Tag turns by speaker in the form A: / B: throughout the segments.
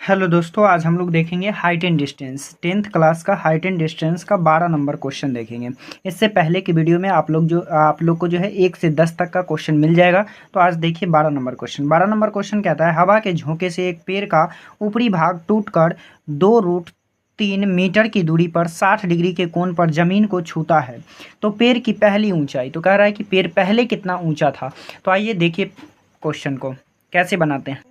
A: Hello दोस्तों, आज हम लोग देखेंगे height and distance. 10th class का हाइट एंड डिस्टेंस का 12 नंबर क्वेश्चन देखेंगे। इससे पहले की वीडियो में आप लोग को जो है 1 से 10 तक का क्वेश्चन मिल जाएगा। तो आज देखिए 12 नंबर क्वेश्चन। 12 नंबर क्वेश्चन कहता है, हवा के झोंके से एक पेड़ का ऊपरी भाग टूटकर 2√3 मीटर की दूरी पर 60 डिग्री के कोण पर जमीन को छूता है। तो पेड़ की पहली ऊंचाई, तो कह रहा है कि पेड़ पहले कितना ऊंचा था। तो आइए देखिए क्वेश्चन को कैसे बनाते हैं।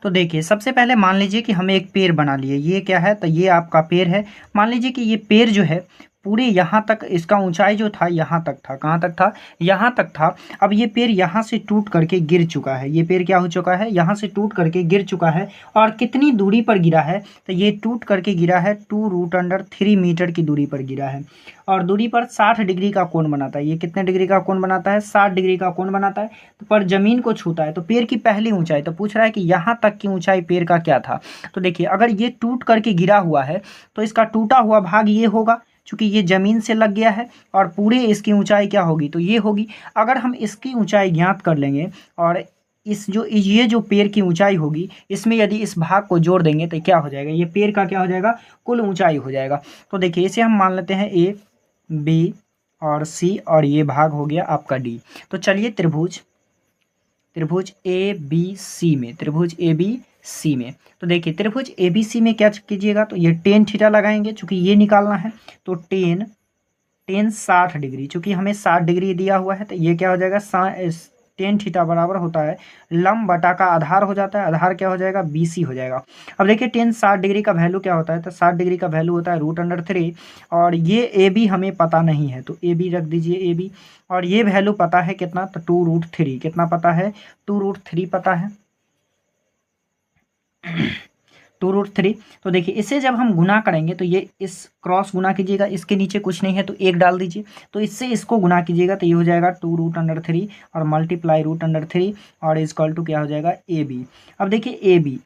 A: तो देखिए, सबसे पहले मान लीजिए कि हमें एक पेड़ बना लिए। ये क्या है, तो ये आपका पेड़ है। मान लीजिए कि ये पेड़ जो है पूरे यहाँ तक, इसका ऊंचाई जो था यहाँ तक था। कहाँ तक था? यहाँ तक था। अब ये पेड़ यहाँ से टूट करके गिर चुका है। ये पेड़ क्या हो चुका है? यहाँ से टूट करके गिर चुका है। और कितनी दूरी पर गिरा है? तो ये टूट करके गिरा है 2√3 मीटर की दूरी पर गिरा है। और दूरी पर 60 डिग्री का कोण बनाता है। ये कितने डिग्री का कोण बनाता है? 60 डिग्री का कोण बनाता है। तो पर जमीन को छूता है। तो पेड़ की पहली ऊंचाई, तो पूछ रहा है कि यहाँ तक की ऊंचाई पेड़ का क्या था। तो देखिए, अगर ये टूट करके गिरा हुआ है तो इसका टूटा हुआ भाग ये होगा, चूंकि ये जमीन से लग गया है। और पूरे इसकी ऊंचाई क्या होगी? तो ये होगी। अगर हम इसकी ऊंचाई ज्ञात कर लेंगे और ये जो पेड़ की ऊंचाई होगी, इसमें यदि इस भाग को जोड़ देंगे तो क्या हो जाएगा? ये पेड़ का क्या हो जाएगा? कुल ऊंचाई हो जाएगा। तो देखिए, इसे हम मान लेते हैं ए, बी और सी, और ये भाग हो गया आपका डी। तो चलिए त्रिभुज ए बी सी में, त्रिभुज ए बी सी में, तो देखिए त्रिभुज ए बी सी में क्या कीजिएगा, तो ये टेन थीटा लगाएंगे, चूंकि ये निकालना है। तो टेन टेन 60 डिग्री, चूंकि हमें 60 डिग्री दिया हुआ है, तो ये क्या हो जाएगा? टेन थीटा बराबर होता है लंब बटा का आधार हो जाता है। आधार क्या हो जाएगा? बी सी हो जाएगा। अब देखिए, टेन 60 डिग्री का वैल्यू क्या होता है? तो 60 डिग्री का वैल्यू होता है √3। और ये ए बी हमें पता नहीं है, तो ए बी रख दीजिए, ए बी। और ये वैल्यू पता है कितना? तो 2√3। कितना पता है? 2√3 पता है। 2√3। तो देखिए, इसे जब हम गुना करेंगे तो ये इस क्रॉस गुना कीजिएगा, इसके नीचे कुछ नहीं है तो एक डाल दीजिए। तो इससे इसको गुना कीजिएगा तो ये हो जाएगा 2√3 और मल्टीप्लाई √3 और इजकॉल टू क्या हो जाएगा? A B. अब देखिए,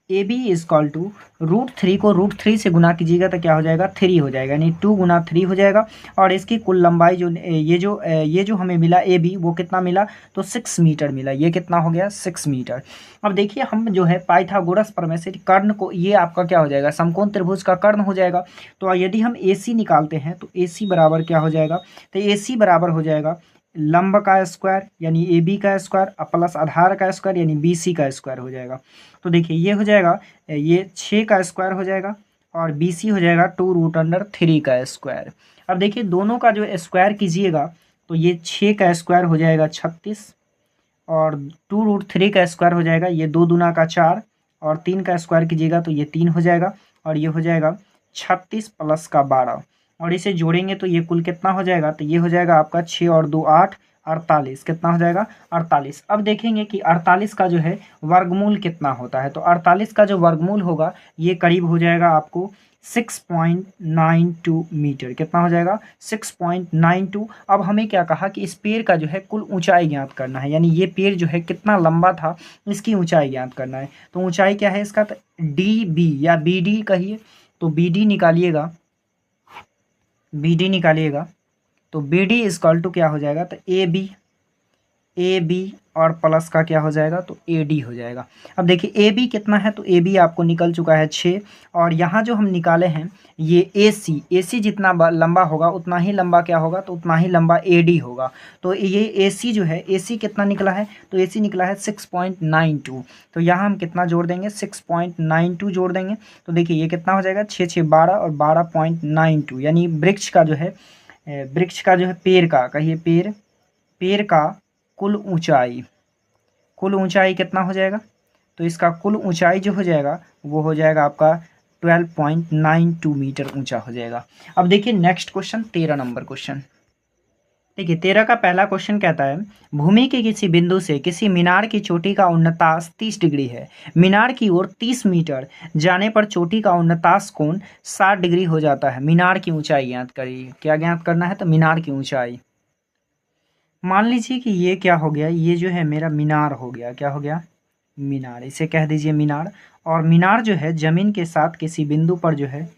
A: ए बी इजकॉल टू √3 को √3 से गुना कीजिएगा तो क्या हो जाएगा? 3 हो जाएगा, यानी 2 गुना 3 हो जाएगा। और इसकी कुल लंबाई जो ये जो हमें मिला ए बी, वो कितना मिला? तो 6 मीटर मिला। ये कितना हो गया? 6 मीटर। अब देखिए, हम जो है पाइथागोरस प्रमेय से कर्ण को, ये आपका क्या हो जाएगा? समकोण त्रिभुज का कर्ण हो जाएगा। तो यदि हम AC निकालते हैं तो AC बराबर क्या हो जाएगा? तो AC बराबर हो जाएगा लंब का स्क्वायर यानी AB का स्क्वायर प्लस आधार का स्क्वायर यानी BC का स्क्वायर हो जाएगा। तो देखिए, ये हो जाएगा, ये 6 का स्क्वायर हो जाएगा और BC हो जाएगा 2√3 का स्क्वायर। अब देखिए, दोनों का जो स्क्वायर कीजिएगा तो ये 6 का स्क्वायर हो जाएगा 36 और 2√3 का स्क्वायर हो जाएगा, ये 2 दूना का 4 और 3 का स्क्वायर कीजिएगा तो ये 3 हो जाएगा। और ये हो जाएगा 36 प्लस का 12 और इसे जोड़ेंगे तो ये कुल कितना हो जाएगा? तो ये हो जाएगा आपका 6 और 2 8, 48। कितना हो जाएगा? 48। अब देखेंगे कि 48 का जो है वर्गमूल कितना होता है। तो 48 का जो वर्गमूल होगा ये करीब हो जाएगा आपको 6.92 मीटर। कितना हो जाएगा? 6.92। अब हमें क्या कहा कि इस पेड़ का जो है कुल ऊंचाई ज्ञात करना है, यानी ये पेड़ जो है कितना लंबा था, इसकी ऊंचाई ज्ञात करना है। तो ऊंचाई क्या है इसका? तो डी बी या बी डी कहिए, तो बी डी निकालिएगा, बी डी निकालिएगा। तो बी डी इजकल टू क्या हो जाएगा? तो ए बी और प्लस का क्या हो जाएगा? तो ए डी हो जाएगा। अब देखिए, ए बी कितना है? तो ए बी आपको निकल चुका है 6। और यहाँ जो हम निकाले हैं ये ए सी जितना लंबा होगा उतना ही लंबा क्या होगा? तो उतना ही लंबा ए डी होगा। तो ये ए सी जो है, ए सी कितना निकला है? तो ए सी निकला है 6.92। तो यहाँ हम कितना जोड़ देंगे? 6.92 जोड़ देंगे। तो देखिए, ये कितना हो जाएगा? 6 6 12 और 12.92, यानी वृक्ष का जो है पेड़ का, कहिए पेड़ का कुल ऊंचाई कितना हो जाएगा? तो इसका कुल ऊंचाई जो हो जाएगा वो हो जाएगा आपका 12.92 मीटर ऊंचा हो जाएगा। अब देखिए नेक्स्ट क्वेश्चन, 13 नंबर क्वेश्चन। देखिए, 13 का पहला क्वेश्चन कहता है, भूमि के किसी बिंदु से किसी मीनार की चोटी का उन्नतास 30 डिग्री है। मीनार की ओर 30 मीटर जाने पर चोटी का उन्नतास कोण 60 डिग्री हो जाता है। मीनार की ऊंचाई ज्ञात करिए। क्या ज्ञात करना है? तो मीनार की ऊंचाई। मान लीजिए कि ये क्या हो गया, ये जो है मेरा मीनार हो गया। क्या हो गया? मीनार। इसे कह दीजिए मीनार। और मीनार जो है जमीन के साथ किसी बिंदु पर जो है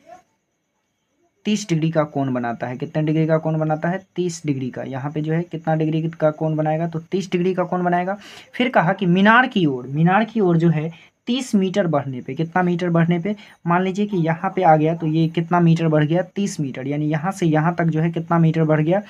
A: 30 डिग्री का कोण बनाता है। कितने डिग्री का कोण बनाता है? 30 डिग्री का। यहाँ पे जो है कितना डिग्री का कोण बनाएगा? तो 30 डिग्री का कोण बनाएगा। फिर कहा कि मीनार की ओर जो है 30 मीटर बढ़ने पे, कितना मीटर बढ़ने पे, मान लीजिए कि यहाँ पे आ गया तो ये कितना मीटर बढ़ गया, 30 मीटर, यानी यहाँ से यहाँ तक जो है कितना मीटर बढ़ गया,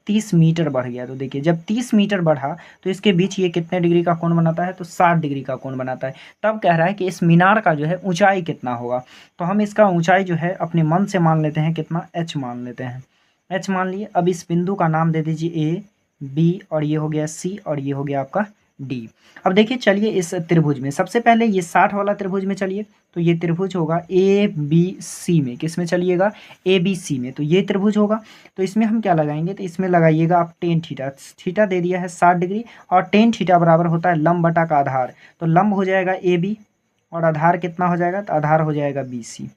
A: 30 मीटर बढ़ गया। तो देखिए जब 30 मीटर बढ़ा तो इसके बीच ये कितने डिग्री का कोण बनाता है, तो 60 डिग्री का कोण बनाता है। तब कह रहा है कि इस मीनार का जो है ऊंचाई कितना होगा, तो हम इसका ऊंचाई जो है अपने मन से मान लेते हैं, कितना, h मान लेते हैं, h मान लिए। अब इस बिंदु का नाम दे दीजिए a, b, और ये हो गया c, और ये हो गया आपका d। अब देखिए चलिए इस त्रिभुज में सबसे पहले ये 60 वाला त्रिभुज में चलिए, तो ये त्रिभुज होगा ए बी सी में, किस में चलिएगा, ए बी सी में, तो ये त्रिभुज होगा। तो इसमें हम क्या लगाएंगे, तो इसमें लगाइएगा आप टेन थीटा, थीटा दे दिया है 60 डिग्री, और टेन थीटा बराबर होता है लंब बटा का आधार, तो लंब हो जाएगा ए बी, और आधार कितना हो जाएगा, तो आधार हो जाएगा बी सी।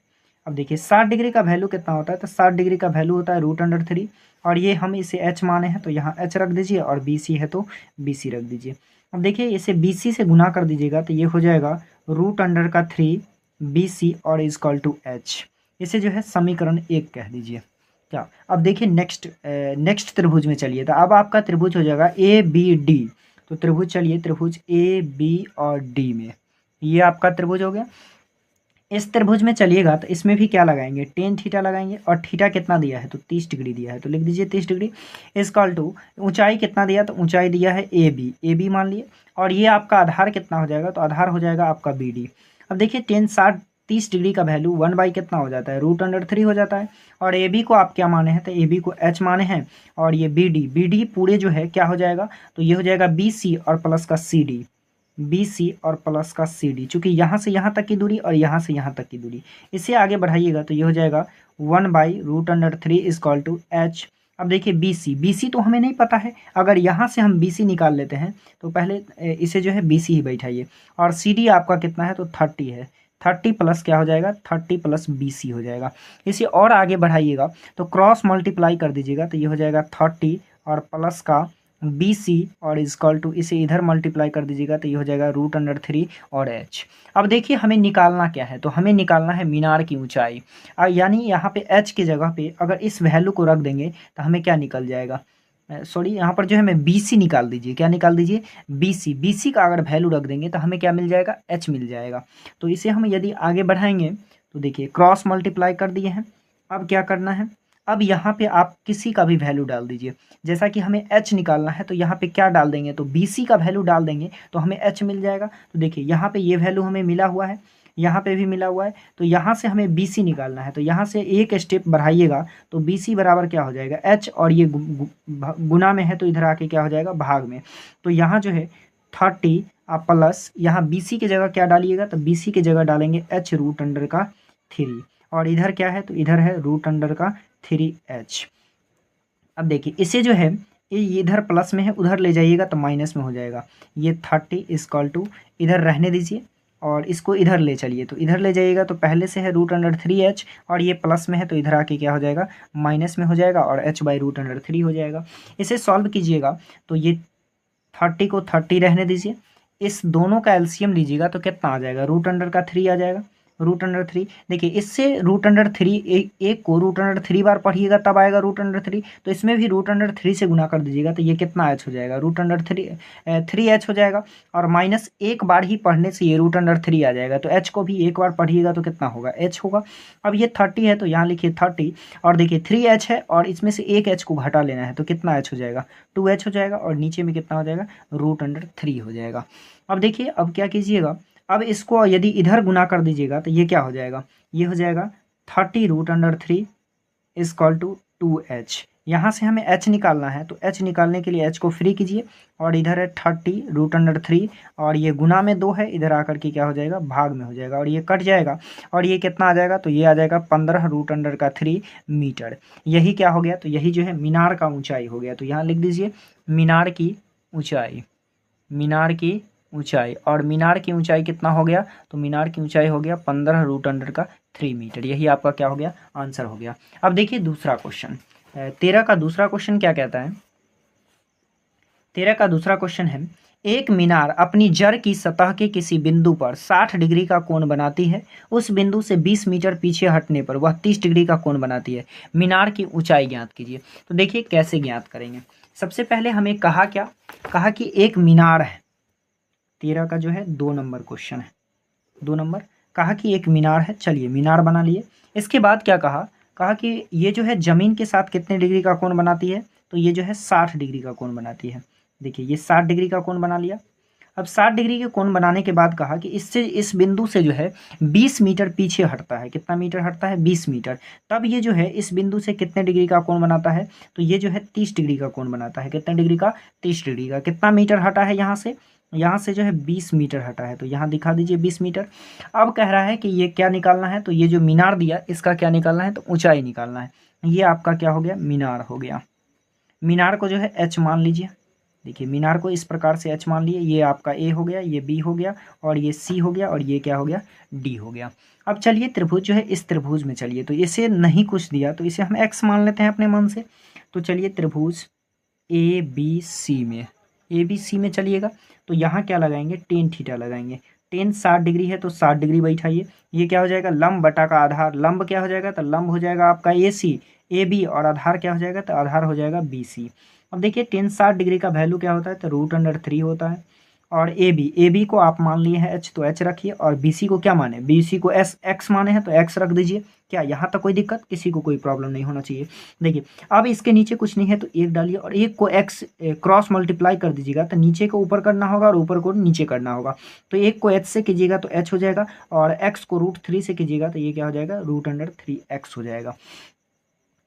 A: अब देखिए 60 डिग्री का वैल्यू कितना होता है, तो 60 डिग्री का वैल्यू होता है √3, और ये हम इसे h माने हैं तो यहाँ h रख दीजिए, और बी सी है तो बी सी रख दीजिए। अब देखिए इसे बी सी से गुना कर दीजिएगा तो ये हो जाएगा √3 बी सी और इजकॉल टू h। इसे जो है समीकरण 1 कह दीजिए। क्या, अब देखिए नेक्स्ट त्रिभुज में चलिए, तो अब आपका त्रिभुज हो जाएगा ए बी डी। तो त्रिभुज चलिए, त्रिभुज ए बी और डी में, ये आपका त्रिभुज हो गया। इस त्रिभुज में चलिएगा तो इसमें भी क्या लगाएंगे, टेन थीटा लगाएंगे, और थीटा कितना दिया है, तो 30 डिग्री दिया है, तो लिख दीजिए 30 डिग्री इजकॉल टू ऊंचाई कितना दिया, तो ऊंचाई दिया है ए बी मान लिए, और ये आपका आधार कितना हो जाएगा, तो आधार हो जाएगा आपका बी डी। अब देखिए 30 डिग्री का वैल्यू 1 बाई कितना हो जाता है, √3 हो जाता है, और ए बी को आप क्या माने हैं, तो ए बी को h माने हैं, और ये बी डी पूरे जो है क्या हो जाएगा, तो ये हो जाएगा बी सी और प्लस का सी डी, बी सी और प्लस का सी डी, चूँकि यहाँ से यहाँ तक की दूरी और यहाँ से यहाँ तक की दूरी, इसे आगे बढ़ाइएगा तो ये हो जाएगा 1/√3 इजकॉल टू h। अब देखिए बी सी तो हमें नहीं पता है, अगर यहाँ से हम बी सी निकाल लेते हैं तो पहले इसे जो है बी सी ही बैठाइए, और सी डी आपका कितना है, तो 30 है, 30 प्लस क्या हो जाएगा, 30 प्लस बी सी हो जाएगा। इसे और आगे बढ़ाइएगा तो क्रॉस मल्टीप्लाई कर दीजिएगा तो ये हो जाएगा 30 और प्लस का बी सी और इजकॉल टू, इसे इधर मल्टीप्लाई कर दीजिएगा तो ये हो जाएगा √3 और h। अब देखिए हमें निकालना क्या है, तो हमें निकालना है मीनार की ऊंचाई, यानी यहाँ पे h की जगह पे अगर इस वैल्यू को रख देंगे तो हमें क्या निकल जाएगा, सॉरी यहाँ पर जो है मैं बी सी निकाल दीजिए, क्या निकाल दीजिए, बी सी का अगर वैल्यू रख देंगे तो हमें क्या मिल जाएगा, h मिल जाएगा। तो इसे हम यदि आगे बढ़ाएंगे तो देखिए क्रॉस मल्टीप्लाई कर दिए हैं। अब क्या करना है, अब यहाँ पे आप किसी का भी वैल्यू डाल दीजिए, जैसा कि हमें h निकालना है तो यहाँ पे क्या डाल देंगे, तो बी सी का वैल्यू डाल देंगे तो हमें h मिल जाएगा। तो देखिए यहाँ पे ये वैल्यू हमें मिला हुआ है, यहाँ पे भी मिला हुआ है, तो यहाँ से हमें बी सी निकालना है, तो यहाँ से एक स्टेप बढ़ाइएगा तो बी सी बराबर क्या हो जाएगा, h, और ये गुना में है तो इधर आके क्या हो जाएगा, भाग में। तो यहाँ जो है 30 प्लस यहाँ बी सी की जगह क्या डालिएगा, तो बी सी की जगह डालेंगे h√3, और इधर क्या है, तो इधर है √3h। अब देखिए इसे जो है ये इधर प्लस में है, उधर ले जाइएगा तो माइनस में हो जाएगा, ये 30 इजकॉल टू इधर रहने दीजिए, और इसको इधर ले चलिए, तो इधर ले जाइएगा तो पहले से है √3h, और ये प्लस में है तो इधर आके क्या हो जाएगा, माइनस में हो जाएगा, और h/√3 हो जाएगा। इसे सॉल्व कीजिएगा तो ये 30 को 30 रहने दीजिए, इस दोनों का एलसीएम लीजिएगा तो कितना आ जाएगा, √3 आ जाएगा, √3। देखिए इससे √3 एक को √3 बार पढ़िएगा तब आएगा √3, तो इसमें भी √3 से गुना कर दीजिएगा तो ये कितना h हो जाएगा, √3 हो जाएगा, और माइनस एक बार ही पढ़ने से ये √3 आ जाएगा, तो h को भी एक बार पढ़िएगा तो कितना होगा, h होगा। अब ये 30 है तो यहाँ लिखिए 30, और देखिए 3h है और इसमें से एक h को घटा लेना है तो कितना h हो जाएगा, 2h हो जाएगा, और नीचे में कितना हो जाएगा, √3 हो जाएगा। अब देखिए अब क्या कीजिएगा, अब इसको यदि इधर गुना कर दीजिएगा तो ये क्या हो जाएगा, ये हो जाएगा 30√3 इजकॉल टू 2h। यहाँ से हमें h निकालना है तो h निकालने के लिए h को फ्री कीजिए, और इधर है 30√3, और ये गुना में 2 है, इधर आकर के क्या हो जाएगा, भाग में हो जाएगा, और ये कट जाएगा, और ये कितना आ जाएगा, तो ये आ जाएगा 15√3 मीटर। यही क्या हो गया, तो यही जो है मीनार का ऊंचाई हो गया। तो यहाँ लिख दीजिए मीनार की ऊंचाई, मीनार की ऊंचाई, और मीनार की ऊंचाई कितना हो गया, तो मीनार की ऊंचाई हो गया 15√3 मीटर। यही आपका क्या हो गया, आंसर हो गया। अब देखिए दूसरा क्वेश्चन, 13 का दूसरा क्वेश्चन क्या कहता है, 13 का दूसरा क्वेश्चन है, एक मीनार अपनी जड़ की सतह के किसी बिंदु पर 60 डिग्री का कोण बनाती है, उस बिंदु से 20 मीटर पीछे हटने पर वह 30 डिग्री का कोण बनाती है, मीनार की ऊंचाई ज्ञात कीजिए। तो देखिए कैसे ज्ञात करेंगे, सबसे पहले हमें कहा क्या, कहा कि एक मीनार है, 13 का जो है 2 नंबर क्वेश्चन है, 2 नंबर। कहा कि एक मीनार है, चलिए मीनार बना लिए। इसके बाद क्या कहा, कहा कि ये जो है ज़मीन के साथ कितने डिग्री का कोण बनाती है, तो ये जो है 60 डिग्री का कोण बनाती है। देखिए ये 60 डिग्री का कोण बना लिया। अब 60 डिग्री के कोण बनाने के बाद कहा कि इससे इस बिंदु से जो है 20 मीटर पीछे हटता है। कितना मीटर हटता है, 20 मीटर। तब ये जो है इस बिंदु से कितने डिग्री का कोण बनाता है, तो ये जो है 30 डिग्री का कोण बनाता है। कितने डिग्री का, 30 डिग्री का। कितना मीटर हटा है यहाँ से, यहाँ से जो है 20 मीटर हटा है, तो यहाँ दिखा दीजिए 20 मीटर। अब कह रहा है कि ये क्या निकालना है, तो ये जो मीनार दिया इसका क्या निकालना है, तो ऊंचाई निकालना है। ये आपका क्या हो गया, मीनार हो गया। मीनार को जो है एच मान लीजिए। देखिए मीनार को इस प्रकार से एच मान लिए, ये आपका ए हो गया, ये बी हो गया, और ये सी हो गया, और ये क्या हो गया, डी हो गया। अब चलिए त्रिभुज जो है इस त्रिभुज में चलिए, तो इसे नहीं कुछ दिया तो इसे हम एक्स मान लेते हैं अपने मन से। तो चलिए त्रिभुज ए बी सी में, ए बी सी में चलिएगा, तो यहाँ क्या लगाएंगे, टेन थीटा लगाएंगे। टेन 60 डिग्री है तो 60 डिग्री बैठाइए। ये क्या हो जाएगा, लंब बटा का आधार, लंब क्या हो जाएगा, तो लंब हो जाएगा आपका ए सी, ए बी, और आधार क्या हो जाएगा, तो आधार हो जाएगा बी सी। अब देखिए टेन 60 डिग्री का वैल्यू क्या होता है, तो √3 होता है। और ए बी को आप मान लिए हैं एच, तो एच रखिए, और बी सी को क्या माने, बी सी को एस एक्स माने हैं, तो एक्स रख दीजिए। क्या यहाँ तक कोई दिक्कत, किसी को कोई प्रॉब्लम नहीं होना चाहिए। देखिए अब इसके नीचे कुछ नहीं है तो एक डालिए, और एक को एक्स क्रॉस मल्टीप्लाई कर दीजिएगा, तो नीचे को ऊपर करना होगा और ऊपर को नीचे करना होगा। तो एक को एच से कीजिएगा तो एच हो जाएगा, और एक्स को √3 से कीजिएगा तो ये क्या हो जाएगा, √3x हो जाएगा।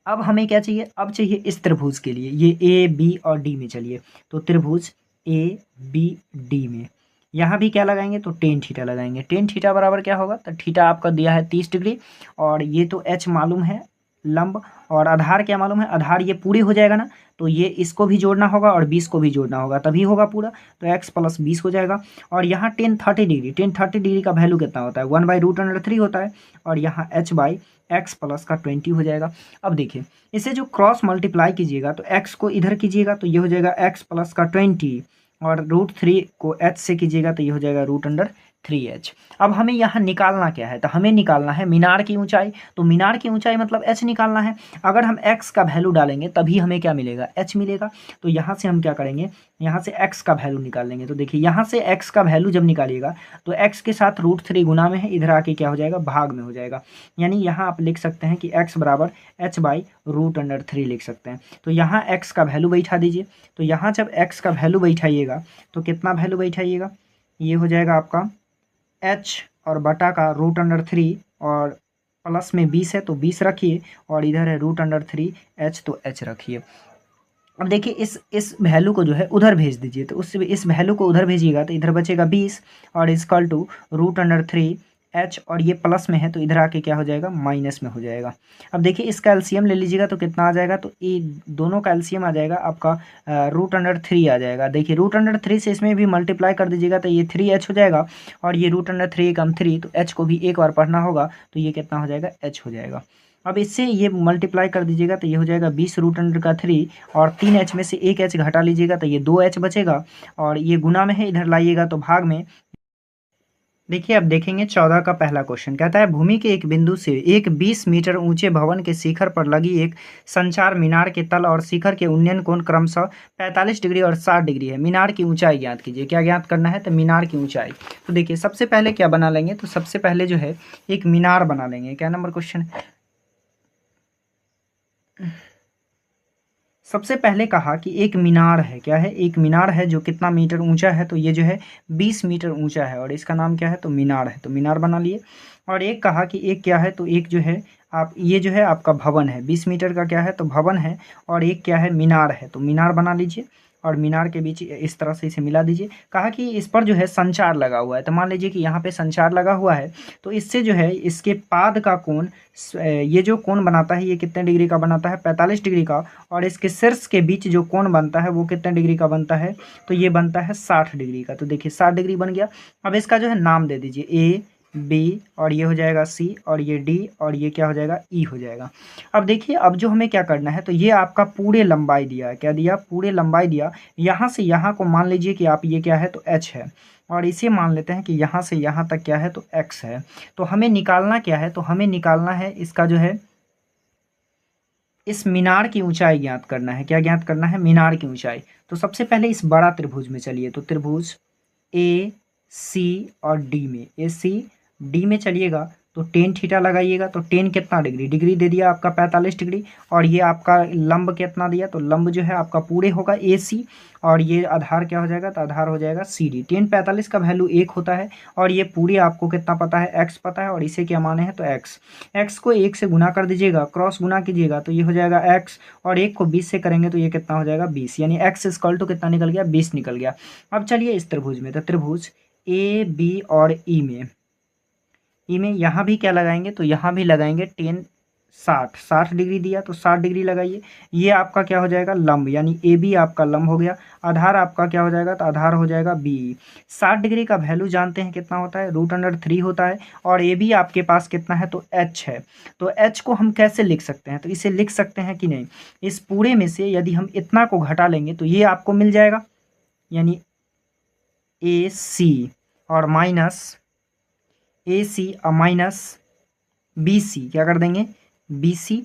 A: अब हमें क्या चाहिए, अब चाहिए इस त्रिभुज के लिए, ये ए बी और डी में चलिए, तो त्रिभुज ए बी डी में यहाँ भी क्या लगाएंगे, तो टेन थीटा लगाएंगे। टेन थीटा बराबर क्या होगा, तो थीटा आपका दिया है 30 डिग्री, और ये तो एच मालूम है लंब, और आधार क्या मालूम है, आधार ये पूरी हो जाएगा ना, तो ये इसको भी जोड़ना होगा और 20 को भी जोड़ना होगा, तभी होगा पूरा, तो x + 20 हो जाएगा। और यहाँ टेन 30 डिग्री, टेन 30 डिग्री का वैल्यू कितना होता है, 1/√3 होता है, और यहाँ h/x + का 20 हो जाएगा। अब देखिए इसे जो क्रॉस मल्टीप्लाई कीजिएगा तो x को इधर कीजिएगा तो ये हो जाएगा x + का 20, और √3 को h से कीजिएगा तो ये हो जाएगा √3h। अब हमें यहाँ निकालना क्या है, तो हमें निकालना है मीनार की ऊंचाई। तो मीनार की ऊंचाई मतलब h निकालना है। अगर हम x का वैल्यू डालेंगे तभी हमें क्या मिलेगा, h मिलेगा। तो यहाँ से हम क्या करेंगे, यहाँ से x का वैल्यू निकाल लेंगे। तो देखिए यहाँ से x का वैल्यू जब निकालिएगा तो x के साथ √3 गुना में है, इधर आके क्या हो जाएगा, भाग में हो जाएगा। यानी यहाँ आप लिख सकते हैं कि x बराबर h/√3 लिख सकते हैं। तो यहाँ x का वैल्यू बैठा दीजिए। तो यहाँ जब x का वैल्यू बैठाइएगा तो कितना वैल्यू बैठाइएगा, ये हो जाएगा आपका h और बटा का √3, और प्लस में 20 है तो 20 रखिए, और इधर है √3h तो h रखिए। अब देखिए इस वैल्यू को जो है उधर भेज दीजिए, तो उस इस वैल्यू को उधर भेजिएगा तो इधर बचेगा 20, और इक्वल टू √3h, और ये प्लस में है तो इधर आके क्या हो जाएगा, माइनस में हो जाएगा। अब देखिए इसका एलसीएम ले लीजिएगा तो कितना आ जाएगा, तो ये दोनों का एलसीएम आ जाएगा आपका √3 आ जाएगा। देखिए √3 से इसमें भी मल्टीप्लाई कर दीजिएगा तो ये 3h हो जाएगा, और ये √3 कम 3, तो h को भी एक बार पढ़ना होगा, तो ये कितना हो जाएगा, h हो जाएगा। अब इससे ये मल्टीप्लाई कर दीजिएगा तो ये हो जाएगा 20 √3, और 3h में से एक h घटा लीजिएगा तो ये 2h बचेगा, और ये गुना में है, इधर लाइएगा तो भाग में। देखिए अब देखेंगे 14 का पहला क्वेश्चन, कहता है भूमि के एक बिंदु से एक 20 मीटर ऊंचे भवन के शिखर पर लगी एक संचार मीनार के तल और शिखर के उन्नयन कोण क्रमशः 45 डिग्री और 60 डिग्री है। मीनार की ऊंचाई ज्ञात कीजिए। क्या ज्ञात करना है, तो मीनार की ऊंचाई। तो देखिए सबसे पहले क्या बना लेंगे, तो सबसे पहले जो है एक मीनार बना लेंगे। क्या नंबर क्वेश्चन, सबसे पहले कहा कि एक मीनार है, क्या है, एक मीनार है जो कितना मीटर ऊंचा है, तो ये जो है 20 मीटर ऊंचा है, और इसका नाम क्या है, तो मीनार है, तो मीनार बना लिए। और एक कहा कि एक क्या है, तो एक जो है आप ये जो है आपका भवन है, 20 मीटर का क्या है, तो भवन है, और एक क्या है, मीनार है, तो मीनार बना लीजिए। और मीनार के बीच इस तरह से इसे मिला दीजिए। कहा कि इस पर जो है संचार लगा हुआ है, तो मान लीजिए कि यहाँ पे संचार लगा हुआ है, तो इससे जो है इसके पाद का कोण, ये जो कोण बनाता है ये कितने डिग्री का बनाता है, 45 डिग्री का, और इसके शीर्ष के बीच जो कोण बनता है वो कितने डिग्री का बनता है, तो ये बनता है 60 डिग्री का। तो देखिए 60 डिग्री बन गया। अब इसका जो है नाम दे दीजिए, ए बी, और ये हो जाएगा सी, और ये डी, और ये क्या हो जाएगा, ई हो जाएगा। अब देखिए अब जो हमें क्या करना है, तो ये आपका पूरे लंबाई दिया है, क्या दिया, पूरे लंबाई दिया। यहाँ से यहाँ को मान लीजिए कि आप ये क्या है, तो h है, और इसे मान लेते हैं कि यहाँ से यहाँ तक क्या है, तो x है। तो हमें निकालना क्या है, तो हमें निकालना है इसका जो है इस मीनार की ऊंचाई ज्ञात करना है। क्या ज्ञात करना है, मीनार की ऊंचाई। तो सबसे पहले इस बड़ा त्रिभुज में चलिए, तो त्रिभुज ए सी और डी में, ए सी डी में चलिएगा तो टेन थीटा लगाइएगा, तो टेन कितना डिग्री, डिग्री दे दिया आपका 45 डिग्री, और ये आपका लंब कितना दिया, तो लंब जो है आपका पूरे होगा ए सी, और ये आधार क्या हो जाएगा, तो आधार हो जाएगा सी डी। टेन 45 का वैल्यू 1 होता है, और ये पूरी आपको कितना पता है, एक्स पता है, और इसे क्या माने हैं, तो एक्स। एक्स को 1 से गुना कर दीजिएगा, क्रॉस गुना कीजिएगा तो ये हो जाएगा एक्स, और 1 को 20 से करेंगे तो ये कितना हो जाएगा 20, यानी एक्स इक्वल टू कितना निकल गया, 20 निकल गया। अब चलिए इस त्रिभुज में, तो त्रिभुज ए बी और ई में यहाँ भी क्या लगाएंगे, तो यहाँ भी लगाएंगे टेन 60 डिग्री दिया तो 60 डिग्री लगाइए। ये आपका क्या हो जाएगा, लंब, यानी ए बी आपका लंब हो गया। आधार आपका क्या हो जाएगा, तो आधार हो जाएगा बी। 60 डिग्री का वैल्यू जानते हैं कितना होता है, √3 होता है, और ए बी आपके पास कितना है, तो एच है। तो एच को हम कैसे लिख सकते हैं, तो इसे लिख सकते हैं कि नहीं, इस पूरे में से यदि हम इतना को घटा लेंगे तो ये आपको मिल जाएगा, यानी ए सी और माइनस ए सी और माइनस बी सी, क्या कर देंगे, बी सी।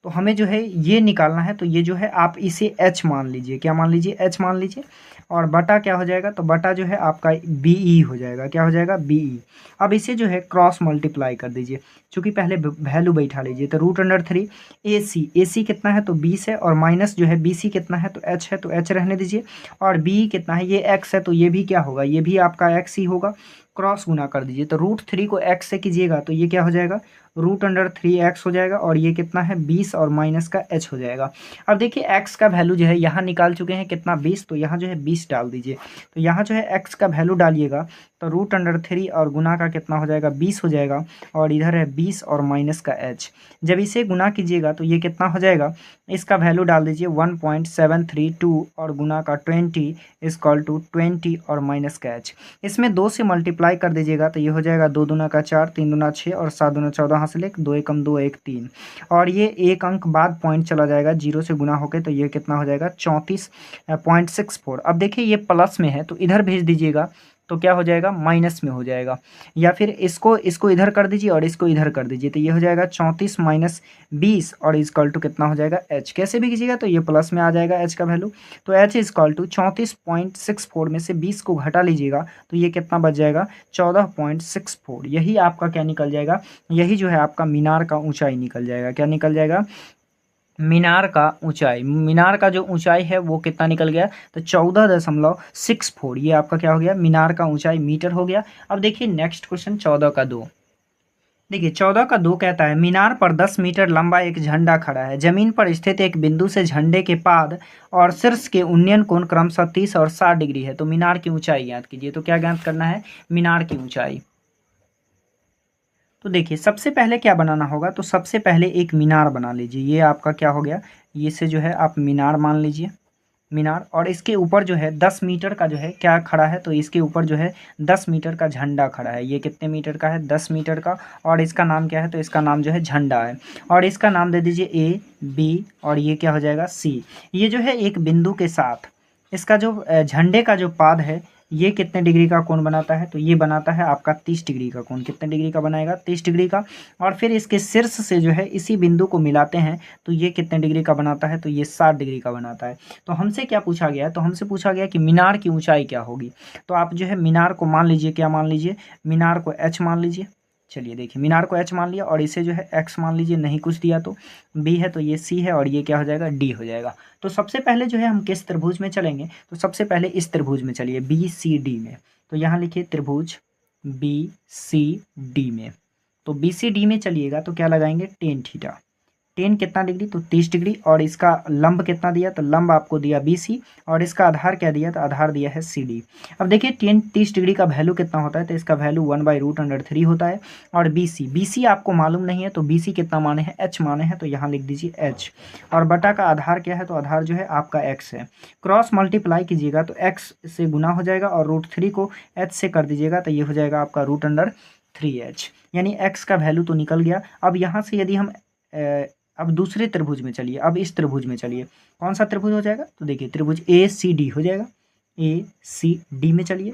A: तो हमें जो है ये निकालना है, तो ये जो है आप इसे h मान लीजिए, क्या मान लीजिए, h मान लीजिए, और बटा क्या हो जाएगा, तो बटा जो है आपका BE हो जाएगा, क्या हो जाएगा, BE। अब इसे जो है क्रॉस मल्टीप्लाई कर दीजिए, चूंकि पहले वैल्यू बैठा लीजिए, तो √3 AC कितना है, तो 20 है, और माइनस जो है BC कितना है, तो h है, तो h रहने दीजिए, और BE कितना है, ये x है, तो ये भी क्या होगा, ये भी आपका x ही होगा। क्रॉस गुना कर दीजिए, तो √3 को x से कीजिएगा तो ये क्या हो जाएगा, √3x हो जाएगा, और ये कितना है 20, और माइनस का h हो जाएगा। अब देखिए x का वैल्यू जो है यहाँ निकाल चुके हैं कितना, 20, तो यहाँ जो है 20 डाल दीजिए। तो यहाँ जो है x का वैल्यू डालिएगा, तो √3 और गुना का कितना हो जाएगा, 20 हो जाएगा, और इधर है 20 और माइनस का h। जब इसे गुना कीजिएगा तो ये कितना हो जाएगा, इसका वैल्यू डाल दीजिए 1.732, और गुना का 20 इक्वल टू 20 और माइनस का h। इसमें 2 से मल्टीप्लाई कर दीजिएगा तो ये हो जाएगा 2 दूना का 4, 3 दूना 6, और 7 दूना 14, हासिल 1, 2 एकम 2, 1 3, और ये एक अंक बाद पॉइंट चला जाएगा 0 से गुना होकर, तो ये कितना हो जाएगा 34.64। अब देखिए ये प्लस में है तो इधर भेज दीजिएगा, तो क्या हो जाएगा, माइनस में हो जाएगा, या फिर इसको इधर कर दीजिए और इसको इधर कर दीजिए, तो ये हो जाएगा 34 माइनस 20, और इक्वल टू कितना हो जाएगा h। कैसे भी कीजिएगा तो ये प्लस में आ जाएगा h का वैल्यू, तो h इक्वल टू 34.64 में से 20 को घटा लीजिएगा तो ये कितना बच जाएगा, 14.64। यही आपका क्या निकल जाएगा, यही जो है आपका मीनार का ऊंचाई निकल जाएगा। क्या निकल जाएगा, मीनार का ऊंचाई। मीनार का जो ऊंचाई है वो कितना निकल गया, तो 14.64। ये आपका क्या हो गया, मीनार का ऊंचाई मीटर हो गया। अब देखिए नेक्स्ट क्वेश्चन 14 का 2। देखिए 14 का 2 कहता है, मीनार पर 10 मीटर लंबा एक झंडा खड़ा है। जमीन पर स्थित एक बिंदु से झंडे के पाद और शीर्ष के उन्नयन कोण क्रमशः 30 और 60 डिग्री है। तो मीनार की ऊंचाई ज्ञात कीजिए। तो क्या ज्ञात करना है, मीनार की ऊंचाई। तो देखिए सबसे पहले क्या बनाना होगा, तो सबसे पहले एक मीनार बना लीजिए। ये आपका क्या हो गया, ये से जो है आप मीनार मान लीजिए, मीनार। और इसके ऊपर जो है 10 मीटर का जो है क्या खड़ा है, तो इसके ऊपर जो है 10 मीटर का झंडा खड़ा है। ये कितने मीटर का है, 10 मीटर का, और इसका नाम क्या है, तो इसका नाम जो है झंडा है, और इसका नाम दे दीजिए ए बी, और ये क्या हो जाएगा सी। ये जो है एक बिंदु के साथ इसका जो झंडे का जो पाद है ये कितने डिग्री का कोण बनाता है, तो ये बनाता है आपका 30 डिग्री का कोण। कितने डिग्री का बनाएगा, 30 डिग्री का। और फिर इसके शीर्ष से जो है इसी बिंदु को मिलाते हैं तो ये कितने डिग्री का बनाता है, तो ये 60 डिग्री का बनाता है। तो हमसे क्या पूछा गया है, तो हमसे पूछा गया कि मीनार की ऊंचाई क्या होगी। तो आप जो है मीनार को मान लीजिए, क्या मान लीजिए, मीनार को h मान लीजिए। चलिए देखिए मीनार को h मान लिया, और इसे जो है x मान लीजिए, नहीं कुछ दिया तो b है, तो ये c है, और ये क्या हो जाएगा, d हो जाएगा। तो सबसे पहले जो है हम किस त्रिभुज में चलेंगे, तो सबसे पहले इस त्रिभुज में चलिए, BCD में। तो यहाँ लिखिए त्रिभुज BCD में। तो BCD में चलिएगा तो क्या लगाएंगे, टेन थीटा। टेन कितना डिग्री, तो 30 डिग्री, और इसका लंब कितना दिया, तो लंब आपको दिया BC, और इसका आधार क्या दिया, तो आधार दिया है CD। अब देखिए 30 डिग्री का वैल्यू कितना होता है, तो इसका वैल्यू 1/√3 होता है। और BC आपको मालूम नहीं है, तो BC कितना माने हैं, h माने हैं, तो यहाँ लिख दीजिए h। और बटा का आधार क्या है, तो आधार जो है आपका x है। क्रॉस मल्टीप्लाई कीजिएगा तो x से गुना हो जाएगा, और √3 को h से कर दीजिएगा तो ये हो जाएगा आपका √3h, यानी x का वैल्यू तो निकल गया। अब यहाँ से यदि हम अब दूसरे त्रिभुज में चलिए, अब इस त्रिभुज में चलिए, कौन सा त्रिभुज हो जाएगा, तो देखिए त्रिभुज ACD हो जाएगा। ACD में चलिए,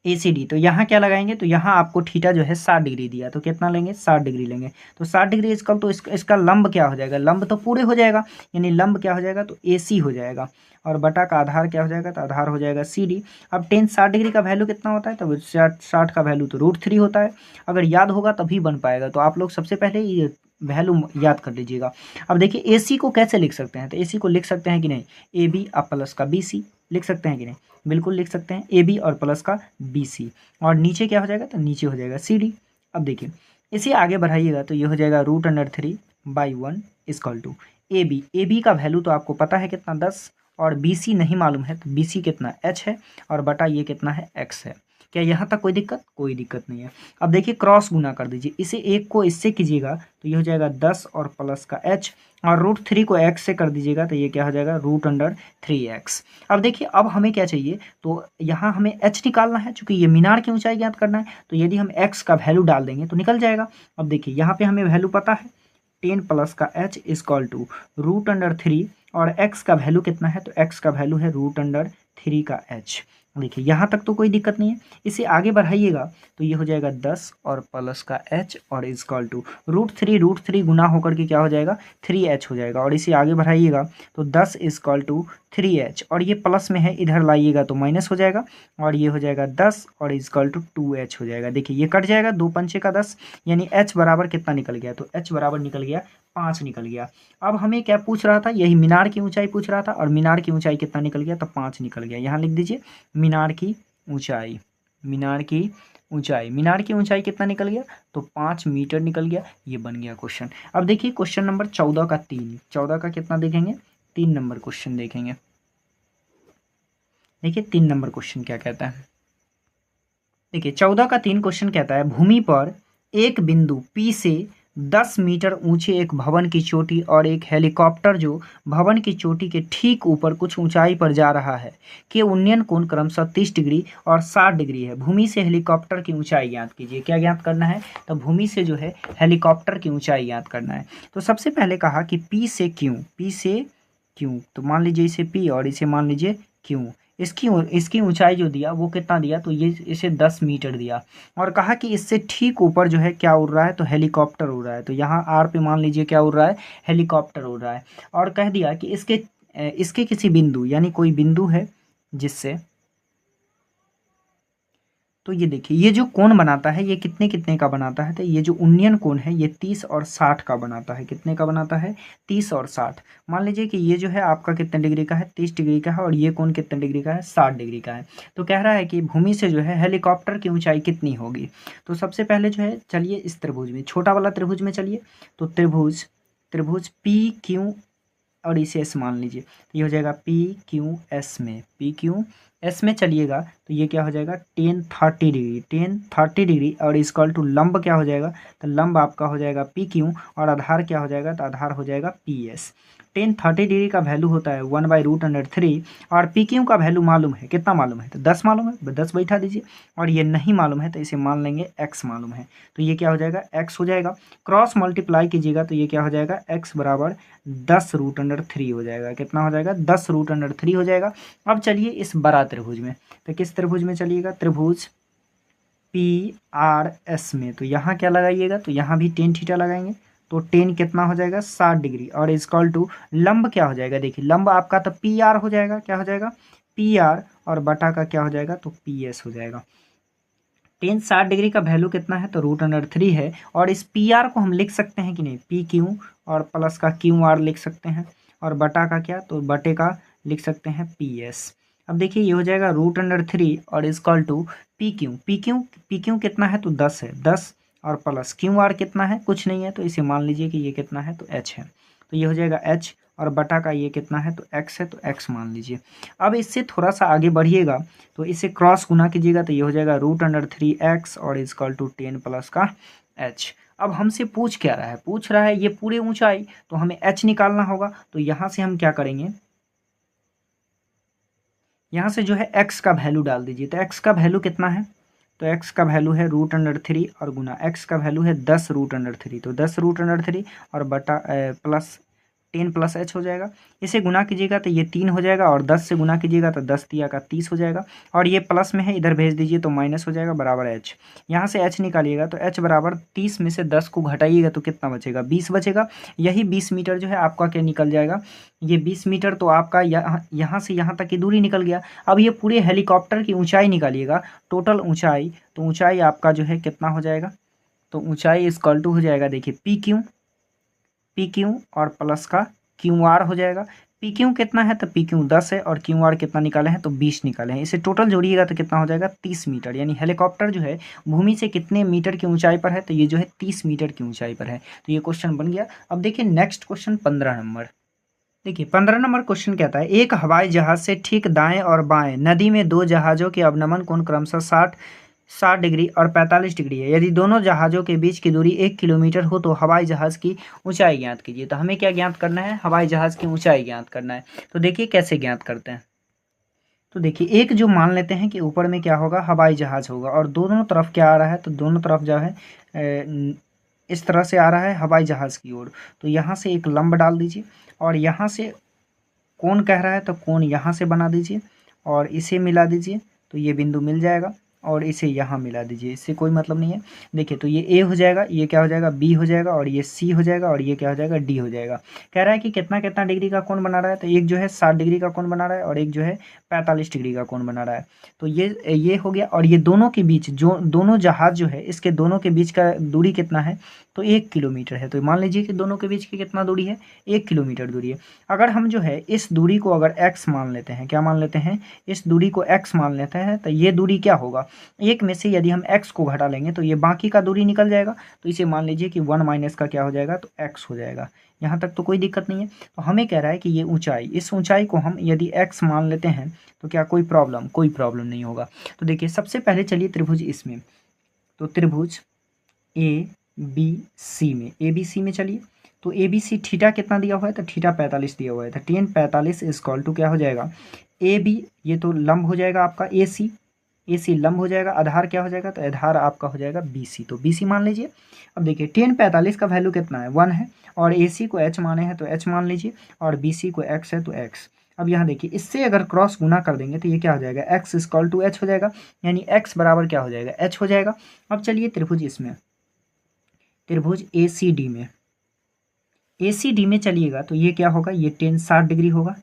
A: ACD। तो यहाँ क्या लगाएंगे, तो यहाँ आपको थीटा जो है 60 डिग्री दिया, तो कितना लेंगे, 60 डिग्री लेंगे। तो 60 डिग्री इसका, तो इसका लंब क्या हो जाएगा, लंब तो पूरे हो जाएगा, यानी लंब क्या हो जाएगा, तो AC हो जाएगा। और बटा का आधार क्या हो जाएगा, तो आधार हो जाएगा CD। अब टेन 60 डिग्री का वैल्यू कितना होता है, तो 60 का वैल्यू तो √3 होता है। अगर याद होगा तभी बन पाएगा, तो आप लोग सबसे पहले ये वैल्यू याद कर लीजिएगा। अब देखिए AC को कैसे लिख सकते हैं, तो AC को लिख सकते हैं कि नहीं, AB और प्लस का BC लिख सकते हैं कि नहीं, बिल्कुल लिख सकते हैं, AB और प्लस का BC। और नीचे क्या हो जाएगा, तो नीचे हो जाएगा CD। अब देखिए इसे आगे बढ़ाइएगा तो ये हो जाएगा √3/1 इक्वल टू AB का वैल्यू तो आपको पता है कितना 10, और BC नहीं मालूम है, तो BC कितना H है, और बटा ये कितना है X है। क्या यहाँ तक कोई दिक्कत, कोई दिक्कत नहीं है। अब देखिए क्रॉस गुना कर दीजिए, इसे एक को इससे कीजिएगा तो ये हो जाएगा 10 और प्लस का H, और √3 को x से कर दीजिएगा तो ये क्या हो जाएगा √3x। अब देखिए अब हमें क्या चाहिए, तो यहाँ हमें h निकालना है, चूंकि ये मीनार की ऊंचाई ज्ञात करना है, तो यदि हम x का वैल्यू डाल देंगे तो निकल जाएगा। अब देखिए यहाँ पे हमें वैल्यू पता है 10 प्लस का h इक्वल टू √3, और x का वैल्यू कितना है, तो x का वैल्यू है √3 का h। देखिए यहाँ तक तो कोई दिक्कत नहीं है। इसे आगे बढ़ाइएगा तो ये हो जाएगा 10 और प्लस का h और इक्वल टू √3 गुना होकर के क्या हो जाएगा 3h हो जाएगा। और इसे आगे बढ़ाइएगा तो 10 इक्वल टू 3h, और ये प्लस में है, इधर लाइएगा तो माइनस हो जाएगा, और ये हो जाएगा 10 और इक्वल टू 2h हो जाएगा। देखिए ये कट जाएगा, 2 पंचे का 10, यानी h बराबर कितना निकल गया, तो h बराबर निकल गया 5 निकल गया। अब हमें क्या पूछ रहा था, यही मीनार की ऊंचाई पूछ रहा था, और मीनार की ऊंचाई कितना निकल गया, तो 5 निकल गया। यहाँ लिख दीजिए मीनार की ऊंचाई, मीनार की ऊंचाई, मीनार की ऊंचाई कितना निकल गया, तो 5 मीटर निकल गया। ये बन गया क्वेश्चन। अब देखिए क्वेश्चन नंबर 14 का 3, 14 का कितना देखेंगे, 3 नंबर क्वेश्चन देखेंगे। देखिए 3 नंबर क्वेश्चन क्या कहता है, देखिए 14 का 3 क्वेश्चन कहता है भूमि पर एक बिंदु P से 10 मीटर ऊंचे एक भवन की चोटी और एक हेलीकॉप्टर जो भवन की चोटी के ठीक ऊपर कुछ ऊंचाई पर जा रहा है के उन्नयन कोण क्रमशः 30 डिग्री और 60 डिग्री है। भूमि से हेलीकॉप्टर की ऊंचाई ज्ञात कीजिए। क्या ज्ञात करना है, तो भूमि से जो है हेलीकॉप्टर की ऊंचाई ज्ञात करना है। तो सबसे पहले कहा कि P से Q, तो मान लीजिए इसे P और इसे मान लीजिए Q। इसकी ऊंचाई जो दिया वो कितना दिया, तो ये इसे 10 मीटर दिया, और कहा कि इससे ठीक ऊपर जो है क्या उड़ रहा है, तो हेलीकॉप्टर उड़ रहा है। तो यहाँ आर पे मान लीजिए क्या उड़ रहा है, हेलीकॉप्टर उड़ रहा है। और कह दिया कि इसके किसी बिंदु, यानी कोई बिंदु है जिससे, तो ये देखिए ये जो कोण बनाता है ये कितने कितने का बनाता है, तो ये जो उन्नयन कोण है ये 30 और 60 का बनाता है। कितने का बनाता है, 30 और 60। मान लीजिए कि ये जो है आपका कितने डिग्री का है, 30 डिग्री का है, और ये कोण कितने डिग्री का है, 60 डिग्री का है। तो कह रहा है कि भूमि से जो है हेलीकॉप्टर की ऊंचाई कितनी होगी। तो सबसे पहले जो है चलिए इस त्रिभुज में, छोटा वाला त्रिभुज में चलिए, तो त्रिभुज PQ और इसे S मान लीजिए, तो ये हो जाएगा PQS में, PQS में चलिएगा तो ये क्या हो जाएगा 1030 डिग्री, और इक्वल टू लंब क्या हो जाएगा, तो लंब आपका हो जाएगा PQ, और आधार क्या हो जाएगा, तो आधार हो जाएगा PS। 1030 डिग्री का वैल्यू होता है 1/√3, और PQ का वैल्यू मालूम है, कितना मालूम है, तो 10 मालूम है, 10 बैठा दीजिए, और ये नहीं मालूम है तो इसे मान लेंगे x मालूम है, तो ये क्या हो जाएगा x हो जाएगा। क्रॉस मल्टीप्लाई कीजिएगा तो ये क्या हो जाएगा x बराबर 10√3 हो जाएगा। कितना हो जाएगा, 10√3 हो जाएगा। अब चलिए इस बड़ा त्रिभुज में, तो किस त्रिभुज में चलिएगा, त्रिभुज PRS में, तो यहाँ क्या लगाइएगा, तो यहाँ भी tan थीटा लगाएंगे, तो tan कितना हो जाएगा 60 डिग्री, और इक्वल टू लंब क्या हो जाएगा, देखिए लंब आपका तो PR हो जाएगा, क्या हो जाएगा PR, और बटा का क्या हो जाएगा, तो PS हो जाएगा। tan 60 डिग्री का वैल्यू कितना है, तो √3 है, और इस PR को हम लिख सकते हैं कि नहीं, PQ और प्लस का QR लिख सकते हैं, और बटा का क्या, तो बटे का लिख सकते हैं PS। अब देखिए ये हो जाएगा √3 और इक्वल टू PQ कितना है, तो 10 है, 10 और प्लस QR कितना है, कुछ नहीं है, तो इसे मान लीजिए कि ये कितना है, तो H है, तो ये हो जाएगा H, और बटा का ये कितना है, तो x है, तो x मान लीजिए। अब इससे थोड़ा सा आगे बढ़िएगा तो इसे क्रॉस गुना कीजिएगा तो ये हो जाएगा √3x और इक्वल टू 10 प्लस का h। अब हमसे पूछ क्या रहा है, पूछ रहा है ये पूरे ऊंचाई, तो हमें h निकालना होगा। तो यहाँ से हम क्या करेंगे, यहाँ से जो है x का वैल्यू डाल दीजिए। तो x का वैल्यू कितना है, तो x का वैल्यू है √3 और गुना x का वैल्यू है 10√3, तो 10√3 और बटा प्लस 10 प्लस एच हो जाएगा। इसे गुना कीजिएगा तो ये 3 हो जाएगा, और 10 से गुना कीजिएगा तो 10 तिया का 30 हो जाएगा, और ये प्लस में है इधर भेज दीजिए तो माइनस हो जाएगा बराबर एच। यहाँ से एच निकालिएगा तो एच बराबर 30 में से 10 को घटाइएगा तो कितना बचेगा, 20 बचेगा। यही 20 मीटर जो है आपका क्या निकल जाएगा, ये 20 मीटर तो आपका यहाँ से यहाँ तक की दूरी निकल गया। अब ये पूरे हेलीकॉप्टर की ऊंचाई निकालिएगा, टोटल ऊंचाई, तो ऊंचाई आपका जो है कितना हो जाएगा, तो ऊंचाई इक्वल टू हो जाएगा, देखिए पी क्यू और प्लस का क्यू आर हो जाएगा। पी क्यू कितना है तो पी क्यू 10 है, और क्यू आर कितना निकाले हैं तो 20 निकाले हैं। इसे टोटल जोड़िएगा तो कितना हो जाएगा 30 मीटर, यानी हेलीकॉप्टर जो है भूमि से कितने मीटर की ऊंचाई पर है, तो ये जो है 30 मीटर की ऊंचाई पर है। तो ये क्वेश्चन बन गया। अब देखिए नेक्स्ट क्वेश्चन 15 नंबर। देखिए 15 नंबर क्वेश्चन कहता है, एक हवाई जहाज से ठीक दाएं और बाएं नदी में दो जहाज़ों के अवनमन कोण क्रमशः 60 डिग्री और 45 डिग्री है। यदि दोनों जहाज़ों के बीच की दूरी 1 किलोमीटर हो तो हवाई जहाज़ की ऊंचाई ज्ञात कीजिए। तो हमें क्या ज्ञात करना है, हवाई जहाज़ की ऊंचाई ज्ञात करना है। तो देखिए कैसे ज्ञात करते हैं। तो देखिए एक जो मान लेते हैं कि ऊपर में क्या होगा, हवाई जहाज़ होगा, और दोनों तरफ क्या आ रहा है, तो दोनों तरफ जो है इस तरह से आ रहा है हवाई जहाज़ की ओर। तो यहाँ से एक लंब डाल दीजिए, और यहाँ से कोण कह रहा है तो कोण यहाँ से बना दीजिए, और इसे मिला दीजिए तो ये बिंदु मिल जाएगा, और इसे यहाँ मिला दीजिए, इससे कोई मतलब नहीं है। देखिए तो ये ए हो जाएगा, ये क्या हो जाएगा बी हो जाएगा, और ये सी हो जाएगा, और ये क्या हो जाएगा डी हो जाएगा। कह रहा है कि कितना कितना डिग्री का कोण बना रहा है, तो एक जो है 60 डिग्री का कोण बना रहा है, और एक जो है 45 डिग्री का कोण बना रहा है। तो ये हो गया। और ये दोनों के बीच जो दोनों जहाज जो है इसके दोनों के बीच का दूरी कितना है, तो 1 किलोमीटर है। तो मान लीजिए कि दोनों के बीच की कितना दूरी है, 1 किलोमीटर दूरी है। अगर हम जो है इस दूरी को अगर x मान लेते हैं, क्या मान लेते हैं, इस दूरी को x मान लेते हैं, तो ये दूरी क्या होगा, एक में से यदि हम x को घटा लेंगे तो ये बाकी का दूरी निकल जाएगा। तो इसे मान लीजिए कि 1 माइनस का क्या हो जाएगा, तो x हो जाएगा। यहाँ तक तो कोई दिक्कत नहीं है। तो हमें कह रहा है कि ये ऊंचाई, इस ऊंचाई को हम यदि x मान लेते हैं तो क्या कोई प्रॉब्लम नहीं होगा। तो देखिए सबसे पहले चलिए त्रिभुज इसमें, तो त्रिभुज ABC में चलिए, तो ABC थीटा कितना दिया हुआ है, तो थीटा 45 दिया हुआ है। तो tan 45 इक्वल टू क्या हो जाएगा, AB, ये तो लंब हो जाएगा आपका AC लंब हो जाएगा, आधार क्या हो जाएगा, तो आधार आपका हो जाएगा BC, तो BC मान लीजिए। अब देखिए tan 45 का वैल्यू कितना है, 1 है, और AC को H माने हैं तो H मान लीजिए, और BC को X है तो X। अब यहाँ देखिए इससे अगर क्रॉस गुना कर देंगे तो ये क्या हो जाएगा, x इक्वल टू एच हो जाएगा, यानी x बराबर क्या हो जाएगा, h हो जाएगा। अब चलिए त्रिभुज इसमें, त्रिभुज ACD में चलिएगा तो ये क्या होगा, ये tan 60 डिग्री होगा।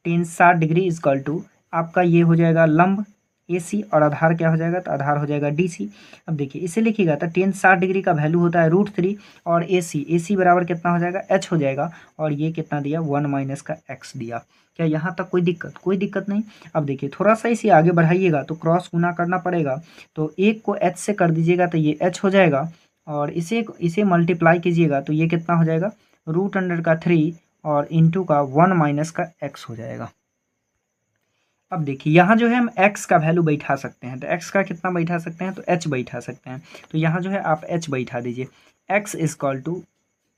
A: tan 60 डिग्री इक्वल टू आपका ये हो जाएगा लंब AC, और आधार क्या हो जाएगा, तो आधार हो जाएगा DC। अब देखिए इसे लिखिएगा तो tan 60 डिग्री का वैल्यू होता है √3, और AC बराबर कितना हो जाएगा, h हो जाएगा, और ये कितना दिया 1 माइनस का x दिया। क्या यहाँ तक कोई दिक्कत नहीं। अब देखिए थोड़ा सा इसे आगे बढ़ाइएगा तो क्रॉस गुना करना पड़ेगा, तो एक को h से कर दीजिएगा तो ये h हो जाएगा, और इसे मल्टीप्लाई कीजिएगा तो ये कितना हो जाएगा, √3 और इंटू का 1 माइनस का x हो जाएगा। अब देखिए यहाँ जो है हम x का वैल्यू बैठा सकते हैं, तो x का कितना बैठा सकते हैं, तो h बैठा सकते हैं। तो यहाँ जो है आप h बैठा दीजिए, x equal to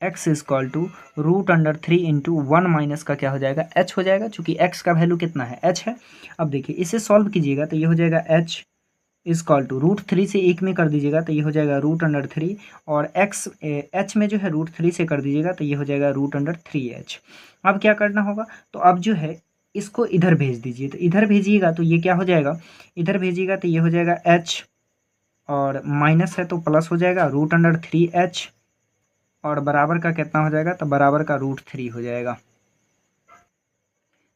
A: √3 into 1 minus का क्या हो जाएगा, h हो जाएगा, चूंकि x का वैल्यू कितना है, h है। अब देखिए इसे सॉल्व कीजिएगा तो ये हो जाएगा h इक्वल टू √3 से 1 में कर दीजिएगा तो ये हो जाएगा √3, और x h में जो है √3 से कर दीजिएगा तो ये हो जाएगा √3h। अब क्या करना होगा, तो अब जो है इसको इधर भेज दीजिए, तो इधर भेजिएगा तो ये क्या हो जाएगा, इधर भेजिएगा तो ये हो जाएगा h, और माइनस है तो प्लस हो जाएगा √3h, और बराबर का कितना हो जाएगा, तो बराबर का √3 हो जाएगा।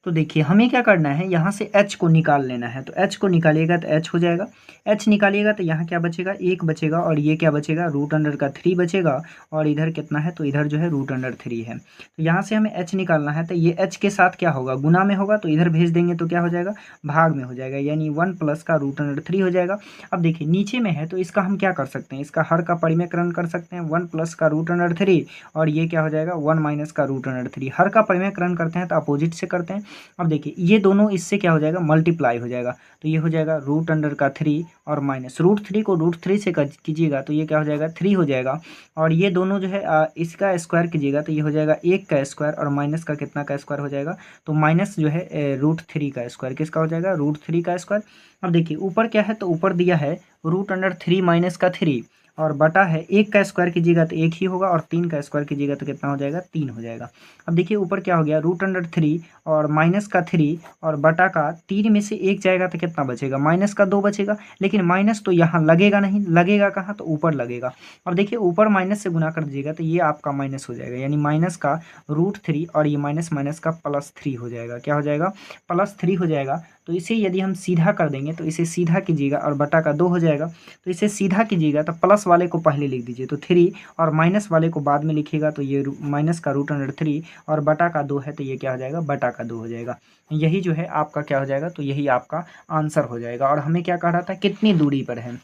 A: तो देखिए हमें क्या करना है, यहाँ से h को निकाल लेना है, तो h को निकालिएगा तो h हो जाएगा, h निकालिएगा तो यहाँ क्या बचेगा, 1 बचेगा, और ये क्या बचेगा, √3 बचेगा, और इधर कितना है, तो इधर जो है √3 है। तो यहाँ से हमें h निकालना है, तो ये h के साथ क्या होगा, गुना में होगा, तो इधर भेज देंगे तो क्या हो जाएगा, भाग में हो जाएगा, यानी 1 प्लस का √3 हो जाएगा। अब देखिए नीचे में है तो इसका हम क्या कर सकते हैं, इसका हर का परिमेयकरण कर सकते हैं, 1 प्लस का √3, और ये क्या हो जाएगा 1 माइनस का √3। हर का परिमेयकरण करते हैं तो अपोजिट से करते हैं। अब देखिए ये दोनों इससे क्या हो जाएगा, मल्टीप्लाई हो जाएगा, तो ये हो जाएगा √3 और माइनस √3 को √3 से कीजिएगा तो ये क्या हो जाएगा 3 हो जाएगा, और ये दोनों जो है इसका स्क्वायर कीजिएगा तो ये हो जाएगा 1 का स्क्वायर, और माइनस का कितना का स्क्वायर हो जाएगा, तो माइनस जो है √3 का स्क्वायर, किसका हो जाएगा, √3 का स्क्वायर। अब देखिए ऊपर क्या है, तो ऊपर दिया है √3 माइनस का 3, और बटा है 1 का स्क्वायर कीजिएगा तो 1 ही होगा, और 3 का स्क्वायर कीजिएगा तो कितना हो जाएगा, 3 हो जाएगा। अब देखिए ऊपर क्या हो गया, √3 और माइनस का 3 और बटा का 3 में से 1 जाएगा तो कितना बचेगा, माइनस का 2 बचेगा। लेकिन माइनस तो यहाँ लगेगा नहीं, लगेगा कहाँ, तो ऊपर लगेगा। अब देखिए ऊपर माइनस से गुना कर दीजिएगा तो ये आपका माइनस हो जाएगा, यानी माइनस का √3 और ये माइनस माइनस का +3 हो जाएगा। क्या हो जाएगा, +3 हो जाएगा। तो इसे यदि हम सीधा कर देंगे तो इसे सीधा कीजिएगा और बटा का 2 हो जाएगा। तो इसे सीधा कीजिएगा तो प्लस वाले को पहले लिख दीजिए, तो 3 और माइनस वाले को बाद में लिखिएगा तो ये माइनस का √3 और बटा का 2 है तो ये क्या हो जाएगा, बटा का 2 हो जाएगा। यही जो है आपका क्या हो जाएगा, तो यही आपका आंसर हो जाएगा। और हमें क्या कह रहा था, कितनी दूरी पर है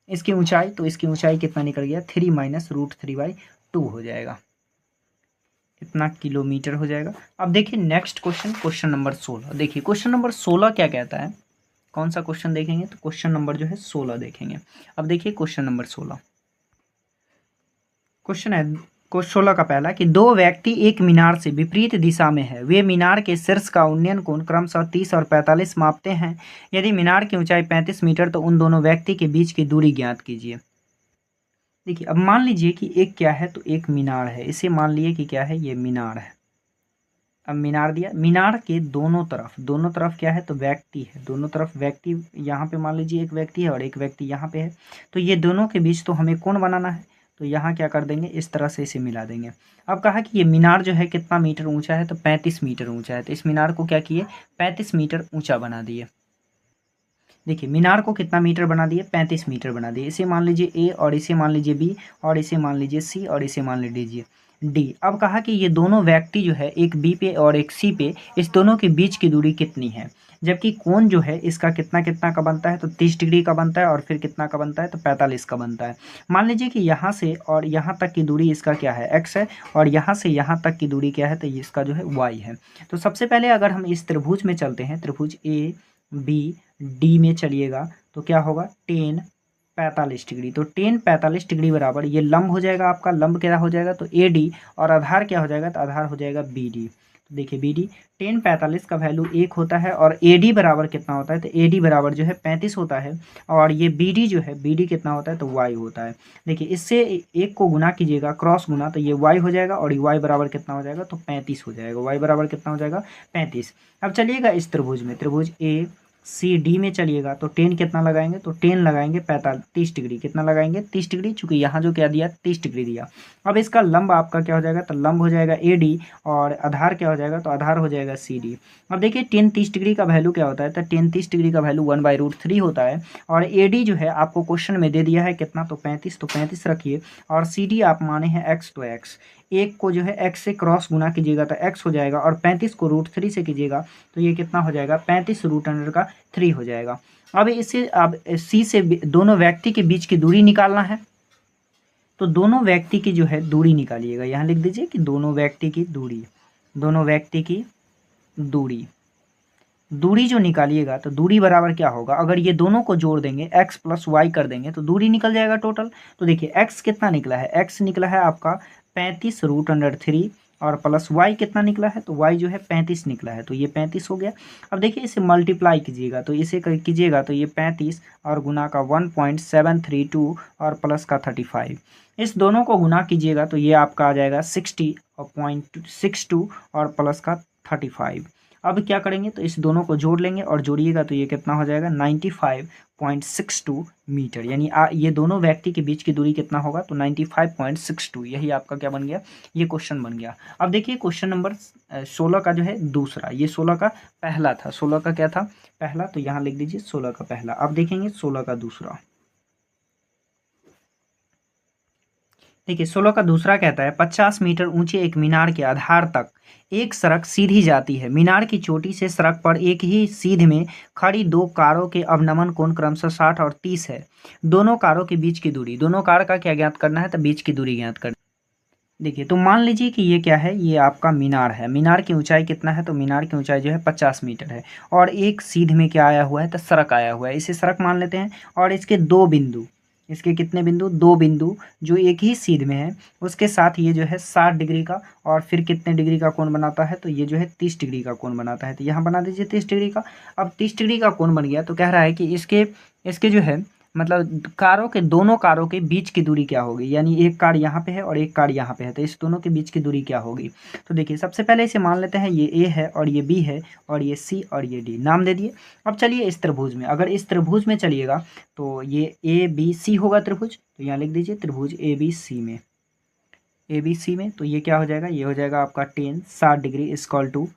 A: इसकी ऊंचाई, तो इसकी ऊंचाई कितना निकल गया, 3 माइनस √3/2 हो जाएगा, इतना किलोमीटर हो जाएगा। अब देखिए नेक्स्ट क्वेश्चन, क्वेश्चन नंबर 16। देखिए क्वेश्चन नंबर 16 क्या कहता है, कौन सा क्वेश्चन देखेंगे, तो क्वेश्चन नंबर जो है 16 देखेंगे। अब देखिए क्वेश्चन नंबर 16, क्वेश्चन है 16 का पहला कि दो व्यक्ति एक मीनार से विपरीत दिशा में है, वे मीनार के शीर्ष का उन्नयन कोण क्रमशः 30 और 45 मापते हैं। यदि मीनार की ऊंचाई 35 मीटर तो उन दोनों व्यक्ति के बीच की दूरी ज्ञात कीजिए। देखिए अब मान लीजिए कि एक क्या है, तो एक मीनार है, इसे मान लिए कि क्या है, ये मीनार है। अब मीनार दिया, मीनार के दोनों तरफ क्या है, तो व्यक्ति है, दोनों तरफ व्यक्ति, यहाँ पे मान लीजिए एक व्यक्ति है और एक व्यक्ति यहाँ पे है, तो ये दोनों के बीच तो हमें कोण बनाना है। तो यहाँ क्या कर देंगे, इस तरह से इसे मिला देंगे। अब कहा कि ये मीनार जो है कितना मीटर ऊंचा है, तो 35 मीटर ऊंचा है। तो इस मीनार को क्या किए, 35 मीटर ऊंचा बना दिए। देखिए मीनार को कितना मीटर बना दिए, 35 मीटर बना दिए। इसे मान लीजिए ए और इसे मान लीजिए बी और इसे मान लीजिए सी और इसे मान लीजिए डी। अब कहा कि ये दोनों व्यक्ति जो है, एक बी पे और एक सी पे, इस दोनों के बीच की दूरी कितनी है। जबकि कोण जो है इसका कितना कितना का बनता है, तो 30 डिग्री का बनता है, और फिर कितना का बनता है, तो 45 का बनता है। मान लीजिए कि यहाँ से और यहाँ तक की दूरी इसका क्या है, x है, और यहाँ से यहाँ तक की दूरी क्या है, तो इसका जो है y है। तो सबसे पहले अगर हम इस त्रिभुज में चलते हैं, त्रिभुज ए बी डी में चलिएगा तो क्या होगा, टेन 45 डिग्री। तो टेन 45 डिग्री बराबर ये लंब हो जाएगा, आपका लंब क्या हो जाएगा, तो ए डी, और आधार क्या हो जाएगा, तो आधार हो जाएगा बी डी। तो देखिए बी डी, टेन 45 का वैल्यू 1 होता है, और ए डी बराबर कितना होता है, तो ए डी बराबर जो है 35 होता है, और ये बी डी जो है, बी डी कितना होता है, तो वाई होता है। देखिए इससे एक को गुना कीजिएगा, क्रॉस गुना, तो ये वाई हो जाएगा, और वाई बराबर कितना हो जाएगा, तो 35 हो जाएगा। वाई बराबर कितना हो जाएगा, 35। अब चलिएगा इस त्रिभुज में, त्रिभुज ए सी डी में चलिएगा तो टेन कितना लगाएंगे, तो टेन लगाएंगे 30 डिग्री, कितना लगाएंगे, 30 डिग्री, चूंकि यहाँ जो क्या दिया, 30 डिग्री दिया। अब इसका लंब आपका क्या हो जाएगा, तो लंब हो जाएगा ए डी, और आधार क्या हो जाएगा, तो आधार हो जाएगा सी डी। अब देखिए टेन 30 डिग्री का वैल्यू क्या होता है, तो टेन 30 डिग्री का वैल्यू 1/√3 होता है, और ए डी जो है आपको क्वेश्चन में दे दिया है कितना, तो 35, तो 35 रखिए, और सी डी आप माने हैं एक्स, तो एक्स, एक को जो है x से क्रॉस गुना कीजिएगा तो x हो जाएगा, और 35 को √3 से कीजिएगा तो ये कितना हो जाएगा, 35 √3 हो जाएगा। अब इसे अब c से दोनों व्यक्ति के बीच की दूरी निकालना है, तो दोनों व्यक्ति की जो है दूरी निकालिएगा। यहाँ लिख दीजिए कि दोनों व्यक्ति की दूरी, दोनों व्यक्ति की दूरी, दूरी जो निकालिएगा तो दूरी बराबर क्या होगा, अगर ये दोनों को जोड़ देंगे x + y कर देंगे तो दूरी निकल जाएगा टोटल। तो देखिए x कितना निकला है, x निकला है आपका 35 √3, और प्लस y कितना निकला है, तो y जो है 35 निकला है, तो ये 35 हो गया। अब देखिए इसे मल्टीप्लाई कीजिएगा, तो इसे कीजिएगा तो ये 35 और गुना का 1.732 और प्लस का 35, इस दोनों को गुना कीजिएगा तो ये आपका आ जाएगा 60.62 और प्लस का 35। अब क्या करेंगे, तो इस दोनों को जोड़ लेंगे और जोड़िएगा तो ये कितना हो जाएगा, 95.62 मीटर, यानी ये दोनों व्यक्ति के बीच की दूरी कितना होगा, तो 95.62। यही आपका क्या बन गया, ये क्वेश्चन बन गया। अब देखिए क्वेश्चन नंबर 16 का जो है दूसरा, ये 16 का पहला था, 16 का क्या था, पहला, तो यहाँ लिख दीजिए 16 का पहला। अब देखेंगे 16 का दूसरा। देखिए 16 का दूसरा कहता है 50 मीटर ऊंचे एक मीनार के आधार तक एक सड़क सीधी जाती है। मीनार की चोटी से सड़क पर एक ही सीध में खड़ी दो कारों के अवनमन कोण क्रमशः 60 और 30 है। दोनों कारों के बीच की दूरी, दोनों कार का क्या ज्ञात करना है, तो बीच की दूरी ज्ञात करना। देखिए तो मान लीजिए कि ये क्या है, ये आपका मीनार है। मीनार की ऊंचाई कितना है, तो मीनार की ऊंचाई जो है 50 मीटर है, और एक सीध में क्या आया हुआ है, तो सड़क आया हुआ है, इसे सड़क मान लेते हैं। और इसके दो बिंदु, इसके कितने बिंदु, दो बिंदु जो एक ही सीध में है, उसके साथ ये जो है 60 डिग्री का, और फिर कितने डिग्री का कोण बनाता है, तो ये जो है 30 डिग्री का कोण बनाता है। तो यहाँ बना दीजिए 30 डिग्री का। अब 30 डिग्री का कोण बन गया तो कह रहा है कि इसके जो है मतलब कारों के, दोनों कारों के बीच की दूरी क्या होगी, यानी एक कार यहाँ पे है और एक कार यहाँ पे है, तो इस दोनों के बीच की दूरी क्या होगी। तो देखिए सबसे पहले इसे मान लेते हैं, ये ए है और ये बी है और ये सी और ये डी, नाम दे दिए। अब चलिए इस त्रिभुज में, अगर इस त्रिभुज में चलिएगा तो ये ए बी सी होगा त्रिभुज, तो यहाँ लिख दीजिए त्रिभुज ए बी सी में, ए बी सी में, तो ये क्या हो जाएगा, ये हो जाएगा आपका 60 डिग्री इक्वल टू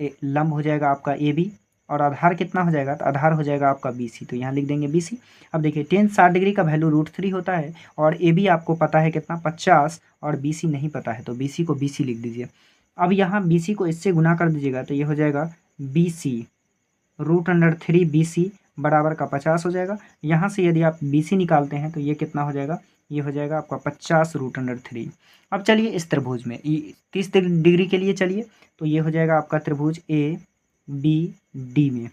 A: लंब हो जाएगा आपका ए बी, और आधार कितना हो जाएगा, तो आधार हो जाएगा आपका बी सी, तो यहाँ लिख देंगे बी सी। अब देखिए 60 डिग्री का वैल्यू √3 होता है, और ए बी आपको पता है कितना 50, और बी सी नहीं पता है, तो बी सी को बी सी लिख दीजिए। अब यहाँ बी सी को इससे गुना कर दीजिएगा, तो ये हो जाएगा बी सी √3 बी सी बराबर का 50 हो जाएगा। यहाँ से यदि आप बी सी निकालते हैं तो ये कितना हो जाएगा, ये हो जाएगा आपका 50 √3। अब चलिए इस त्रिभुज में 30 डिग्री के लिए चलिए, तो ये हो जाएगा आपका त्रिभुज ए बी डी में।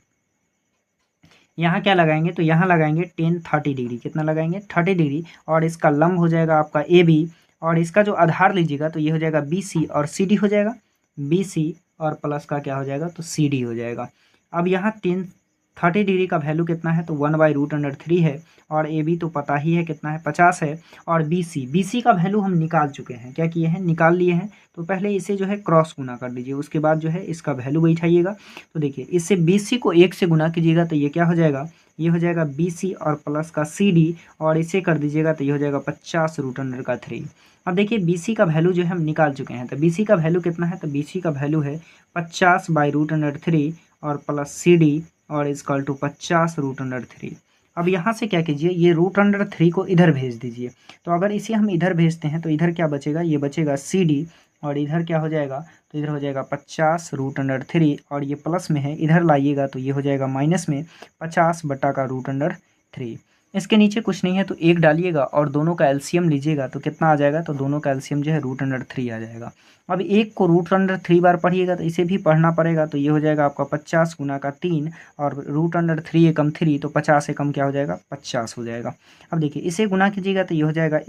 A: यहाँ क्या लगाएंगे, तो यहाँ लगाएंगे 30 डिग्री, कितना लगाएंगे 30 डिग्री, और इसका लंब हो जाएगा आपका ए बी, और इसका जो आधार लीजिएगा तो ये हो जाएगा बी सी और सी डी हो जाएगा, बी सी और प्लस का क्या हो जाएगा, तो सी डी हो जाएगा। अब यहाँ 30 डिग्री का वैल्यू कितना है, तो 1/√3 है, और ए बी तो पता ही है कितना है 50 है, और बी सी का वैल्यू हम निकाल चुके हैं, क्या किए हैं, निकाल लिए हैं। तो पहले इसे जो है क्रॉस गुना कर दीजिए, उसके बाद जो है इसका वैल्यू बैठाइएगा। तो देखिए इससे बी सी को 1 से गुना कीजिएगा, तो ये क्या हो जाएगा, ये हो जाएगा बी सी और प्लस का सी डी, और इसे कर दीजिएगा तो ये हो जाएगा 50 √3। अब देखिए बी सी का वैल्यू जो है हम निकाल चुके हैं, तो बी सी का वैल्यू कितना है, तो बी सी का वैल्यू है 50/√3 और प्लस सी डी, और इक्वल टू 50 √3। अब यहाँ से क्या कीजिए, ये √3 को इधर भेज दीजिए। तो अगर इसे हम इधर भेजते हैं तो इधर क्या बचेगा, ये बचेगा सी डी, और इधर क्या हो जाएगा, तो इधर हो जाएगा 50 √3, और ये प्लस में है, इधर लाइएगा तो ये हो जाएगा माइनस में 50 बटा का √3। इसके नीचे कुछ नहीं है तो 1 डालिएगा और दोनों का एलसीएम लीजिएगा तो कितना आ जाएगा, तो दोनों का एलसीएम जो है √3 आ जाएगा। अब 1 को √3 बार पढ़िएगा तो इसे भी पढ़ना पड़ेगा, तो ये हो जाएगा आपका 50 गुना का 3, और √3 एकम 3, तो 50 एकम क्या हो जाएगा, 50 हो जाएगा। अब देखिए इसे गुना कीजिएगा तो ये हो जाएगा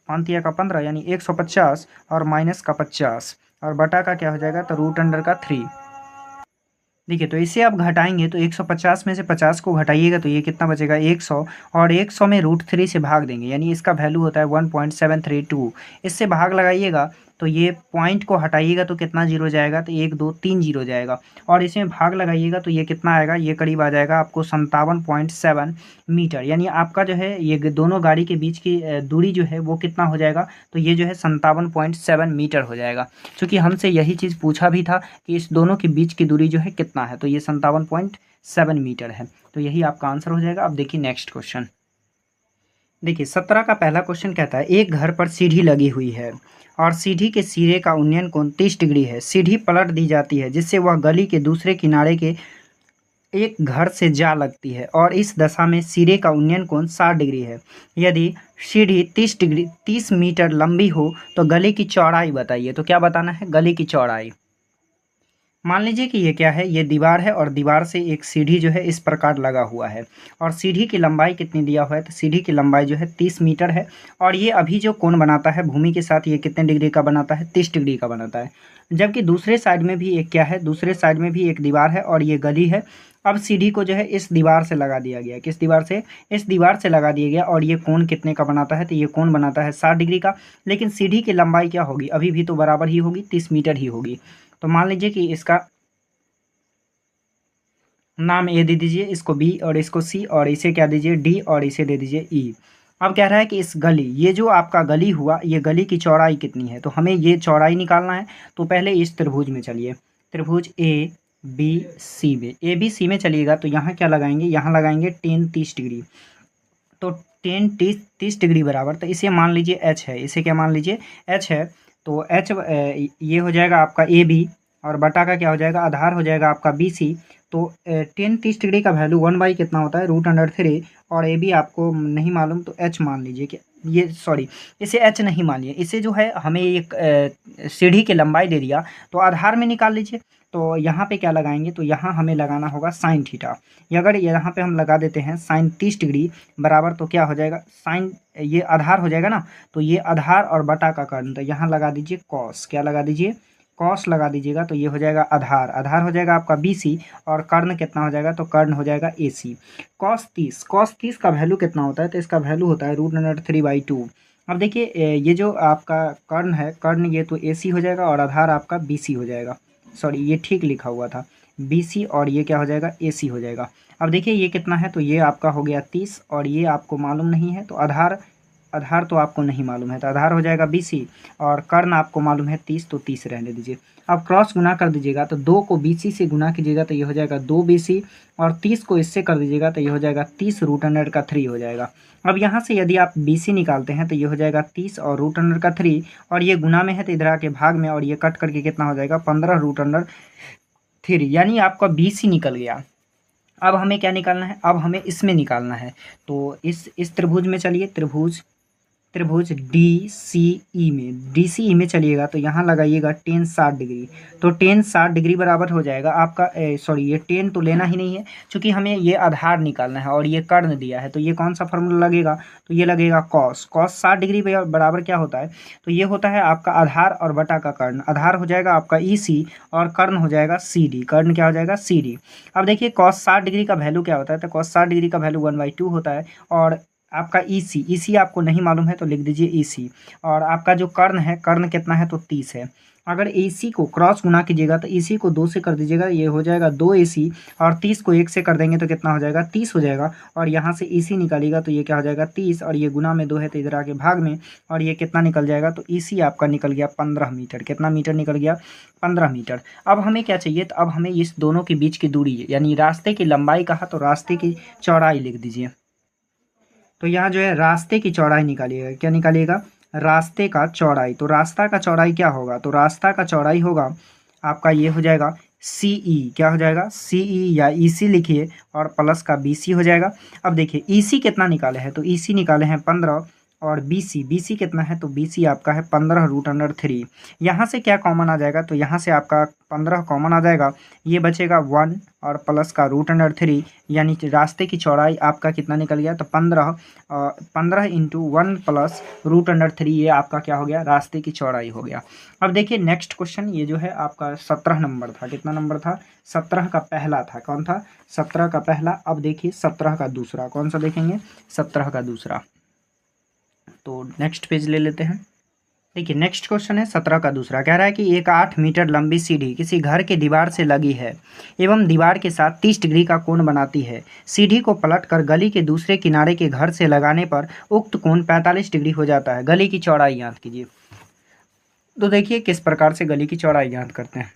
A: 5 का 15 यानी 150, और माइनस का 50, और बटा का क्या हो जाएगा, तो √3। देखिए तो इसे आप घटाएंगे तो 150 में से 50 को घटाइएगा तो ये कितना बचेगा 100, और 100 में √3 से भाग देंगे, यानी इसका वैल्यू होता है 1.732। इससे भाग लगाइएगा तो ये पॉइंट को हटाइएगा तो कितना जीरो जाएगा, तो 1 2 3 जीरो जाएगा, और इसमें भाग लगाइएगा तो ये कितना आएगा, ये करीब आ जाएगा आपको 57.7 मीटर, यानी आपका जो है ये दोनों गाड़ी के बीच की दूरी जो है वो कितना हो जाएगा, तो ये जो है 57.7 मीटर हो जाएगा। क्योंकि हमसे यही चीज़ पूछा भी था कि इस दोनों के बीच की दूरी जो है कितना है, तो ये 57.7 मीटर है, तो यही आपका आंसर हो जाएगा। अब देखिए नेक्स्ट क्वेश्चन, देखिए 17 का पहला क्वेश्चन कहता है एक घर पर सीढ़ी लगी हुई है और सीढ़ी के सिरे का उन्नयन कोण 30 डिग्री है। सीढ़ी पलट दी जाती है जिससे वह गली के दूसरे किनारे के एक घर से जा लगती है और इस दशा में सिरे का उन्नयन कोण 60 डिग्री है। यदि सीढ़ी 30 मीटर लंबी हो तो गली की चौड़ाई बताइए। तो क्या बताना है, गली की चौड़ाई। मान लीजिए कि ये क्या है, ये दीवार है और दीवार से एक सीढ़ी जो है इस प्रकार लगा हुआ है, और सीढ़ी की लंबाई कितनी दिया हुआ है, तो सीढ़ी की लंबाई जो है 30 मीटर है, और ये अभी जो कोण बनाता है भूमि के साथ ये कितने डिग्री का बनाता है, 30 डिग्री का बनाता है। जबकि दूसरे साइड में भी एक क्या है, दूसरे साइड में भी एक दीवार है और ये गली है। अब सीढ़ी को जो है इस दीवार से लगा दिया गया, किस दीवार से, इस दीवार से लगा दिया गया, और ये कोण कितने का बनाता है, तो ये कोण बनाता है 60 डिग्री का। लेकिन सीढ़ी की लंबाई क्या होगी, अभी भी तो बराबर ही होगी, 30 मीटर ही होगी। तो मान लीजिए कि इसका नाम ए दे दीजिए, इसको बी और इसको सी, और इसे क्या दीजिए डी, और इसे दे दीजिए ई। अब कह रहा है कि इस गली, ये जो आपका गली हुआ, ये गली की चौड़ाई कितनी है, तो हमें ये चौड़ाई निकालना है। तो पहले इस त्रिभुज में चलिए, त्रिभुज ए बी सी में, ए बी सी में चलिएगा तो यहाँ क्या लगाएंगे, यहाँ लगाएंगे 30 डिग्री। तो 30 डिग्री बराबर, तो इसे मान लीजिए एच है, इसे क्या मान लीजिए एच है। तो एच ये हो जाएगा आपका ए बी, और बटा का क्या हो जाएगा, आधार हो जाएगा आपका बी सी। तो 30 डिग्री का वैल्यू 1 कितना होता है, √3, और ए बी आपको नहीं मालूम तो एच मान लीजिए कि ये, सॉरी इसे एच नहीं मानिए, इसे जो है हमें एक सीढ़ी की लंबाई दे दिया, तो आधार में निकाल लीजिए। तो यहाँ पे क्या लगाएंगे, तो यहाँ हमें लगाना होगा साइन थीटा। अगर यहाँ पे हम लगा देते हैं साइन 30 डिग्री बराबर, तो क्या हो जाएगा, साइन ये आधार हो जाएगा ना, तो ये आधार और बटा का कर्ण, तो यहाँ लगा दीजिए कॉस, क्या लगा दीजिए कॉस लगा दीजिएगा तो ये हो जाएगा आधार, आधार हो जाएगा आपका BC, और कर्ण कितना हो जाएगा, तो कर्ण हो जाएगा AC। कॉस 30 का वैल्यू कितना होता है, तो इसका वैल्यू होता है √3/2। अब देखिए ये जो आपका कर्ण है, कर्ण ये तो AC हो जाएगा और आधार आपका BC हो जाएगा। सॉरी, ये ठीक लिखा हुआ था, BC और ये क्या हो जाएगा, AC हो जाएगा। अब देखिए ये कितना है, तो ये आपका हो गया 30 और ये आपको मालूम नहीं है, तो आधार आधार तो आपको नहीं मालूम है, तो आधार हो जाएगा BC और कर्ण आपको मालूम है 30, तो 30 रहने दीजिए। अब क्रॉस गुना कर दीजिएगा, तो 2 को BC से गुना कीजिएगा तो ये हो जाएगा 2BC, और 30 को इससे कर दीजिएगा तो ये हो जाएगा 30√3 हो जाएगा। अब यहाँ से यदि आप BC निकालते हैं तो ये हो जाएगा 30 और √3, और ये गुना में है तो इधर आके भाग में, और ये कट करके कितना हो जाएगा 15√3, यानी आपका BC निकल गया। अब हमें क्या निकालना है, अब हमें इसमें निकालना है। तो इस त्रिभुज में चलिए, त्रिभुज DCE में चलिएगा तो यहाँ लगाइएगा tan 60 डिग्री। तो tan 60 डिग्री बराबर हो जाएगा आपका, सॉरी ये tan तो लेना ही नहीं है, क्योंकि हमें ये आधार निकालना है और ये कर्ण दिया है, तो ये कौन सा फॉर्मूला लगेगा, तो ये लगेगा cos 60 डिग्री बराबर क्या होता है, तो ये होता है आपका आधार और बटा का कर्ण। आधार हो जाएगा आपका EC और कर्ण हो जाएगा CD, कर्ण क्या हो जाएगा CD। अब देखिए cos 60 डिग्री का वैल्यू क्या होता है, तो cos 60 डिग्री का वैल्यू 1/2 होता है, और आपका EC आपको नहीं मालूम है तो लिख दीजिए EC, और आपका जो कर्ण है, कर्ण कितना है, तो 30 है। अगर AC को क्रॉस गुना कीजिएगा तो EC को 2 से कर दीजिएगा, ये हो जाएगा 2AC, और 30 को 1 से कर देंगे तो कितना हो जाएगा, 30 हो जाएगा, और यहाँ से EC निकालिएगा तो ये क्या हो जाएगा 30, और ये गुना में 2 है तो इधर आके भाग में, और ये कितना निकल जाएगा, तो EC आपका निकल गया 15 मीटर। कितना मीटर निकल गया, 15 मीटर। अब हमें क्या चाहिए, तो अब हमें इस दोनों के बीच की दूरी, यानी रास्ते की लंबाई कहा तो रास्ते की चौड़ाई लिख दीजिए। तो यहाँ जो है रास्ते की चौड़ाई निकालिएगा, क्या निकालिएगा, रास्ते का चौड़ाई। तो रास्ता का चौड़ाई क्या होगा, तो रास्ता का चौड़ाई होगा आपका, ये हो जाएगा CE, क्या हो जाएगा CE, या EC लिखिए, और प्लस का BC हो जाएगा। अब देखिए EC कितना निकाले हैं, तो EC निकाले हैं 15, और BC कितना है, तो BC आपका है 15√3। यहाँ से क्या कॉमन आ जाएगा, तो यहाँ से आपका 15 कॉमन आ जाएगा, ये बचेगा 1 और प्लस का √3, यानी रास्ते की चौड़ाई आपका कितना निकल गया, तो 15 × 1 प्लस √3, ये आपका क्या हो गया, रास्ते की चौड़ाई हो गया। अब देखिए नेक्स्ट क्वेश्चन, ये जो है आपका 17 नंबर था। कितना नंबर था, 17 का पहला था, कौन था, 17 का पहला। अब देखिए 17 का दूसरा, कौन सा देखेंगे, 17 का दूसरा। तो नेक्स्ट पेज ले लेते हैं। देखिए नेक्स्ट क्वेश्चन है 17 का दूसरा, कह रहा है कि एक 8 मीटर लंबी सीढ़ी किसी घर के दीवार से लगी है एवं दीवार के साथ 30 डिग्री का कोण बनाती है। सीढ़ी को पलटकर गली के दूसरे किनारे के घर से लगाने पर उक्त कोण 45 डिग्री हो जाता है। गली की चौड़ाई ज्ञात कीजिए। तो देखिए किस प्रकार से गली की चौड़ाई ज्ञात करते हैं।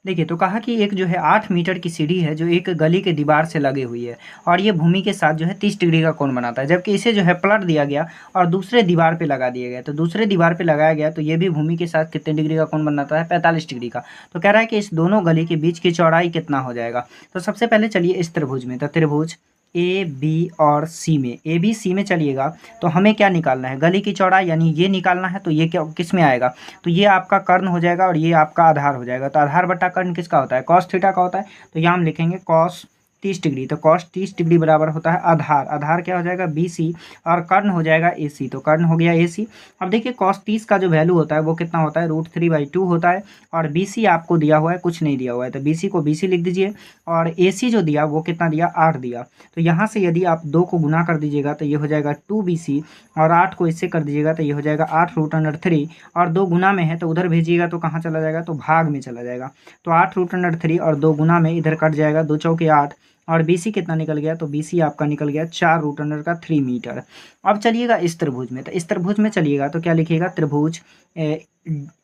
A: देखिए तो कहा कि एक जो है 8 मीटर की सीढ़ी है जो एक गली के दीवार से लगी हुई है, और ये भूमि के साथ जो है 30 डिग्री का कोण बनाता है, जबकि इसे जो है पलट दिया गया और दूसरे दीवार पे लगा दिया गया। तो दूसरे दीवार पे लगाया गया तो ये भी भूमि के साथ कितने डिग्री का कोण बनाता है, 45 डिग्री का। तो कह रहा है कि इस दोनों गली के बीच की चौड़ाई कितना हो जाएगा। तो सबसे पहले चलिए इस त्रिभुज में, तो त्रिभुज AB और C में, ABC में चलिएगा तो हमें क्या निकालना है, गली की चौड़ाई, यानी ये निकालना है। तो ये क्या किस में आएगा, तो ये आपका कर्ण हो जाएगा और ये आपका आधार हो जाएगा। तो आधार बटा कर्ण किसका होता है, cos थीटा का होता है। तो यहाँ हम लिखेंगे cos 30 डिग्री। तो cos 30 डिग्री बराबर होता है आधार, आधार क्या हो जाएगा BC, और कर्ण हो जाएगा AC। तो कर्ण हो गया AC। अब देखिए cos 30 का जो वैल्यू होता है वो कितना होता है, √3/2 होता है, और BC आपको दिया हुआ है, कुछ नहीं दिया हुआ है, तो BC को BC लिख दीजिए, और AC जो दिया वो कितना दिया, 8 दिया। तो यहाँ से यदि आप 2 को गुना कर दीजिएगा तो ये हो जाएगा 2BC, और 8 को इससे कर दीजिएगा तो ये हो जाएगा 8√3, और 2 गुना में है तो उधर भेजिएगा तो कहाँ चला जाएगा, तो भाग में चला जाएगा। तो 8√3 और 2 गुना में इधर कट जाएगा, 2 चौके 8, और BC कितना निकल गया, तो BC आपका निकल गया 4√3 मीटर। अब चलिएगा इस त्रिभुज में, तो इस त्रिभुज में चलिएगा तो क्या लिखिएगा, त्रिभुज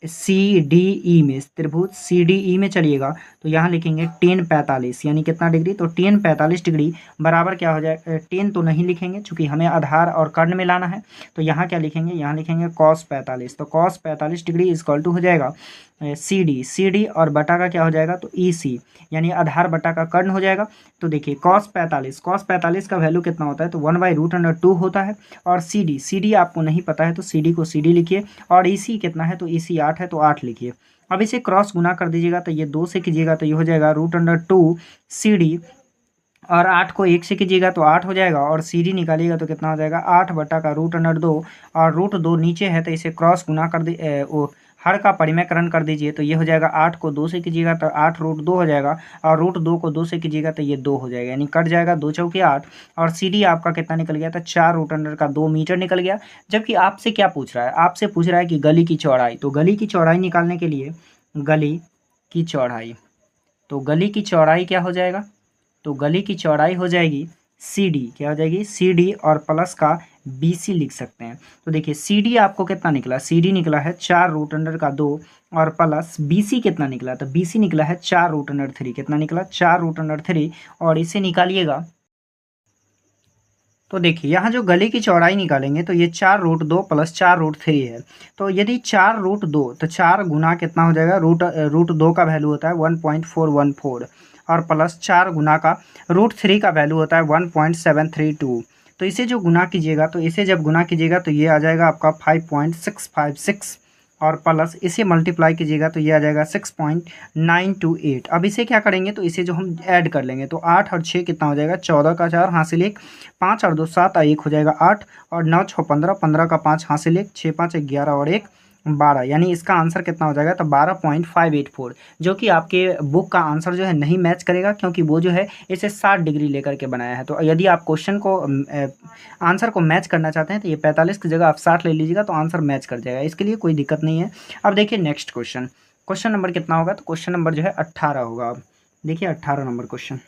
A: CDE में, त्रिभुज CDE में चलिएगा तो यहाँ लिखेंगे tan 45, यानी कितना डिग्री, तो tan 45 डिग्री बराबर क्या हो जाए, tan तो नहीं लिखेंगे चूंकि हमें आधार और कर्ण में लाना है। तो यहाँ क्या लिखेंगे, यहाँ लिखेंगे cos 45। तो cos 45 डिग्री इक्वल टू हो जाएगा CD और बटा का क्या हो जाएगा, तो EC, यानी आधार बटा का कर्ण हो जाएगा। तो देखिए cos 45 का वैल्यू कितना होता है, तो 1/√2 होता है, और CD आपको नहीं पता है तो CD को CD लिखिए, और EC कितना है, तो EC 8 है तो 8 लिखिए। अब इसे क्रॉस गुना कर दीजिएगा तो ये 2 से कीजिएगा तो ये हो जाएगा √2 CD, और 8 को 1 से कीजिएगा तो 8 हो जाएगा, और CD निकालिएगा तो कितना हो जाएगा, 8 बटा का √2, और √2 नीचे है तो इसे क्रॉस गुना कर दे वो हर का परिमेयकरण कर दीजिए तो ये हो जाएगा 8 को 2 से कीजिएगा तो 8 रूट 2 हो जाएगा, और रूट 2 को 2 से कीजिएगा तो ये 2 हो जाएगा, यानी कट जाएगा 2 चौके 8। और सी डी आपका कितना निकल गया था, 4 रूट अंडर का 2 मीटर निकल गया। जबकि आपसे क्या पूछ रहा है, आपसे पूछ रहा है कि गली की चौड़ाई, तो गली की चौड़ाई निकालने के लिए गली की चौड़ाई, तो गली की चौड़ाई क्या हो जाएगा, तो गली की चौड़ाई हो जाएगी सी डी, क्या हो जाएगी सी डी, और प्लस का बी सी लिख सकते हैं। तो देखिए सी डी आपको कितना निकला, सी डी निकला है 4 रूट अंडर का 2, और प्लस बी सी कितना निकला, तो बी सी निकला है 4 रूट अंडर 3, कितना निकला 4 रूट अंडर 3, और इसे निकालिएगा। तो देखिए यहाँ जो गली की चौड़ाई निकालेंगे तो ये 4 रूट 2 प्लस 4 रूट 3 है। तो यदि 4 रूट 2, तो 4 गुना कितना हो जाएगा, रूट 2 का वैल्यू होता है 1.414, और प्लस 4 गुना का रूट 3 का वैल्यू होता है 1.732। तो इसे जो गुना कीजिएगा, तो इसे जब गुना कीजिएगा तो ये आ जाएगा आपका 5.656, और प्लस इसे मल्टीप्लाई कीजिएगा तो ये आ जाएगा 6.928। अब इसे क्या करेंगे, तो इसे जो हम ऐड कर लेंगे तो 8 और 6 कितना हो जाएगा, 14 का 4 हासिल 1, 5 और 2 7 और 1 हो जाएगा 8, और 9 6 15, 15 का 5 हासिल 1, 6 5 11 और 1 12, यानी इसका आंसर कितना हो जाएगा, तो 12.584, जो कि आपके बुक का आंसर जो है नहीं मैच करेगा, क्योंकि वो जो है इसे 60 डिग्री लेकर के बनाया है। तो यदि आप क्वेश्चन को आंसर को मैच करना चाहते हैं तो ये 45 की जगह आप 60 ले लीजिएगा, तो आंसर मैच कर जाएगा, इसके लिए कोई दिक्कत नहीं है। अब देखिए नेक्स्ट क्वेश्चन, क्वेश्चन नंबर कितना होगा, तो क्वेश्चन नंबर जो है 18 होगा। अब देखिए 18 नंबर क्वेश्चन,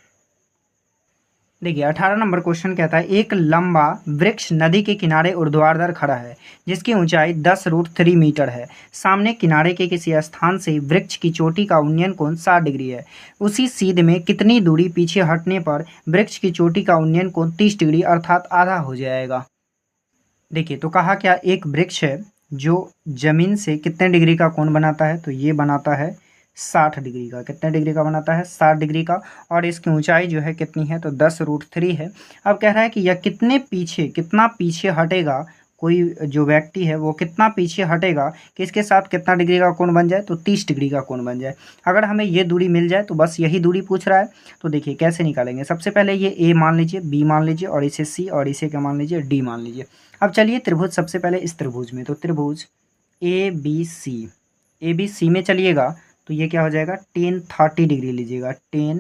A: देखिए 18 नंबर क्वेश्चन कहता है, एक लंबा वृक्ष नदी के किनारे ऊर्ध्वाधर खड़ा है जिसकी ऊंचाई 10 रूट 3 मीटर है। सामने किनारे के किसी स्थान से वृक्ष की चोटी का उन्नयन कोण 60 डिग्री है। उसी सीध में कितनी दूरी पीछे हटने पर वृक्ष की चोटी का उन्नयन कोण 30 डिग्री अर्थात आधा हो जाएगा। देखिए तो कहा क्या, एक वृक्ष है जो जमीन से कितने डिग्री का कोण बनाता है, तो ये बनाता है 60 डिग्री का। कितने डिग्री का बनाता है, 60 डिग्री का, और इसकी ऊंचाई जो है कितनी है, तो 10 रूट 3 है। अब कह रहा है कि यह कितना पीछे हटेगा, कोई जो व्यक्ति है वो कितना पीछे हटेगा कि इसके साथ कितना डिग्री का कोण बन जाए, तो 30 डिग्री का कोण बन जाए। अगर हमें ये दूरी मिल जाए तो बस यही दूरी पूछ रहा है। तो देखिए कैसे निकालेंगे, सबसे पहले ये ए मान लीजिए, बी मान लीजिए, और इसे सी, और इसे क्या मान लीजिए, डी मान लीजिए। अब चलिए त्रिभुज, सबसे पहले इस त्रिभुज में, तो त्रिभुज ए बी सी में चलिएगा तो ये क्या हो जाएगा, टेन 30 डिग्री लीजिएगा, टेन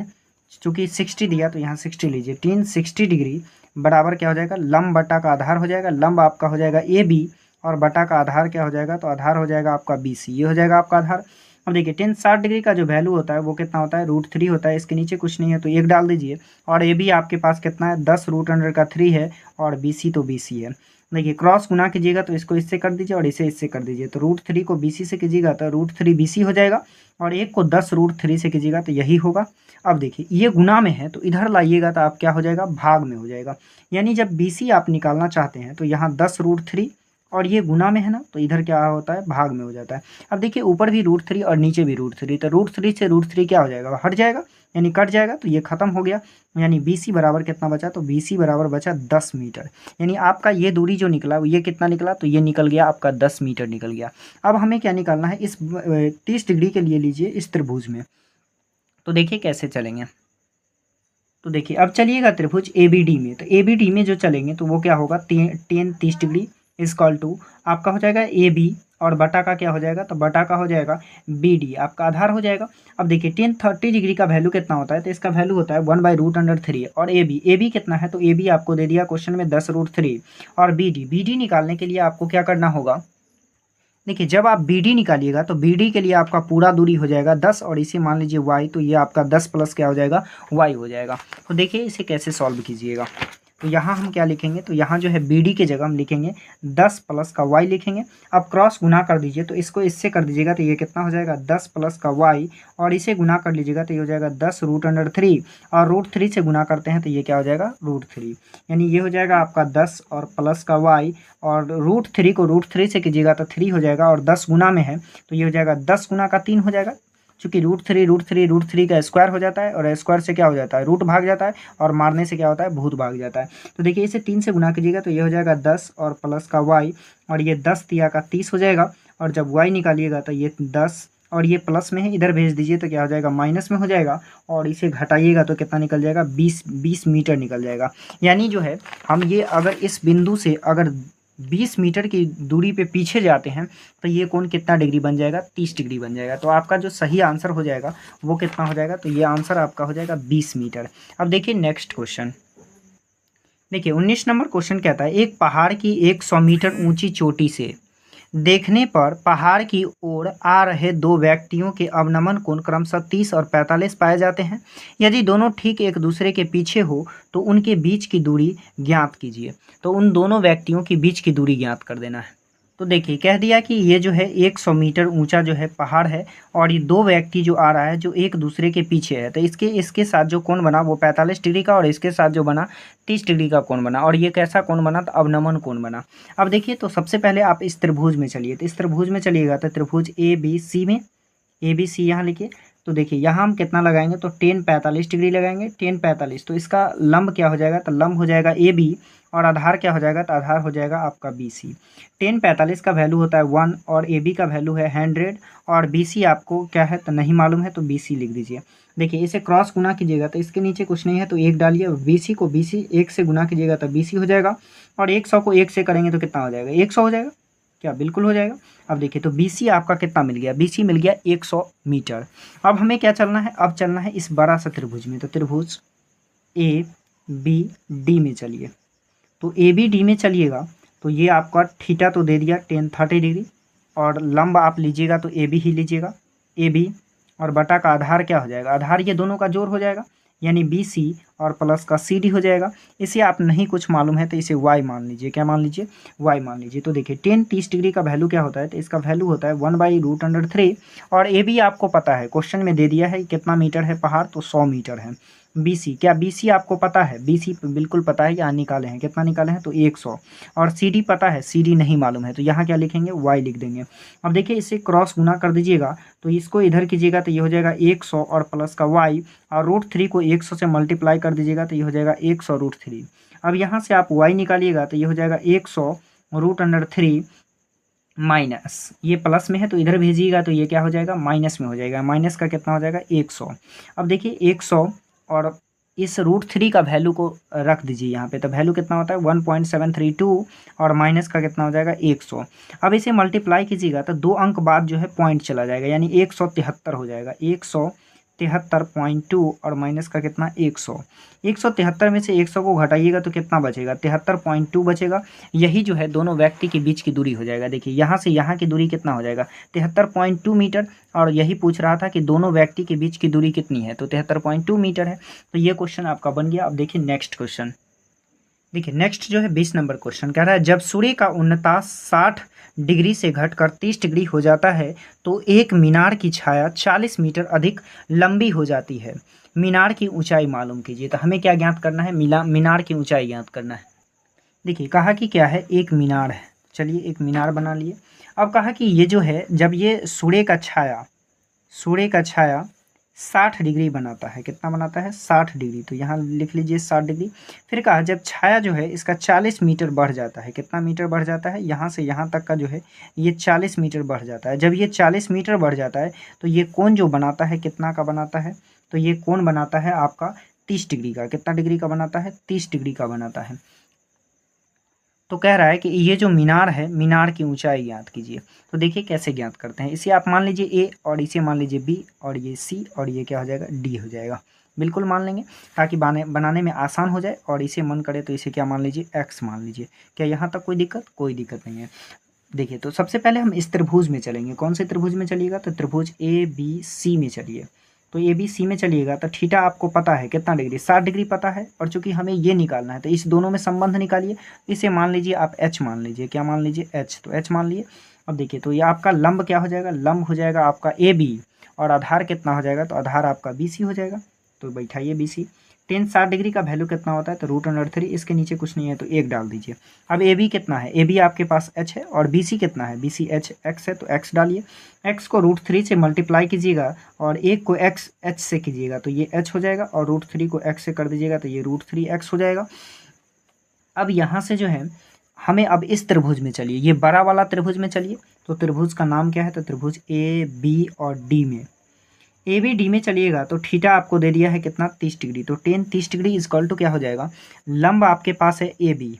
A: चूँकि 60 दिया तो यहाँ 60 लीजिए, टेन 60 डिग्री बराबर क्या हो जाएगा, लंब बटा का आधार हो जाएगा, लंब आपका हो जाएगा ए बी, और बटा का आधार क्या हो जाएगा, तो आधार हो जाएगा आपका बी सी, ये हो जाएगा आपका आधार। अब देखिए टेन 60 डिग्री का जो वैल्यू होता है वो कितना होता है, रूट 3 होता है, इसके नीचे कुछ नहीं है तो 1 डाल दीजिए, और ए बी आपके पास कितना है, 10 रूट अंडर का 3 है, और बी सी तो बी सी है। देखिए क्रॉस गुना कीजिएगा तो इसको इससे कर दीजिए और इसे इससे कर दीजिए, तो रूट 3 को बी सी से कीजिएगा तो रूट 3 बी सी हो जाएगा, और 1 को 10 रूट 3 से कीजिएगा तो यही होगा। अब देखिए ये गुना में है तो इधर लाइएगा तो आप क्या हो जाएगा, भाग में हो जाएगा, यानी जब बी सी आप निकालना चाहते हैं तो यहाँ 10 रूट 3, और ये गुना में है ना, तो इधर क्या होता है, भाग में हो जाता है। अब देखिए ऊपर भी रूट 3 और नीचे भी रूट 3, तो रूट 3 से रूट 3 क्या हो जाएगा, हट जाएगा, यानी कट जाएगा, तो ये खत्म हो गया। यानी बी सी बराबर कितना बचा, तो बी सी बराबर बचा 10 मीटर, यानी आपका ये दूरी जो निकला ये कितना निकला, तो ये निकल गया आपका 10 मीटर निकल गया। अब हमें क्या निकालना है, इस 30 डिग्री के लिए लीजिए इस त्रिभुज में, तो देखिए कैसे चलेंगे। तो देखिए अब चलिएगा त्रिभुज ए बी डी में, तो ए बी डी में जो चलेंगे तो वो क्या होगा, टेन 30 डिग्री इजकॉल टू आपका हो जाएगा ए बी, और बटा का क्या हो जाएगा, तो बटा का हो जाएगा बी डी, आपका आधार हो जाएगा। अब देखिए टेन 30 डिग्री का वैल्यू कितना होता है, तो इसका वैल्यू होता है 1/√3, और ए बी कितना है, तो ए बी आपको दे दिया क्वेश्चन में 10 रूट 3, और बी डी निकालने के लिए आपको क्या करना होगा, देखिए जब आप बी डी निकालिएगा तो बी डी के लिए आपका पूरा दूरी हो जाएगा 10, और इसे मान लीजिए y, तो ये आपका 10 प्लस क्या हो जाएगा, y हो जाएगा। तो देखिए इसे कैसे सॉल्व कीजिएगा, तो यहाँ हम क्या लिखेंगे, तो यहाँ जो है बी डी की जगह हम लिखेंगे 10 प्लस का y लिखेंगे। अब क्रॉस गुना कर दीजिए तो इसको इससे कर दीजिएगा तो ये कितना हो जाएगा, 10 प्लस का y, और इसे गुना कर लीजिएगा तो ये हो जाएगा 10 रूट अंडर 3, और रूट 3 से गुना करते हैं तो ये क्या हो जाएगा, रूट 3, यानी ये हो जाएगा आपका 10 और प्लस का y, और रूट 3 को रूट 3 से कीजिएगा तो 3 हो जाएगा, और 10 गुना में है तो ये हो जाएगा 10 गुना का 3 हो जाएगा, चूँकि रूट थ्री का स्क्वायर हो जाता है, और स्क्वायर से क्या हो जाता है, रूट भाग जाता है, और मारने से क्या होता है, भूत भाग जाता है। तो देखिए इसे 3 से गुना कीजिएगा तो ये हो जाएगा 10 और प्लस का y, और ये 10 तिया का 30 हो जाएगा, और जब y निकालिएगा तो ये 10, और ये प्लस में है इधर भेज दीजिए तो क्या हो जाएगा, माइनस में हो जाएगा, और इसे घटाइएगा तो कितना निकल जाएगा, 20 मीटर निकल जाएगा। यानी जो है हम ये अगर इस बिंदु से अगर 20 मीटर की दूरी पे पीछे जाते हैं तो ये कोण कितना डिग्री बन जाएगा, 30 डिग्री बन जाएगा। तो आपका जो सही आंसर हो जाएगा वो कितना हो जाएगा, तो ये आंसर आपका हो जाएगा 20 मीटर। अब देखिए नेक्स्ट क्वेश्चन, देखिए 19 नंबर क्वेश्चन कहता है एक पहाड़ की 100 मीटर ऊंची चोटी से देखने पर पहाड़ की ओर आ रहे दो व्यक्तियों के अवनमन कोण क्रमशः 30 और 45 पाए जाते हैं। यदि दोनों ठीक एक दूसरे के पीछे हो तो उनके बीच की दूरी ज्ञात कीजिए। तो उन दोनों व्यक्तियों के बीच की दूरी ज्ञात कर देना है। तो देखिए कह दिया कि ये जो है 100 मीटर ऊंचा जो है पहाड़ है और ये दो व्यक्ति जो आ रहा है जो एक दूसरे के पीछे है, तो इसके साथ जो कोण बना वो 45 डिग्री का और इसके साथ जो बना 30 डिग्री का कोण बना। और ये कैसा कोण बना, तो अवनमन कोण बना। अब देखिए तो सबसे पहले आप इस त्रिभुज में चलिए, तो इस त्रिभुज में चलिएगा तो त्रिभुज ए बी सी में, ए बी सी यहाँ लिखिए। तो देखिए यहाँ हम कितना लगाएंगे, तो 10 45 डिग्री लगाएंगे, 10 45। तो इसका लंब क्या हो जाएगा, तो लंब हो जाएगा ए बी और आधार क्या हो जाएगा, तो आधार हो जाएगा आपका बी सी। 10 45 का वैल्यू होता है 1 और ए बी का वैल्यू है 100 और बी सी आपको क्या है, तो नहीं मालूम है, तो बी सी लिख दीजिए। देखिए इसे क्रॉस गुना कीजिएगा तो इसके नीचे कुछ नहीं है तो 1 डालिए, बी सी को बी सी 1 से गुना कीजिएगा तो बी सी हो जाएगा और 100 को 1 से करेंगे तो कितना हो जाएगा, 100 हो जाएगा, क्या बिल्कुल हो जाएगा। अब देखिए तो BC आपका कितना मिल गया, BC मिल गया 100 मीटर। अब हमें क्या चलना है, अब चलना है इस बड़ा सा त्रिभुज में, तो त्रिभुज ABD में चलिए। तो ABD में चलिएगा तो ये आपका थीटा तो दे दिया 10 30 डिग्री और लंब आप लीजिएगा तो AB ही लीजिएगा, AB और बटा का आधार क्या हो जाएगा, आधार ये दोनों का जोड़ हो जाएगा यानी BC और प्लस का CD हो जाएगा। इसे आप नहीं कुछ मालूम है तो इसे Y मान लीजिए, क्या मान लीजिए, Y मान लीजिए। तो देखिए 10 30 डिग्री का वैल्यू क्या होता है, तो इसका वैल्यू होता है 1/√3 और AB आपको पता है, क्वेश्चन में दे दिया है कितना मीटर है पहाड़, तो 100 मीटर है। BC, क्या BC आपको पता है, BC बिल्कुल पता है, यहाँ निकाले हैं, कितना निकाले हैं, तो 100 और CD पता है, CD नहीं मालूम है, तो यहाँ क्या लिखेंगे, Y लिख देंगे। अब देखिए इसे क्रॉस गुना कर दीजिएगा तो इसको इधर कीजिएगा तो ये हो जाएगा 100 और प्लस का Y और √3 को 100 से मल्टीप्लाई कर दीजिएगा तो ये हो जाएगा 100√3। अब यहाँ से आप Y निकालिएगा तो ये हो जाएगा 100√3 माइनस, ये प्लस में है तो इधर भेजिएगा तो ये क्या हो जाएगा, माइनस में हो जाएगा, माइनस का कितना हो जाएगा 100। अब देखिए 100 और इस √3 का वैल्यू को रख दीजिए यहाँ पे, तो वैल्यू कितना होता है 1.732 और माइनस का कितना हो जाएगा 100। अब इसे मल्टीप्लाई कीजिएगा तो 2 अंक बाद जो है पॉइंट चला जाएगा यानी 173 हो जाएगा, 173.2 और माइनस का कितना 100। 173 में से 100 को घटाइएगा तो कितना बचेगा, 73.2 बचेगा। यही जो है दोनों व्यक्ति के बीच की दूरी हो जाएगा। देखिए यहाँ से यहाँ की दूरी कितना हो जाएगा, 73.2 मीटर और यही पूछ रहा था कि दोनों व्यक्ति के बीच की दूरी कितनी है, तो 73.2 मीटर है। तो ये क्वेश्चन आपका बन गया। अब देखिए नेक्स्ट क्वेश्चन, देखिए नेक्स्ट जो है 20 नंबर क्वेश्चन कह रहा है जब सूर्य का उन्नतास 60 डिग्री से घटकर 30 डिग्री हो जाता है तो एक मीनार की छाया 40 मीटर अधिक लंबी हो जाती है। मीनार की ऊंचाई मालूम कीजिए। तो हमें क्या ज्ञात करना है, मीनार की ऊंचाई ज्ञात करना है। देखिए कहा कि क्या है, एक मीनार है, चलिए एक मीनार बना लिए। अब कहा कि ये जो है जब ये सूर्य का छाया 60 डिग्री बनाता है, कितना बनाता है 60 डिग्री, तो यहाँ लिख लीजिए 60 डिग्री। फिर कहा जब छाया जो है इसका 40 मीटर बढ़ जाता है, कितना मीटर बढ़ जाता है, यहाँ से यहाँ तक का जो है ये 40 मीटर बढ़ जाता है। जब ये 40 मीटर बढ़ जाता है तो ये कोण जो बनाता है कितना का बनाता है, तो ये कोण बनाता है आपका 30 डिग्री का। कितना डिग्री का बनाता है, 30 डिग्री का बनाता है। तो कह रहा है कि ये जो मीनार है, मीनार की ऊंचाई ज्ञात कीजिए। तो देखिए कैसे ज्ञात करते हैं, इसे आप मान लीजिए ए और इसे मान लीजिए बी और ये सी और ये क्या हो जाएगा, डी हो जाएगा। बिल्कुल मान लेंगे ताकि बनाने में आसान हो जाए। और इसे मन करे तो इसे क्या मान लीजिए, एक्स मान लीजिए। क्या यहाँ तक कोई दिक्कत, कोई दिक्कत नहीं है। देखिए तो सबसे पहले हम इस त्रिभुज में चलेंगे। कौन से त्रिभुज में चलिएगा, तो त्रिभुज ABC में चलिए। तो ABC में चलिएगा तो थीटा आपको पता है कितना डिग्री, 60 डिग्री पता है। और चूंकि हमें ये निकालना है तो इस दोनों में संबंध निकालिए। इसे मान लीजिए आप H मान लीजिए, क्या मान लीजिए, H, तो H मान लिए। अब देखिए तो ये आपका लंब क्या हो जाएगा, लंब हो जाएगा आपका AB और आधार कितना हो जाएगा, तो आधार आपका BC हो जाएगा। तो बैठाइए BC। 10 60 डिग्री का वैल्यू कितना होता है, तो √3, इसके नीचे कुछ नहीं है तो 1 डाल दीजिए। अब AB कितना है, AB आपके पास H है और BC कितना है, BC X है, तो X डालिए। X को √3 से मल्टीप्लाई कीजिएगा और 1 को H से कीजिएगा तो ये H हो जाएगा और √3 को X से कर दीजिएगा तो ये √3X हो जाएगा। अब यहाँ से जो है हमें अब इस त्रिभुज में चलिए, ये बड़ा वाला त्रिभुज में चलिए। तो त्रिभुज का नाम क्या है, तो त्रिभुज AB और D में, ABD में चलिएगा तो थीटा आपको दे दिया है कितना, 30 डिग्री। तो 10 30 डिग्री इक्वल टू क्या हो जाएगा, लंब आपके पास है AB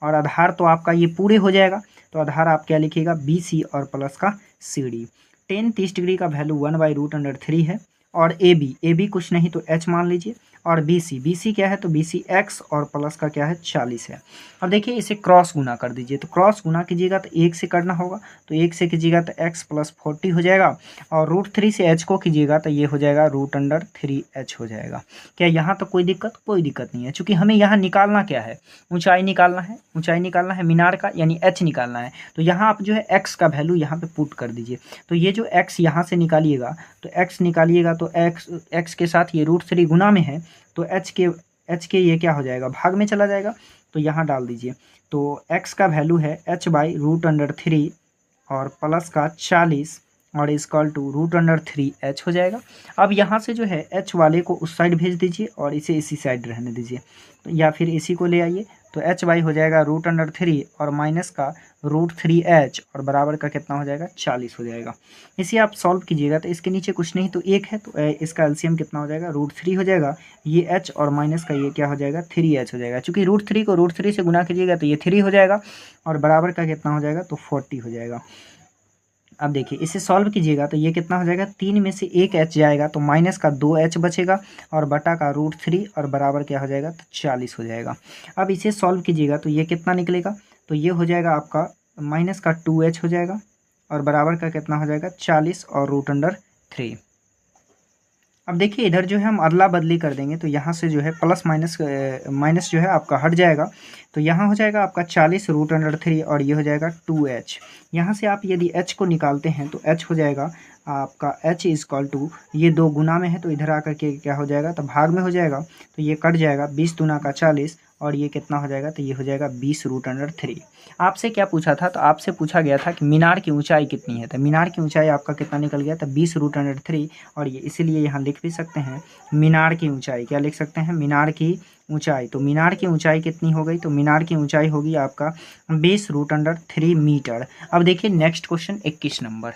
A: और आधार तो आपका ये पूरे हो जाएगा, तो आधार आप क्या लिखिएगा BC और प्लस का CD। टेन 30 डिग्री का वैल्यू 1/√3 है। और AB कुछ नहीं तो H मान लीजिए। और BC क्या है तो BC X और प्लस का क्या है 40 है। अब देखिए इसे क्रॉस गुना कर दीजिए, तो क्रॉस गुना कीजिएगा तो 1 से करना होगा, तो 1 से कीजिएगा तो X + 40 हो जाएगा। और √3 से H को कीजिएगा तो ये हो जाएगा √3H हो जाएगा। क्या यहाँ तो कोई दिक्कत नहीं है, चूँकि हमें यहाँ निकालना क्या है, ऊंचाई निकालना है मीनार का, यानी H निकालना है। तो यहाँ आप जो है X का वैल्यू यहाँ पे पुट कर दीजिए। तो ये जो X यहाँ से निकालिएगा तो X निकालिएगा तो X के साथ ये √3 गुना में है, तो H के ये क्या हो जाएगा, भाग में चला जाएगा, तो यहाँ डाल दीजिए। तो X का वैल्यू है H/√3 और प्लस का 40 और इक्वल टू √3H हो जाएगा। अब यहाँ से जो है H वाले को उस साइड भेज दीजिए और इसे इसी साइड रहने दीजिए, तो या फिर इसी को ले आइए, तो H हो जाएगा √3 और माइनस का √3H और बराबर का कितना हो जाएगा 40 हो जाएगा। इसे आप सॉल्व कीजिएगा तो इसके नीचे कुछ नहीं तो 1 है, तो इसका एलसीएम कितना हो जाएगा √3 हो जाएगा। ये H और माइनस का ये क्या हो जाएगा 3H हो जाएगा। चूँकि √3 को √3 से गुना कीजिएगा तो ये 3 हो जाएगा और बराबर का कितना हो जाएगा तो 40 हो जाएगा। अब देखिए इसे सॉल्व कीजिएगा तो ये कितना हो जाएगा, 3 में से 1 H जाएगा तो माइनस का 2H बचेगा और बटा का √3 और बराबर क्या हो जाएगा तो 40 हो जाएगा। अब इसे सॉल्व कीजिएगा तो ये कितना निकलेगा, तो ये हो जाएगा आपका माइनस का 2H हो जाएगा और बराबर का कितना हो जाएगा 40 और √3। अब देखिए इधर जो है हम अदला बदली कर देंगे, तो यहाँ से जो है प्लस माइनस जो है आपका हट जाएगा, तो यहाँ हो जाएगा आपका 40 √3 और ये हो जाएगा 2H। यहाँ से आप यदि H को निकालते हैं तो H हो जाएगा आपका H = ये 2 गुना में है तो इधर आकर के क्या हो जाएगा तो भाग में हो जाएगा, तो ये कट जाएगा 20 दूना का 40 और ये कितना हो जाएगा तो ये हो जाएगा 20 √3। आपसे क्या पूछा था, तो आपसे पूछा गया था कि मीनार की ऊंचाई कितनी है, तो मीनार की ऊंचाई आपका कितना निकल गया था 20 √3 और ये इसीलिए यहाँ लिख भी सकते हैं मीनार की ऊंचाई, क्या लिख सकते हैं मीनार की ऊंचाई। तो मीनार की ऊंचाई कितनी हो गई, तो मीनार की ऊंचाई होगी आपका 20 √3 मीटर। अब देखिए नेक्स्ट क्वेश्चन 21 नंबर।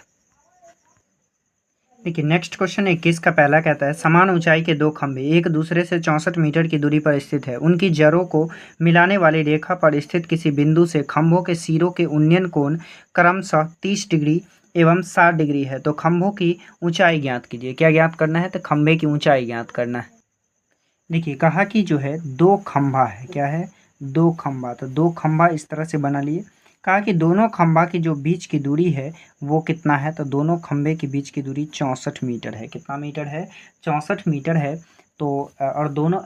A: देखिए नेक्स्ट क्वेश्चन 21 का पहला कहता है समान ऊंचाई के दो खंभे एक दूसरे से 64 मीटर की दूरी पर स्थित है। उनकी जड़ों को मिलाने वाली रेखा पर स्थित किसी बिंदु से खंभों के सिरों के उन्नयन कोण क्रमशः 30 डिग्री एवं 60 डिग्री है। तो खंभों की ऊंचाई ज्ञात कीजिए। क्या ज्ञात करना है, तो खंभे की ऊंचाई ज्ञात करना है। देखिए कहा कि जो है दो खंभा है, क्या है दो खंभा, तो दो खंभा इस तरह से बना लिए। कहा कि दोनों खंभा की जो बीच की दूरी है वो कितना है, तो दोनों खंभे के बीच की दूरी 64 मीटर है। कितना मीटर है, 64 मीटर है। तो और दोनों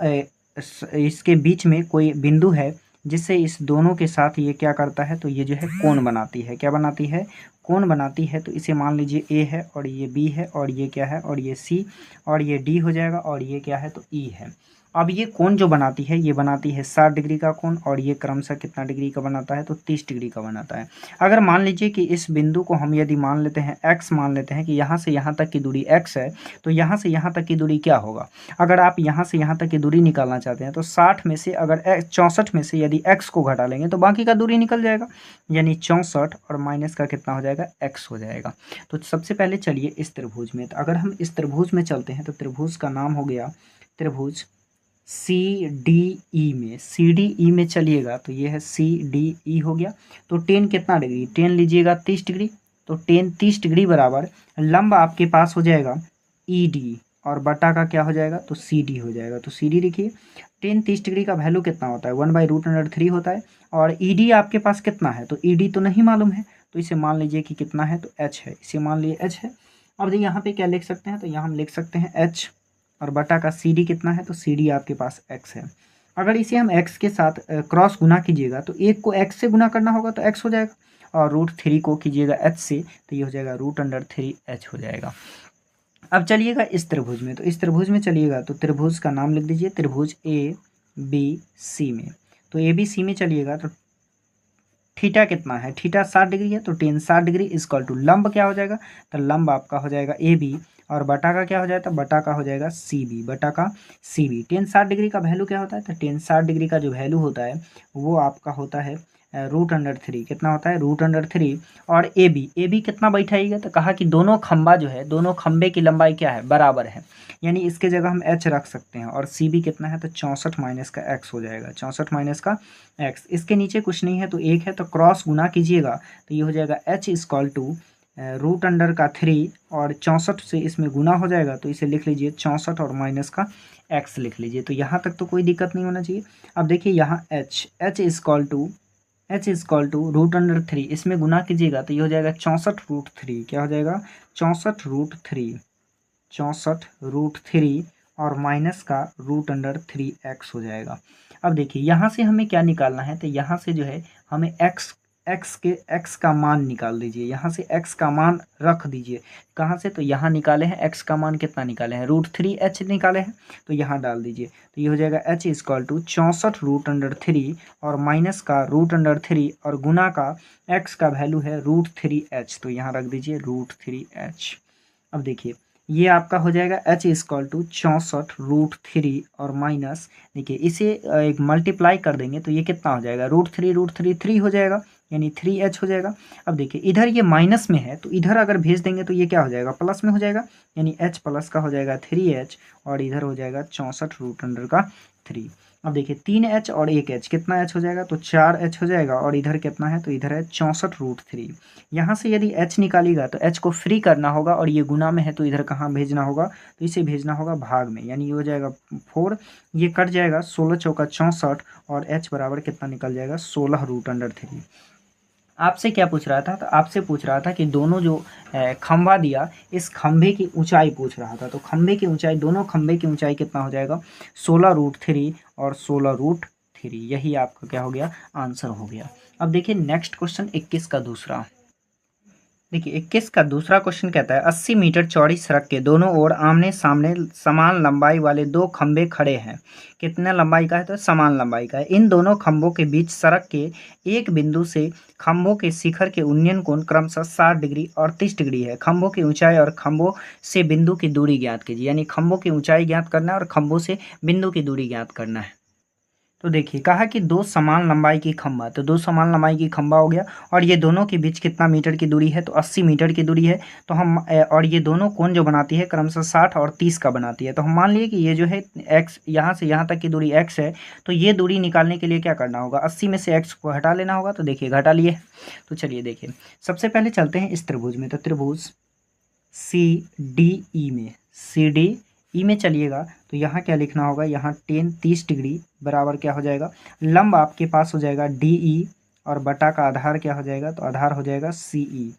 A: इसके बीच में कोई बिंदु है जिससे इस दोनों के साथ ये क्या करता है, तो ये जो है कोण बनाती है। क्या बनाती है, कोण बनाती है। तो इसे मान लीजिए A है और ये B है और ये क्या है और ये C और ये D हो जाएगा और ये क्या है तो E है। अब ये कोण जो बनाती है ये बनाती है 60 डिग्री का कोण और ये क्रमशः कितना डिग्री का बनाता है, तो 30 डिग्री का बनाता है। अगर मान लीजिए कि इस बिंदु को हम यदि मान लेते हैं x, मान लेते हैं कि यहाँ से यहाँ तक की दूरी x है, तो यहाँ से यहाँ तक की दूरी क्या होगा। अगर आप यहाँ से यहाँ तक की दूरी निकालना चाहते हैं तो 60 में से अगर 64 में से यदि x को घटा लेंगे तो बाकी का दूरी निकल जाएगा, यानी 64 और माइनस का कितना हो जाएगा x हो जाएगा। तो सबसे पहले चलिए इस त्रिभुज में, तो अगर हम इस त्रिभुज में चलते हैं तो त्रिभुज का नाम हो गया त्रिभुज CDE में। CDE में चलिएगा तो ये है CDE हो गया। तो टेन कितना डिग्री, टेन लीजिएगा 30 डिग्री, तो टेन 30 डिग्री बराबर लंब आपके पास हो जाएगा ED और बटा का क्या हो जाएगा तो CD हो जाएगा। तो CD देखिए टेन 30 डिग्री का वैल्यू कितना होता है 1/√3 होता है और ED आपके पास कितना है, तो ED तो नहीं मालूम है, तो इसे मान लीजिए कि कितना है तो H है, इसे मान लिए H है। अब यहाँ पे क्या लिख सकते हैं, तो यहाँ हम लिख सकते हैं H और बटा का CD कितना है, तो CD आपके पास x है। अगर इसे हम x के साथ क्रॉस गुना कीजिएगा तो एक को x से गुना करना होगा तो x हो जाएगा और √3 को कीजिएगा h से तो ये हो जाएगा √3h हो जाएगा। अब चलिएगा इस त्रिभुज में, तो इस त्रिभुज में चलिएगा तो त्रिभुज का नाम लिख दीजिए त्रिभुज ABC में। तो ABC में चलिएगा तो थीटा कितना है, थीटा 60 डिग्री है, तो टेन 60 डिग्री इक्वल टू लंब क्या हो जाएगा, तो लंब आपका हो जाएगा AB और बटा का क्या हो जाएगा, बटा का हो जाएगा CB, बटा का CB। टेन 60 डिग्री का वैल्यू क्या होता है, तो टेन 60 डिग्री का जो वैल्यू होता है वो आपका होता है √3 कितना होता है √3। और ए बी कितना बैठाइएगा, तो कहा कि दोनों खंबा जो है, दोनों खंबे की लंबाई क्या है, बराबर है, यानी इसके जगह हम h रख सकते हैं। और सी बी कितना है, तो 64 माइनस का x हो जाएगा, 64 माइनस का x। इसके नीचे कुछ नहीं है तो एक है, तो क्रॉस गुना कीजिएगा तो ये हो जाएगा h इक्वल टू √3 और 64 से इसमें गुना हो जाएगा, तो इसे लिख लीजिए 64 और माइनस का x लिख लीजिए। तो यहाँ तक तो कोई दिक्कत नहीं होना चाहिए। अब देखिए यहाँ h इक्वल टू √3, इसमें गुना कीजिएगा तो ये हो जाएगा 64√3। क्या हो जाएगा 64√3 और माइनस का √3x हो जाएगा। अब देखिए यहाँ से हमें क्या निकालना है, तो यहाँ से जो है हमें x का मान निकाल दीजिए। यहाँ से x का मान रख दीजिए, कहाँ से, तो यहाँ निकाले हैं x का मान कितना निकाले हैं, √3h निकाले हैं, तो यहाँ डाल दीजिए। तो ये हो जाएगा h इक्वल टू 64√3 और माइनस का √3 और गुना का x का वैल्यू है √3h, तो यहाँ रख दीजिए √3h। अब देखिए ये आपका हो जाएगा h इक्वल टू 64√3 और माइनस, देखिए इसे एक मल्टीप्लाई कर देंगे तो ये कितना हो जाएगा, √3 3 हो जाएगा, यानी 3h हो जाएगा। अब देखिए इधर ये माइनस में है तो इधर अगर भेज देंगे तो ये क्या हो जाएगा, प्लस में हो जाएगा, यानी h प्लस का हो जाएगा 3h और इधर हो जाएगा 64√3। अब देखिए 3h और 1h कितना h हो जाएगा, तो 4h हो जाएगा, और इधर कितना है, तो इधर है 64√3। यहाँ से यदि h निकालिएगा तो h को फ्री करना होगा, और ये गुना में है तो इधर कहाँ भेजना होगा, तो इसे भेजना होगा भाग में, यानी ये हो जाएगा 4, ये कट जाएगा, 16 चौका 64 और h बराबर कितना निकल जाएगा 16√3। आपसे क्या पूछ रहा था, तो आपसे पूछ रहा था कि दोनों जो खंभा दिया, इस खंभे की ऊंचाई पूछ रहा था। तो खंभे की ऊंचाई, दोनों खंभे की ऊंचाई कितना हो जाएगा, 16√3 और 16√3, यही आपका क्या हो गया, आंसर हो गया। अब देखिए नेक्स्ट क्वेश्चन 21 का दूसरा। देखिए 21 का दूसरा क्वेश्चन कहता है 80 मीटर चौड़ी सड़क के दोनों ओर आमने सामने समान लंबाई वाले दो खंभे खड़े हैं। कितने लंबाई का है, तो समान लंबाई का है। इन दोनों खंभों के बीच सड़क के एक बिंदु से खंभों के शिखर के उन्नयन कोण क्रमशः 60 डिग्री और 30 डिग्री है। खंभों की ऊंचाई और खंभों से बिंदु की दूरी ज्ञात कीजिए, यानी खंभों की ऊंचाई ज्ञात करना है और खंभों से बिंदु की दूरी ज्ञात करना है। तो देखिए कहा कि दो समान लंबाई की खंभा, तो दो समान लंबाई की खंभा हो गया, और ये दोनों के बीच कितना मीटर की दूरी है, तो 80 मीटर की दूरी है। तो हम और ये दोनों कोण जो बनाती है क्रमशः 60 और 30 का बनाती है। तो हम मान लिए कि ये जो है x, यहाँ से यहाँ तक की दूरी x है, तो ये दूरी निकालने के लिए क्या करना होगा, 80 में से x को हटा लेना होगा। तो देखिए घटा लिए। तो चलिए देखिए सबसे पहले चलते हैं इस त्रिभुज में। तो त्रिभुज CDE में चलिएगा तो यहाँ क्या लिखना होगा, यहाँ 30 डिग्री बराबर क्या हो जाएगा, लंब आपके पास हो जाएगा DE और बटा का आधार क्या हो जाएगा, तो आधार हो जाएगा CE।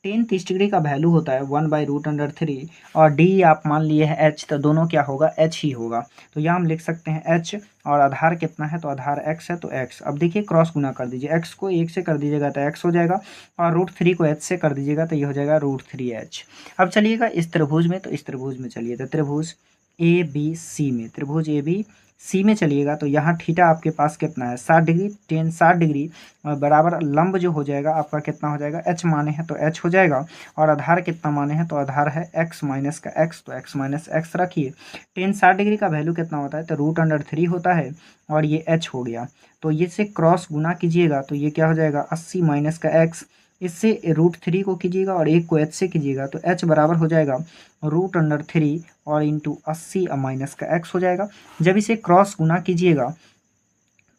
A: 30 डिग्री का वैल्यू होता है 1/√3 और DE आप मान लिए हैं h, तो दोनों क्या होगा, h ही होगा। तो यहाँ हम लिख सकते हैं h, और आधार कितना है, तो आधार x है, तो x। अब देखिए क्रॉस गुना कर दीजिए, x को 1 से कर दीजिएगा तो x हो जाएगा, और √3 को h से कर दीजिएगा तो ये हो जाएगा √3h। अब चलिएगा इस त्रिभुज में, तो इस त्रिभुज में चलिए, तो त्रिभुज ABC में, त्रिभुज ABC में चलिएगा तो यहाँ थीटा आपके पास कितना है, 60 डिग्री, 60 डिग्री बराबर लंब जो हो जाएगा आपका कितना हो जाएगा, h माने हैं तो h हो जाएगा, और आधार कितना माने हैं, तो आधार है x माइनस का x, तो x माइनस x रखिए। 60 डिग्री का वैल्यू कितना होता है, तो √3 होता है, और ये h हो गया। तो ये से क्रॉस गुना कीजिएगा तो ये क्या हो जाएगा, 80 माइनस का x, इससे √3 को कीजिएगा और एक को h से कीजिएगा, तो h बराबर हो जाएगा √3 और इंटू 80 माइनस का x हो जाएगा। जब इसे क्रॉस गुना कीजिएगा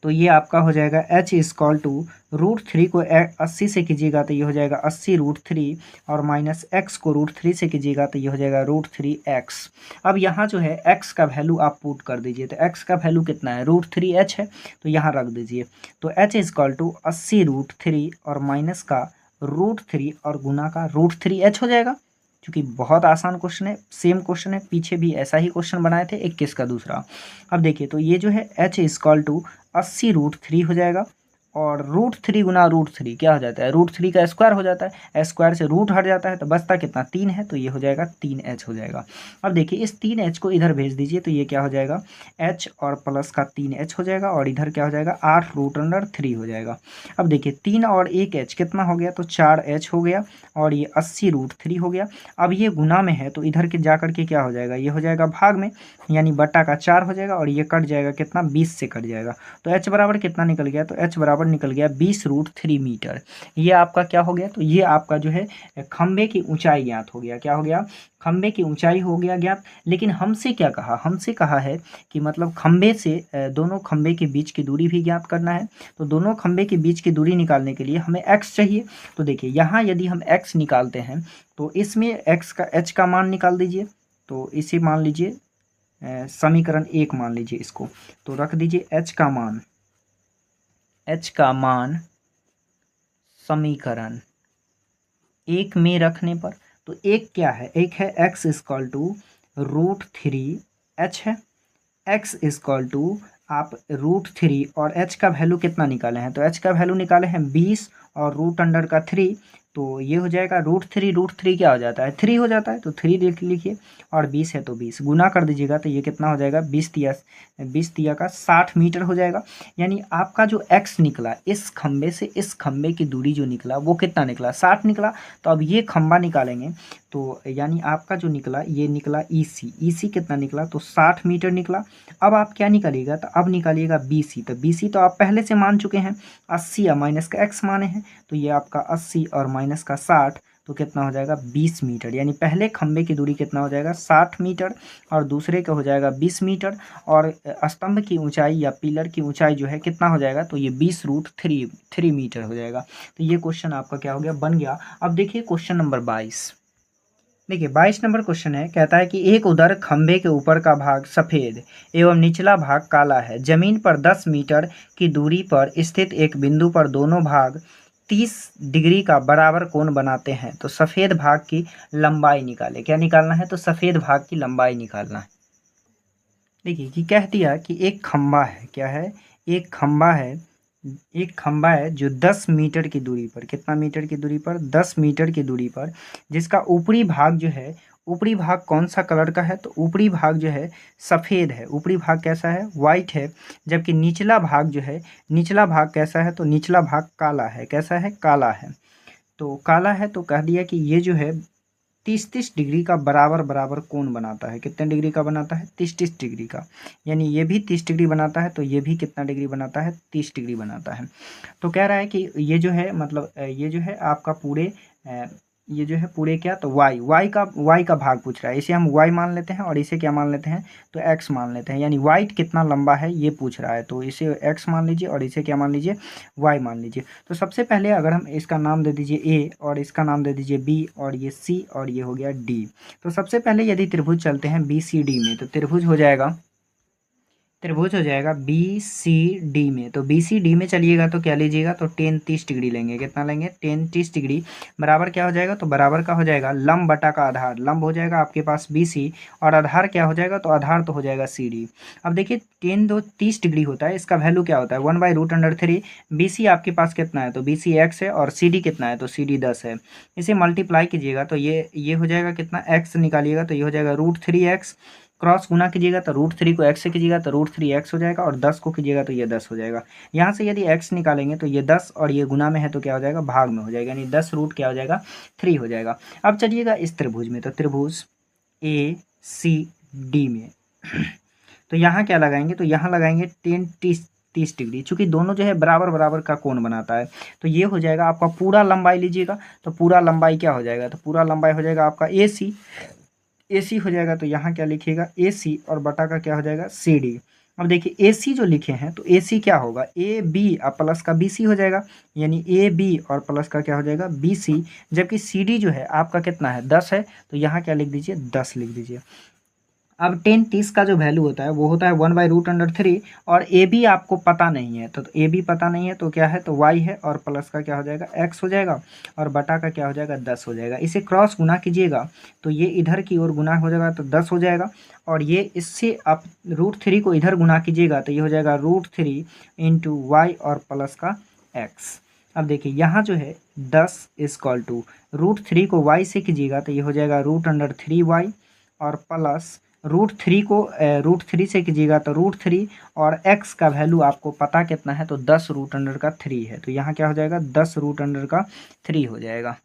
A: तो ये आपका हो जाएगा h इक्वल टू √3 को 80 से कीजिएगा तो ये हो जाएगा 80√3 और माइनस x को √3 से कीजिएगा तो ये हो जाएगा √3x। अब यहाँ जो है x का वैल्यू आप पुट कर दीजिए, तो x का वैल्यू कितना है, √3h है, तो यहाँ रख दीजिए। तो h इक्वल टू 80√3 और माइनस का √3 और गुना का √3h हो जाएगा। क्योंकि बहुत आसान क्वेश्चन है, सेम क्वेश्चन है, पीछे भी ऐसा ही क्वेश्चन बनाए थे 21 का दूसरा। अब देखिए तो ये जो है h इक्वल टू 80√3 हो जाएगा, और √3 गुना √3 क्या हो जाता है, √3 का स्क्वायर हो जाता है, स्क्वायर से रूट हट जाता है तो बचता कितना, 3 है, तो ये हो जाएगा 3h हो जाएगा। अब देखिए इस 3h को इधर भेज दीजिए तो ये क्या हो जाएगा, h और प्लस का 3h हो जाएगा, और इधर क्या हो जाएगा 8√3 हो जाएगा। अब देखिए 3 और 1h कितना हो गया, तो 4h हो गया, और ये 80√3 हो गया। अब ये गुना में है तो इधर के जा करके क्या हो जाएगा, ये हो जाएगा भाग में, यानी बटा का 4 हो जाएगा, और ये कट जाएगा कितना, 20 से कट जाएगा। तो h बराबर कितना निकल गया, तो h बराबर बराबर निकल गया 20√3 मीटर। ये आपका क्या हो गया, तो ये आपका जो है खंबे की ऊंचाई ज्ञात हो गया। क्या हो गया, खंबे की ऊंचाई हो गया ज्ञात। लेकिन हमसे क्या कहा, हमसे कहा है कि मतलब खंबे से दोनों खंबे के बीच की दूरी भी ज्ञात करना है। तो दोनों खंबे के बीच की दूरी निकालने के लिए हमें x चाहिए। तो देखिए यहाँ यदि हम x निकालते हैं तो इसमें x का h का मान निकाल दीजिए। तो इसे मान लीजिए समीकरण 1 मान लीजिए इसको। तो रख दीजिए h का मान समीकरण 1 में रखने पर, तो एक क्या है, एक है x इक्वल टू √3h है। x इक्वल टू आप √3 और h का वैल्यू कितना निकाले हैं, तो h का वैल्यू निकाले हैं 20 और √3, तो ये हो जाएगा √3 क्या हो जाता है, 3 हो जाता है। तो 3 लिखिए और 20 है तो 20 गुना कर दीजिएगा, तो ये कितना हो जाएगा 20 का 60 मीटर हो जाएगा। यानी आपका जो x निकला, इस खंबे से इस खंबे की दूरी जो निकला वो कितना निकला, 60 निकला। तो अब ये खंबा निकालेंगे तो यानी आपका जो निकला, ये निकला EC कितना निकला, तो 60 मीटर निकला। अब आप क्या निकालिएगा, तो अब निकालिएगा BC। तो BC तो आप पहले से मान चुके हैं, 80 या माइनस का x माने हैं, तो ये आपका 80 और माइनस का 60, तो कितना हो जाएगा 20 मीटर। यानी पहले खंबे की दूरी कितना हो जाएगा 60 मीटर और दूसरे का हो जाएगा 20 मीटर। और स्तंभ की ऊंचाई या पिलर की ऊंचाई जो है कितना हो जाएगा, तो ये 20√3 मीटर हो जाएगा। तो ये क्वेश्चन आपका क्या हो गया, बन गया। अब देखिए क्वेश्चन नंबर 22। देखिए 22 नंबर क्वेश्चन है, कहता है कि एक उधर खंबे के ऊपर का भाग सफ़ेद एवं निचला भाग काला है। जमीन पर 10 मीटर की दूरी पर स्थित एक बिंदु पर दोनों भाग 30 डिग्री का बराबर कोण बनाते हैं। तो सफ़ेद भाग की लंबाई निकाले। क्या निकालना है, तो सफ़ेद भाग की लंबाई निकालना है। देखिए कि कह दिया कि एक खंबा है, क्या है, एक खंबा है जो 10 मीटर की दूरी पर, कितना मीटर की दूरी पर, 10 मीटर की दूरी पर, जिसका ऊपरी भाग जो है, ऊपरी भाग कौन सा कलर का है, तो ऊपरी भाग जो है सफ़ेद है। ऊपरी भाग कैसा है, वाइट है। जबकि निचला भाग जो है, निचला भाग कैसा है, तो निचला भाग काला है। कैसा है, काला है। तो काला है, तो कह दिया कि ये जो है 30-30 डिग्री का बराबर कोण बनाता है। कितने डिग्री का बनाता है, 30-30 डिग्री का। यानी ये भी 30 डिग्री बनाता है, तो ये भी कितना डिग्री बनाता है, 30 डिग्री बनाता है। तो कह रहा है कि ये जो है मतलब ये जो है आपका पूरे ये जो है पूरे क्या, तो y का भाग पूछ रहा है। इसे हम y मान लेते हैं और इसे क्या मान लेते हैं, तो x मान लेते हैं। यानी वाइट कितना लंबा है ये पूछ रहा है, तो इसे x मान लीजिए और इसे क्या मान लीजिए, y मान लीजिए। तो सबसे पहले अगर हम इसका नाम दे दीजिए a और इसका नाम दे दीजिए b और ये c और ये हो गया d। तो सबसे पहले यदि त्रिभुज चलते हैं BCD में, तो त्रिभुज हो जाएगा BCD में। तो BCD में चलिएगा तो क्या लीजिएगा, तो 10-30 डिग्री लेंगे। कितना लेंगे, 10-30 डिग्री बराबर क्या हो जाएगा, तो बराबर का हो जाएगा लंब बटा का आधार। लंब हो जाएगा आपके पास BC और आधार क्या हो जाएगा, तो आधार तो हो जाएगा CD। अब देखिए 10-30 डिग्री होता है, इसका वैल्यू क्या होता है 1/√3। BC आपके पास कितना है, तो BC x है और CD कितना है, तो CD 10 है। इसे मल्टीप्लाई कीजिएगा तो ये हो जाएगा कितना, x निकालिएगा तो ये हो जाएगा √3x। क्रॉस गुना कीजिएगा तो √3 को x से कीजिएगा तो √3x हो जाएगा और 10 को कीजिएगा तो ये 10 हो जाएगा। यहाँ से यदि x निकालेंगे तो ये 10 और ये गुना में है तो क्या हो जाएगा, भाग में हो जाएगा। यानी 10 रूट क्या हो जाएगा, 3 हो जाएगा। अब चलिएगा इस त्रिभुज में, तो त्रिभुज ACD में तो यहाँ क्या लगाएंगे, तो यहाँ लगाएंगे 10-30 डिग्री। चूंकि दोनों जो है बराबर का कोण बनाता है, तो ये हो जाएगा आपका पूरा लंबाई लीजिएगा। तो पूरा लंबाई क्या हो जाएगा, तो पूरा लंबाई हो जाएगा आपका AC हो जाएगा। तो यहाँ क्या लिखिएगा, AC और बटा का क्या हो जाएगा, CD। अब देखिए AC जो लिखे हैं तो AC क्या होगा, AB और प्लस का BC हो जाएगा। यानी AB और प्लस का क्या हो जाएगा, BC। जबकि CD जो है आपका कितना है, 10 है। तो यहाँ क्या लिख दीजिए, 10 लिख दीजिए। अब 10-30 का जो वैल्यू होता है वो होता है 1/√3 और AB आपको पता नहीं है। तो AB पता नहीं है तो क्या है, तो y है और प्लस का क्या हो जाएगा, x हो जाएगा और बटा का क्या हो जाएगा, 10 हो जाएगा। इसे क्रॉस गुना कीजिएगा तो ये इधर की ओर गुना हो जाएगा तो 10 हो जाएगा और ये इससे आप √3 को इधर गुना कीजिएगा तो ये हो जाएगा √3 इंटू y और प्लस का x। अब देखिए यहाँ जो है 10 इक्वल टू √3 को y से कीजिएगा तो ये हो जाएगा √3y और प्लस √3 से कीजिएगा तो √3 और x का वैल्यू आपको पता कितना है, तो 10√3 है। तो यहाँ क्या हो जाएगा, 10√3 हो जाएगा।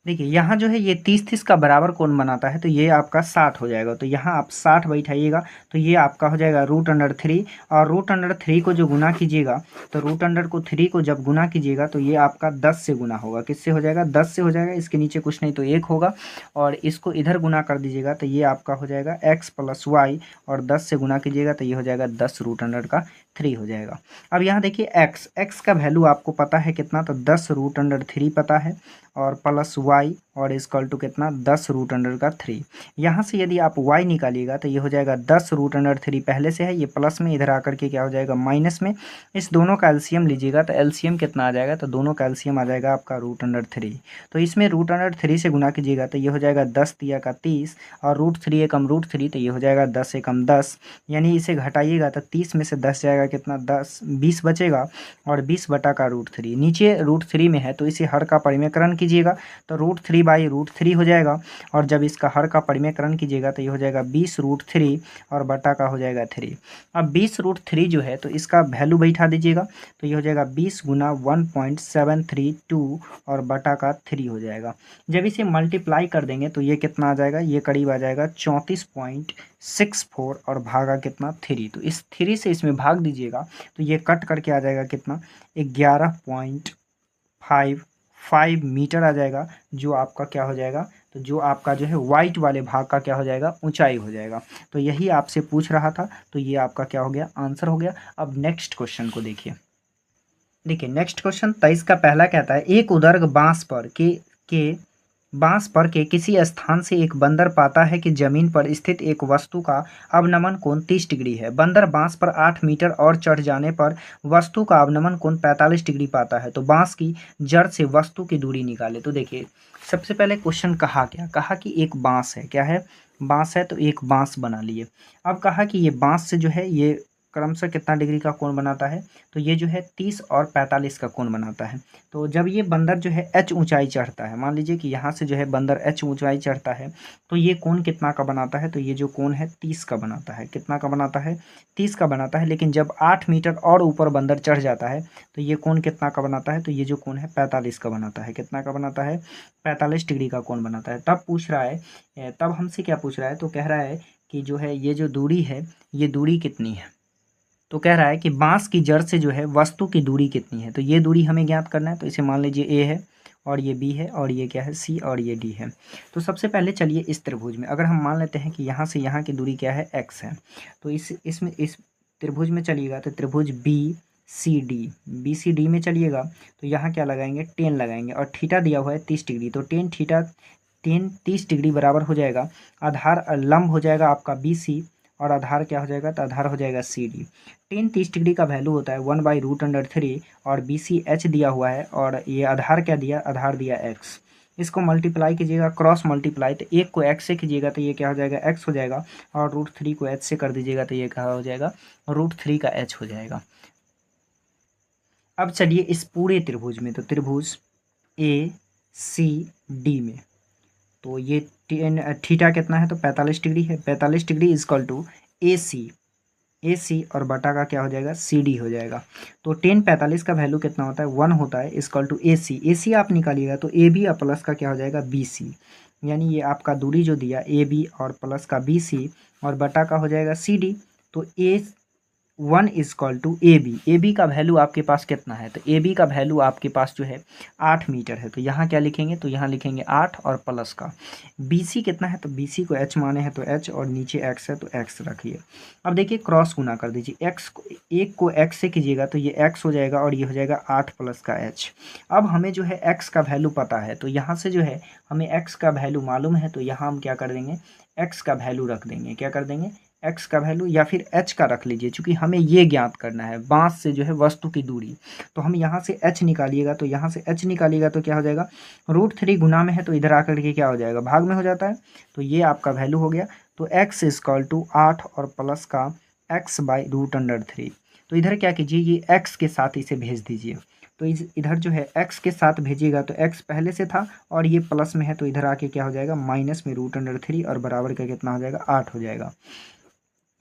A: देखिए यहाँ जो है ये 30-30 का बराबर कौन बनाता है, तो ये आपका 60 हो जाएगा। तो यहाँ आप 60 बैठाइएगा तो ये आपका हो जाएगा √3। और √3 को जो गुना कीजिएगा, तो √3 को जब गुना कीजिएगा तो ये आपका 10 से गुना होगा। किससे हो जाएगा? 10 से हो जाएगा। इसके नीचे कुछ नहीं तो 1 होगा। और इसको इधर गुना कर दीजिएगा तो ये आपका हो जाएगा x + y, और 10 से गुना कीजिएगा तो ये हो जाएगा 10 √3 हो जाएगा। अब यहाँ देखिए x का वैल्यू आपको पता है कितना, तो 10 √3 पता है, और प्लस y और इक्वल टू कितना, 10 √3। यहाँ से यदि आप y निकालिएगा तो ये हो जाएगा 10 √3 पहले से है, ये प्लस में, इधर आकर के क्या हो जाएगा माइनस में। इस दोनों का एलसीएम लीजिएगा तो एलसीएम कितना आ जाएगा, तो दोनों का एलसीएम आ जाएगा आपका √3। तो इसमें √3 से गुना कीजिएगा तो ये हो जाएगा 10 तिया का 30, और √3 एकम √3 तो ये हो जाएगा 10 एकम 10। यानी इसे घटाइएगा तो 30 में से 10 जाएगा कितना, 10, 20 बचेगा, और 20 बटा का √3 नीचे √3 में है तो इसे हर का परिमेयकरण कीजिएगा तो √3/√3 हो जाएगा। और जब इसका हर का परिमेयकरण कीजिएगा तो ये हो जाएगा 20 √3 और बटा का हो जाएगा 3। अब 20 √3 जो है तो इसका वैल्यू बैठा दीजिएगा तो ये हो जाएगा 20 गुना 1.732 और बटा का 3 हो जाएगा। जब इसे मल्टीप्लाई कर देंगे तो ये कितना आ जाएगा, ये करीब आ जाएगा 34.64 और भागा कितना 3। तो इस 3 से इसमें भाग दीजिएगा तो ये कट करके आ जाएगा कितना, 11.55 मीटर आ जाएगा, जो आपका क्या हो जाएगा, तो जो आपका जो है वाइट वाले भाग का क्या हो जाएगा, ऊंचाई हो जाएगा। तो यही आपसे पूछ रहा था, तो ये आपका क्या हो गया, आंसर हो गया। अब नेक्स्ट क्वेश्चन को देखिए। देखिए नेक्स्ट क्वेश्चन 23 का पहला कहता है, एक उदर्ग बांस पर के किसी स्थान से एक बंदर पाता है कि जमीन पर स्थित एक वस्तु का अवनमन कोण 30 डिग्री है। बंदर बांस पर 8 मीटर और चढ़ जाने पर वस्तु का अवनमन कोण 45 डिग्री पाता है। तो बांस की जड़ से वस्तु की दूरी निकाले। तो देखिए सबसे पहले क्वेश्चन कहा क्या, कहा कि एक बांस है, क्या है, बांस है, तो एक बांस बना लिए। अब कहा कि ये बांस से जो है ये क्रमशः कितना डिग्री का कोण बनाता है, तो ये जो है 30 और 45 का कोण बनाता है। तो जब ये बंदर जो है h ऊंचाई चढ़ता है, मान लीजिए कि यहाँ से जो है बंदर h ऊंचाई चढ़ता है, तो ये कोण कितना का बनाता है, तो ये जो कोण है 30 का बनाता है। कितना का बनाता है, 30 का बनाता है। लेकिन जब 8 मीटर और ऊपर बंदर चढ़ जाता है तो ये कोण कितना का बनाता है, तो ये जो कोण है 45 का बनाता है। कितना का बनाता है, 45 डिग्री का कोण बनाता है। तब पूछ रहा है, तब हमसे क्या पूछ रहा है, तो कह रहा है कि जो है ये जो दूरी है, ये दूरी कितनी है। तो कह रहा है कि बांस की जड़ से जो है वस्तु की दूरी कितनी है, तो ये दूरी हमें ज्ञात करना है। तो इसे मान लीजिए ए है, और ये बी है, और ये क्या है सी, और ये डी है। तो सबसे पहले चलिए इस त्रिभुज में अगर हम मान लेते हैं कि यहाँ से यहाँ की दूरी क्या है, एक्स है, तो इस त्रिभुज में चलिएगा तो त्रिभुज BCD में चलिएगा तो यहाँ क्या लगाएंगे, 10 लगाएंगे, और थीटा दिया हुआ है 30 डिग्री। तो 30 डिग्री बराबर हो जाएगा, आधार लंब हो जाएगा आपका BC, और आधार क्या हो जाएगा, तो आधार हो जाएगा CD। 30 डिग्री का वैल्यू होता है 1/√3, और BC H दिया हुआ है, और ये आधार क्या दिया, आधार दिया x। इसको मल्टीप्लाई कीजिएगा, क्रॉस मल्टीप्लाई, तो एक को x से कीजिएगा तो ये क्या हो जाएगा, x हो जाएगा, और √3 को h से कर दीजिएगा तो ये क्या हो जाएगा, √3 का h हो जाएगा। अब चलिए इस पूरे त्रिभुज में, तो त्रिभुज ACD में, तो ये थीटा कितना है, तो 45 डिग्री है। 45 डिग्री इक्वल टू AC और बटा का क्या हो जाएगा, CD हो जाएगा। तो 45 का वैल्यू कितना होता है, 1 होता है, इक्वल टू AC आप निकालिएगा तो AB और प्लस का क्या हो जाएगा, BC। यानी ये आपका दूरी जो दिया AB और प्लस का BC और बटा का हो जाएगा CD। तो A1 इक्वल टू AB का वैल्यू आपके पास कितना है, तो AB का वैल्यू आपके पास जो है 8 मीटर है। तो यहाँ क्या लिखेंगे, तो यहाँ लिखेंगे 8 और प्लस का BC कितना है, तो BC को H माने हैं तो H, और नीचे X है तो X रखिए। अब देखिए क्रॉस गुना कर दीजिए, एक को X से कीजिएगा तो ये X हो जाएगा, और ये हो जाएगा 8 प्लस का H। अब हमें जो है X का वैल्यू पता है, तो यहाँ से जो है हमें X का वैल्यू मालूम है, तो यहाँ हम क्या कर देंगे, X का वैल्यू रख देंगे। क्या कर देंगे, x का वैल्यू, या फिर h का रख लीजिए, क्योंकि हमें ये ज्ञात करना है बांस से जो है वस्तु की दूरी। तो हम यहाँ से h निकालिएगा, तो यहाँ से h निकालिएगा तो क्या हो जाएगा, √3 गुना में है तो इधर आकर के क्या हो जाएगा, भाग में हो जाता है। तो ये आपका वैल्यू हो गया। तो x इक्वल टू 8 और प्लस का x/√3। तो इधर क्या कीजिए, ये x के साथ इसे भेज दीजिए। तो इधर जो है x के साथ भेजिएगा तो x पहले से था, और ये प्लस में है तो इधर आके क्या हो जाएगा, माइनस में √3, और बराबर का कितना हो जाएगा, 8 हो जाएगा।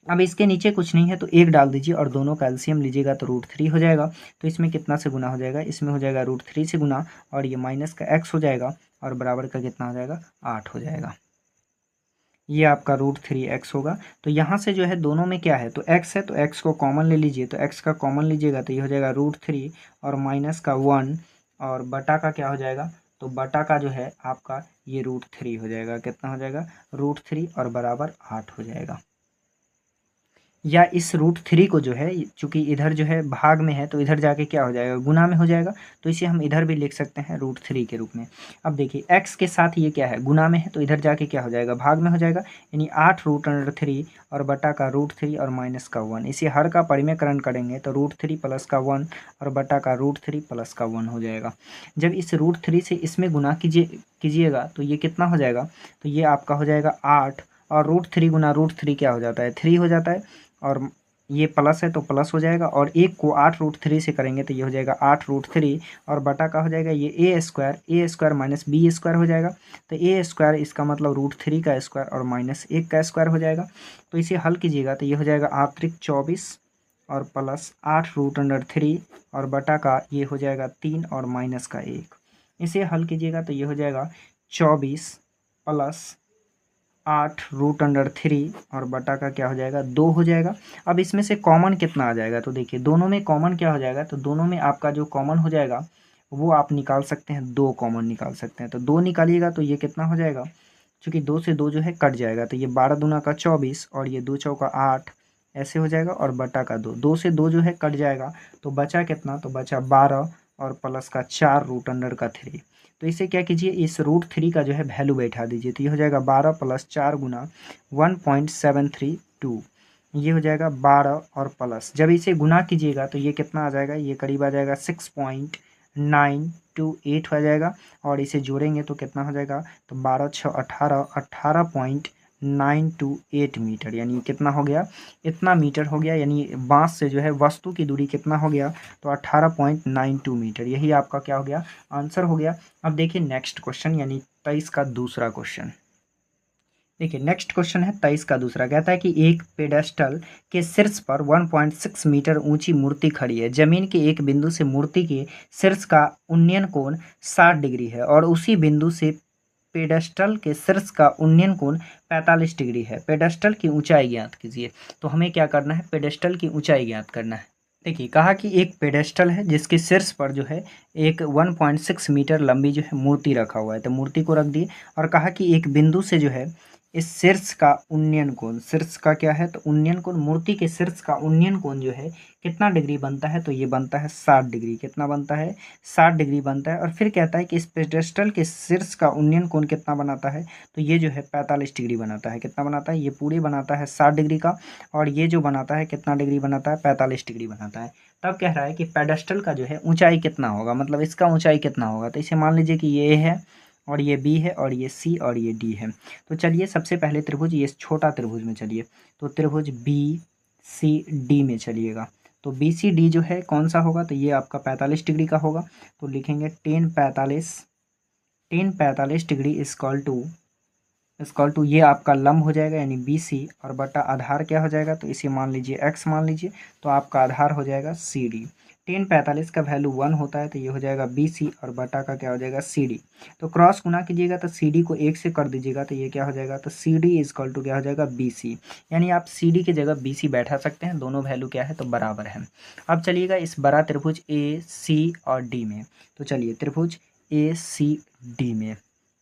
A: अब इसके नीचे कुछ नहीं है तो 1 डाल दीजिए, और दोनों का एलसीएम लीजिएगा तो √3 हो जाएगा। तो इसमें कितना से गुना हो जाएगा, इसमें हो जाएगा √3 से गुना, और ये माइनस का x हो जाएगा, और बराबर का कितना हो जाएगा 8 हो जाएगा। ये आपका √3x होगा। तो यहाँ से जो है दोनों में क्या है, तो x है तो x को कॉमन ले लीजिए, तो x का कॉमन लीजिएगा तो ये हो जाएगा √3 और माइनस का 1 और बटा का क्या हो जाएगा, तो बटा का जो है आपका ये √3 हो जाएगा। कितना हो जाएगा √3 और बराबर 8 हो जाएगा। या इस √3 को जो है चूंकि इधर जो है भाग में है तो इधर जाके क्या हो जाएगा गुना में हो जाएगा, तो इसे हम इधर भी लिख सकते हैं √3 के रूप में। अब देखिए x के साथ ये क्या है गुना में है तो इधर जाके क्या हो जाएगा भाग में हो जाएगा, यानी 8 √3 और बटा का √3 और माइनस का 1। इसे हर का परिमेयकरण करेंगे तो √3 प्लस का 1 और बटा का √3 प्लस का 1 हो जाएगा। जब इस √3 से इसमें गुना कीजिएगा तो ये कितना हो जाएगा, तो ये आपका हो जाएगा 8 और √3 गुना √3 क्या हो जाता है 3 हो जाता है, और ये प्लस है तो प्लस हो जाएगा, और एक को 8 √3 से करेंगे तो ये हो जाएगा 8 √3 और बटा का हो जाएगा ये a square minus b square हो जाएगा। तो a स्क्वायर इसका मतलब √3 का स्क्वायर और माइनस 1 का स्क्वायर हो जाएगा। तो इसे हल कीजिएगा तो ये हो जाएगा आंतरिक 24 और प्लस 8 √3 और बटा का ये हो जाएगा 3 और माइनस का 1। इसे हल कीजिएगा तो ये हो जाएगा 24 प्लस 8 √3 और बटा का क्या हो जाएगा 2 हो जाएगा। अब इसमें से कॉमन कितना आ जाएगा, तो देखिए दोनों में कॉमन क्या हो जाएगा, तो दोनों में आपका जो कॉमन हो जाएगा वो आप निकाल सकते हैं, 2 कॉमन निकाल सकते हैं। तो 2 निकालिएगा तो ये कितना हो जाएगा, चूँकि 2 से 2 जो है कट जाएगा तो ये 12 दूना का 24 और ये 2 चौका 8 ऐसे हो जाएगा, और बटा का 2, 2 से 2 जो है कट जाएगा तो बचा कितना, तो बचा 12 और प्लस का 4 √3। तो इसे क्या कीजिए इस √3 का जो है वैल्यू बैठा दीजिए, तो ये हो जाएगा 12 प्लस 4 गुना 1.732, ये हो जाएगा 12 और प्लस जब इसे गुना कीजिएगा तो ये कितना आ जाएगा, ये करीब आ जाएगा 6.928 हो जाएगा, और इसे जोड़ेंगे तो कितना हो जाएगा, तो 12 6 18 18.928 मीटर, यानी कितना हो गया, इतना मीटर हो गया। यानी बांस से जो है वस्तु की दूरी कितना हो गया, तो 18.92 मीटर। यही आपका क्या हो गया आंसर हो गया। अब देखिए नेक्स्ट क्वेश्चन यानी 23 का दूसरा क्वेश्चन। देखिए नेक्स्ट क्वेश्चन है 23 का दूसरा, कहता है कि एक पेडेस्टल के शीर्ष पर 1.6 मीटर ऊंची मूर्ति खड़ी है। जमीन के एक बिंदु से मूर्ति के शीर्ष का उन्नयन कोण 60 डिग्री है और उसी बिंदु से पेडेस्टल के शीर्ष का उन्नयन कोण 45 डिग्री है। पेडेस्टल की ऊंचाई ज्ञात कीजिए। तो हमें क्या करना है, पेडेस्टल की ऊंचाई ज्ञात करना है। देखिए कहा कि एक पेडेस्टल है जिसके शीर्ष पर जो है एक 1.6 मीटर लंबी जो है मूर्ति रखा हुआ है, तो मूर्ति को रख दिए, और कहा कि एक बिंदु से जो है इस शीर्ष का उन्नयन कोण, शीर्ष का क्या है, तो उन्नयन कोण, मूर्ति के शीर्ष का उन्नयन कोण जो है कितना डिग्री बनता है, तो ये बनता है 60 डिग्री। कितना बनता है, 60 डिग्री बनता है। और फिर कहता है कि इस पेडेस्टल के शीर्ष का उन्नयन कोण कितना बनाता है, तो ये जो है 45 डिग्री बनाता है। कितना बनाता है, ये पूरे बनाता है 60 डिग्री का, और ये जो बनाता है कितना डिग्री बनाता है, 45 डिग्री बनाता है। तब कह रहा है कि पेडेस्टल का जो है ऊंचाई कितना होगा, मतलब इसका ऊंचाई कितना होगा। तो इसे मान लीजिए कि ये है और ये बी है और ये सी और ये डी है। तो चलिए सबसे पहले त्रिभुज, ये छोटा त्रिभुज में चलिए, तो त्रिभुज बी सी डी में चलिएगा। तो बी सी डी जो है कौन सा होगा, तो ये आपका 45 डिग्री का होगा। तो लिखेंगे 10 45 डिग्री इक्वल टू ये आपका लंब हो जाएगा यानी बी सी, और बटा आधार क्या हो जाएगा, तो इसे मान लीजिए एक्स मान लीजिए, तो आपका आधार हो जाएगा सी डी। 10 45 का वैल्यू 1 होता है तो ये हो जाएगा बी सी, और बटा का क्या हो जाएगा सी डी। तो क्रॉस गुना कीजिएगा तो सी डी को 1 से कर दीजिएगा तो ये क्या हो जाएगा, तो सी डी इक्वल टू क्या हो जाएगा बी सी, यानी आप सी डी की जगह बी सी बैठा सकते हैं, दोनों वैल्यू क्या है, तो बराबर है। अब चलिएगा इस बड़ा त्रिभुज ए सी और डी में, तो चलिए त्रिभुज ए सी डी में,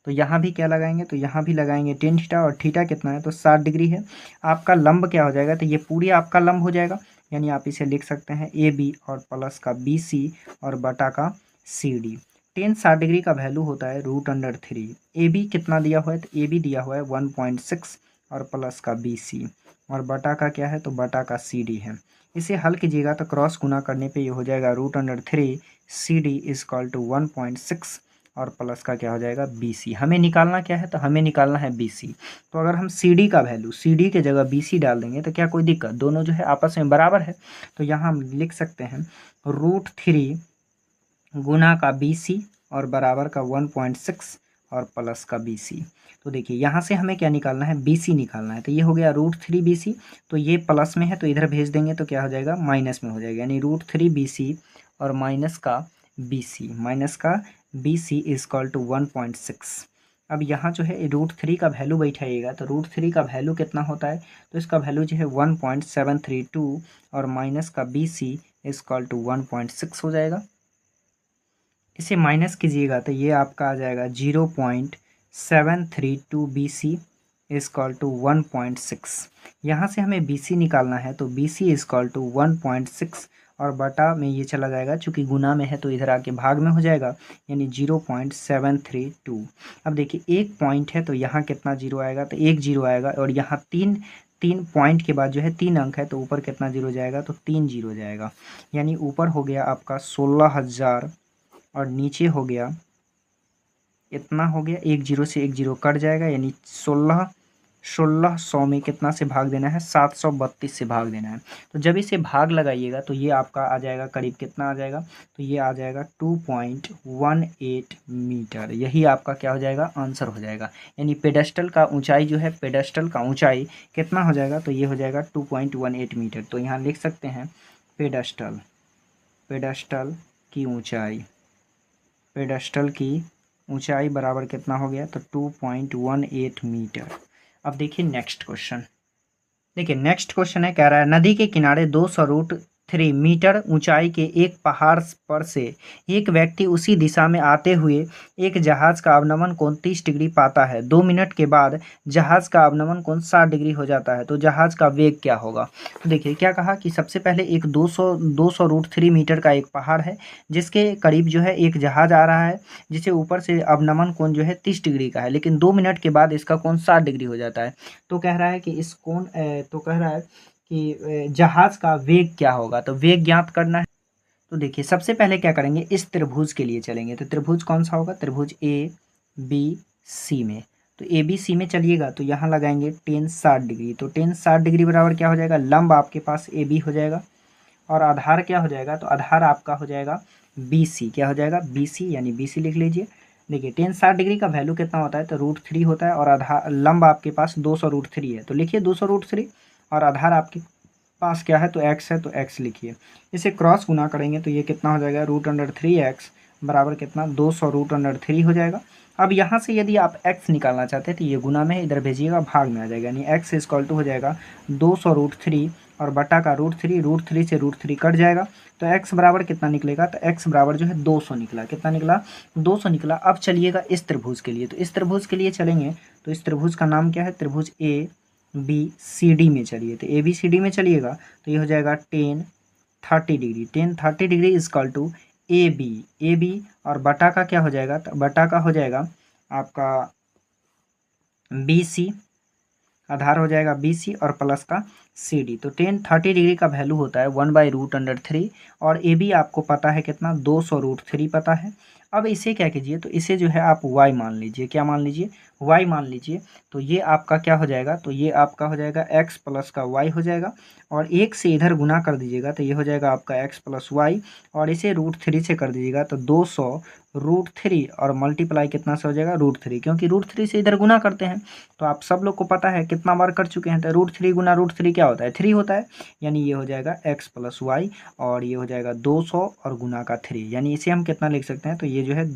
A: तो यहाँ भी क्या लगाएंगे, तो यहाँ भी लगाएंगे tan थीटा, और थीटा कितना है, तो 60 डिग्री है। आपका लंब क्या हो जाएगा, तो ये पूरी आपका लंब हो जाएगा, यानी आप इसे लिख सकते हैं ए बी और प्लस का बी सी और बटा का सी डी। 60 डिग्री का वैल्यू होता है √3। ए बी कितना दिया हुआ है, तो ए बी दिया हुआ है 1.6 और प्लस का बी सी, और बटा का क्या है, तो बटा का सी डी है। इसे हल कीजिएगा तो क्रॉस गुना करने पे ये हो जाएगा √3 सी डी इक्वल टू 1.6 और प्लस का क्या हो जाएगा बी सी। हमें निकालना क्या है, तो हमें निकालना है बी सी। तो अगर हम सी डी का वैल्यू, सी डी के जगह बी सी डाल देंगे तो क्या कोई दिक्कत, दोनों जो है आपस में बराबर है। तो यहाँ हम लिख सकते हैं √3 गुना का बी सी और बराबर का 1.6 और प्लस का बी सी। तो देखिए यहाँ से हमें क्या निकालना है, बी सी निकालना है। तो ये हो गया √3 बी सी, तो ये प्लस में है तो इधर भेज देंगे तो क्या हो जाएगा, माइनस में हो जाएगा, यानी √3 बी सी और माइनस का बी सी, माइनस का BC इज इक्वल टू 1.6। अब यहाँ जो है √3 का वैल्यू बैठाइएगा तो √3 का वैल्यू कितना होता है, तो इसका वैल्यू जो है 1.732 और माइनस का BC इज इक्वल टू 1.6 हो जाएगा। इसे माइनस कीजिएगा तो ये आपका आ जाएगा 0.732 BC इज इक्वल टू 1.6। यहाँ से हमें BC निकालना है तो BC इज इक्वल टू 1.6 और बटा में ये चला जाएगा, चूँकि गुना में है तो इधर आके भाग में हो जाएगा, यानी 0.732। अब देखिए एक पॉइंट है तो यहाँ कितना जीरो आएगा, तो एक जीरो आएगा, और यहाँ तीन तीन पॉइंट के बाद जो है 3 अंक है तो ऊपर कितना जीरो जाएगा, तो 3 जीरो जाएगा, यानी ऊपर हो गया आपका 16,000 और नीचे हो गया इतना हो गया, एक जीरो से एक जीरो कट जाएगा, यानी 1600 में कितना से भाग देना है, 732 से भाग देना है। तो जब इसे भाग लगाइएगा तो ये आपका आ जाएगा करीब कितना आ जाएगा, तो ये आ जाएगा 2.18 मीटर। यही आपका क्या हो जाएगा, आंसर हो जाएगा। यानी पेडेस्टल का ऊंचाई जो है, पेडेस्टल का ऊंचाई कितना हो जाएगा, तो ये हो जाएगा 2.18 मीटर। तो यहाँ लिख सकते हैं पेडेस्टल, पेडेस्टल की ऊंचाई, पेडेस्टल की ऊंचाई बराबर कितना हो गया, तो 2.18 मीटर। अब देखिए नेक्स्ट क्वेश्चन, देखिए नेक्स्ट क्वेश्चन है, कह रहा है नदी के किनारे 200√3 मीटर ऊंचाई के एक पहाड़ पर से एक व्यक्ति उसी दिशा में आते हुए एक जहाज का अवनमन कोण 30 डिग्री पाता है। 2 मिनट के बाद जहाज का अवनमन कोण 60 डिग्री हो जाता है, तो जहाज का वेग क्या होगा। तो देखिए क्या कहा कि सबसे पहले एक 200√3 मीटर का एक पहाड़ है जिसके करीब जो है एक जहाज आ रहा है जिसे ऊपर से अवनमन कोण जो है 30 डिग्री का है, लेकिन 2 मिनट के बाद इसका कोण 60 डिग्री हो जाता है। तो कह रहा है कि इस कोण तो कह रहा है कि जहाज का वेग क्या होगा, तो वेग ज्ञात करना है। तो देखिए सबसे पहले क्या करेंगे, इस त्रिभुज के लिए चलेंगे। तो त्रिभुज कौन सा होगा, त्रिभुज ABC में। तो ABC में चलिएगा तो यहाँ लगाएंगे tan 60 डिग्री। तो tan 60 डिग्री बराबर क्या हो जाएगा, लंब आपके पास AB हो जाएगा और आधार क्या हो जाएगा, तो आधार आपका हो जाएगा BC। क्या हो जाएगा, BC, यानी BC लिख लीजिए। देखिए tan 60 डिग्री का वैल्यू कितना होता है, तो √3 होता है और आधार लंब आपके पास 200√3 है, तो लिखिए 200√3 और आधार आपके पास क्या है, तो x है, तो x लिखिए। इसे क्रॉस गुना करेंगे तो ये कितना हो जाएगा, √3x बराबर कितना, 200√3 हो जाएगा। अब यहाँ से यदि आप x निकालना चाहते हैं तो ये गुना में इधर भेजिएगा, भाग में आ जाएगा, यानी x इज इक्वल टू हो जाएगा 200√3 और बटा का √3 से √3 कट जाएगा, तो x बराबर कितना निकलेगा, तो x बराबर जो है 200 निकला। कितना निकला, 200 निकला। अब चलिएगा इस त्रिभुज के लिए, तो इस त्रिभुज के लिए चलेंगे तो इस त्रिभुज का नाम क्या है, त्रिभुज ABCD में चलिए। तो ABCD में चलिएगा तो ये हो जाएगा tan 30 degree, tan 30 degree is equal to AB और बटा का क्या हो जाएगा, तो बटा का हो जाएगा आपका BC, आधार हो जाएगा BC और प्लस का CD। तो tan 30 डिग्री का वैल्यू होता है 1/√3 और AB आपको पता है कितना, 200√3 पता है। अब इसे क्या कीजिए, तो इसे जो है आप y मान लीजिए। क्या मान लीजिए, y मान लीजिए। तो ये आपका क्या हो जाएगा, तो ये आपका हो जाएगा x प्लस का y हो जाएगा और एक से इधर गुना कर दीजिएगा तो ये हो जाएगा आपका x प्लस y और इसे √3 से कर दीजिएगा तो 200√3 और मल्टीप्लाई कितना से हो जाएगा, √3, क्योंकि √3 से इधर गुना करते हैं। तो आप सब लोग को पता है कितना बार कर चुके हैं, तो √3 गुना √3 क्या होता है, 3 होता है, यानी ये हो जाएगा x प्लस y और ये हो जाएगा 200 और गुना का 3, यानी इसे हम कितना लिख सकते हैं, तो ये जो है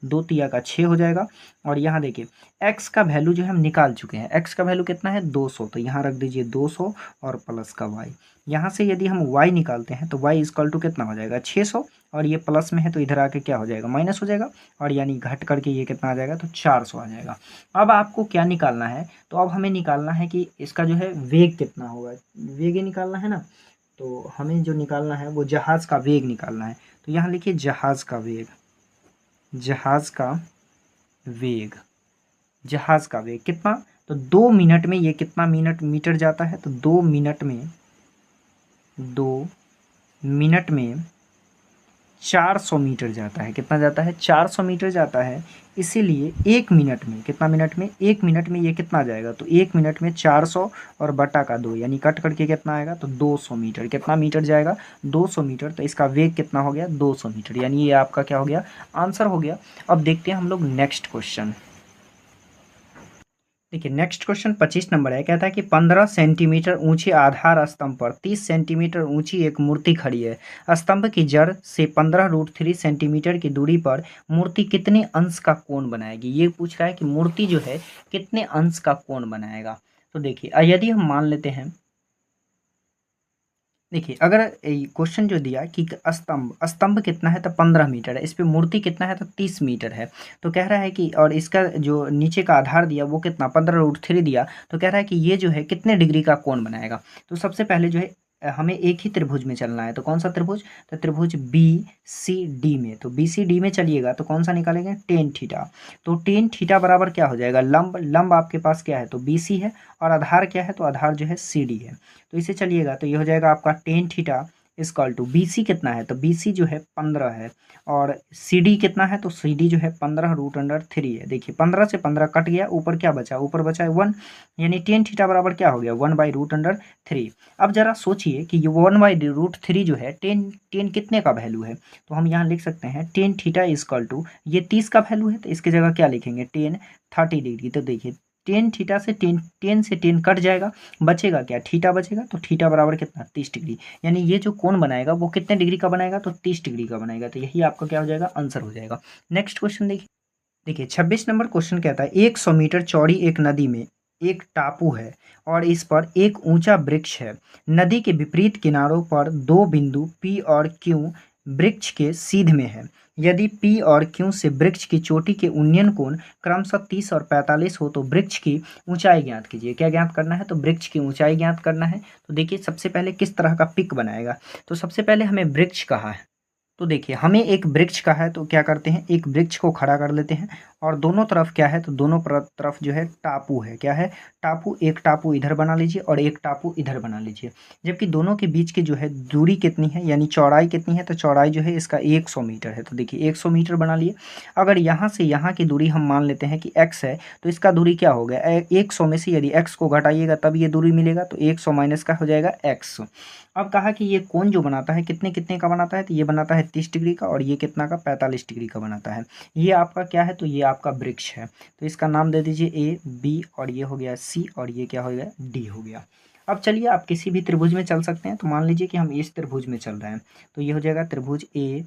A: 2 तिया का 6 हो जाएगा। और यहाँ देखिए x का वैल्यू जो है हम निकाल चुके हैं, x का वैल्यू कितना है, 200, तो यहाँ रख दीजिए 200 और प्लस का y। यहाँ से यदि हम y निकालते हैं तो y इक्वल टू कितना हो जाएगा, 600 और ये प्लस में है तो इधर आके क्या हो जाएगा, माइनस हो जाएगा और यानी घट करके ये कितना आ जाएगा, तो 400 आ जाएगा। अब आपको क्या निकालना है, तो अब हमें निकालना है कि इसका जो है वेग कितना होगा, वेग ही निकालना है ना। तो हमें जो निकालना है वो जहाज़ का वेग निकालना है। तो यहाँ लिखिए जहाज़ का वेग, जहाज़ का वेग, जहाज़ का वेग कितना, तो 2 मिनट में ये कितना मीटर जाता है, तो 2 मिनट में 400 मीटर जाता है। कितना जाता है, 400 मीटर जाता है। इसीलिए 1 मिनट में, कितना मिनट में, 1 मिनट में ये कितना जाएगा, तो 1 मिनट में 400 और बटा का 2, यानी कट करके कितना आएगा, तो 200 मीटर। कितना मीटर जाएगा, 200 मीटर। तो इसका वेग कितना हो गया, 200 मीटर, यानी ये आपका क्या हो गया, आंसर हो गया। अब देखते हैं हम लोग नेक्स्ट क्वेश्चन। देखिए नेक्स्ट क्वेश्चन 25 नंबर है। कहता है कि 15 सेंटीमीटर ऊंचे आधार स्तंभ पर 30 सेंटीमीटर ऊंची एक मूर्ति खड़ी है। स्तंभ की जड़ से 15√3 सेंटीमीटर की दूरी पर मूर्ति कितने अंश का कोण बनाएगी। ये पूछ रहा है कि मूर्ति जो है कितने अंश का कोण बनाएगा। तो देखिए यदि हम मान लेते हैं, देखिए अगर क्वेश्चन जो दिया कि स्तंभ स्तंभ कितना है तो 15 मीटर है, इस पे मूर्ति कितना है तो 30 मीटर है। तो कह रहा है कि और इसका जो नीचे का आधार दिया वो कितना 15√3 दिया, तो कह रहा है कि ये जो है कितने डिग्री का कोण बनाएगा। तो सबसे पहले जो है हमें एक ही त्रिभुज में चलना है। तो कौन सा त्रिभुज, तो त्रिभुज बी सी डी में। तो बी सी डी में चलिएगा तो कौन सा निकालेंगे, टेन थीटा। तो टेन थीटा बराबर क्या हो जाएगा, लंब लंब आपके पास क्या है तो बी सी है, और आधार क्या है तो आधार जो है सी डी है। तो इसे चलिएगा तो ये हो जाएगा आपका tan theta is equal to B C कितना है तो बी सी जो है 15 है, और सी डी कितना है तो सी डी जो है 15√3 है। देखिए 15 से 15 कट गया, ऊपर क्या बचा, ऊपर बचा है 1, यानी टेन थीटा बराबर क्या हो गया 1/√3। अब जरा सोचिए कि ये 1/√3 जो है टेन टेन कितने का वैल्यू है। तो हम यहाँ लिख सकते हैं टेन थीटा इजकल टू, ये 30 का वैल्यू है तो इसके जगह क्या लिखेंगे टेन 30 डिग्री। तो देखिए टेन थीटा से टेन से टेन कट जाएगा, बचेगा क्या, थीटा बचेगा। तो थीटा बराबर कितना 30 डिग्री, यानी ये जो कोण बनाएगा वो कितने डिग्री का बनाएगा तो 30 डिग्री का बनाएगा। तो यही आपका क्या हो जाएगा, आंसर हो जाएगा। नेक्स्ट क्वेश्चन देखिए, 26 नंबर क्वेश्चन कहता है 100 मीटर चौड़ी एक नदी में एक टापू है और इस पर एक ऊंचा वृक्ष है। नदी के विपरीत किनारों पर दो बिंदु P और Q वृक्ष के सीध में है। यदि P और Q से वृक्ष की चोटी के उन्नयन कोण क्रमशः 30 और 45 हो तो वृक्ष की ऊंचाई ज्ञात कीजिए। क्या ज्ञात करना है तो वृक्ष की ऊंचाई ज्ञात करना है। तो देखिए सबसे पहले किस तरह का पिक बनाएगा। तो सबसे पहले हमें वृक्ष कहा है, तो देखिए हमें एक वृक्ष का है तो क्या करते हैं एक वृक्ष को खड़ा कर लेते हैं, और दोनों तरफ क्या है तो दोनों तरफ जो है टापू है। क्या है, टापू। एक टापू इधर बना लीजिए और एक टापू इधर बना लीजिए, जबकि दोनों के बीच की जो है दूरी कितनी है यानी चौड़ाई कितनी है तो चौड़ाई जो है इसका 100 मीटर है। तो देखिए 100 मीटर बना लिए। अगर यहाँ से यहाँ की दूरी हम मान लेते हैं कि x है, तो इसका दूरी क्या हो गया 100 में से यदि x को घटाइएगा तब ये दूरी मिलेगा, तो 100 माइनस का हो जाएगा x। अब कहा कि ये कोण जो बनाता है कितने कितने का बनाता है, तो ये बनाता है 30 डिग्री का, और ये कितना का 45 डिग्री का बनाता है। ये आपका क्या है तो ये आपका वृक्ष है। तो इसका नाम दे दीजिए ए बी, और ये हो गया सी, और ये क्या हो गया डी हो गया। अब चलिए आप किसी भी त्रिभुज में चल सकते हैं। तो मान लीजिए कि हम इस त्रिभुज में चल रहे हैं, तो ये हो जाएगा त्रिभुज ए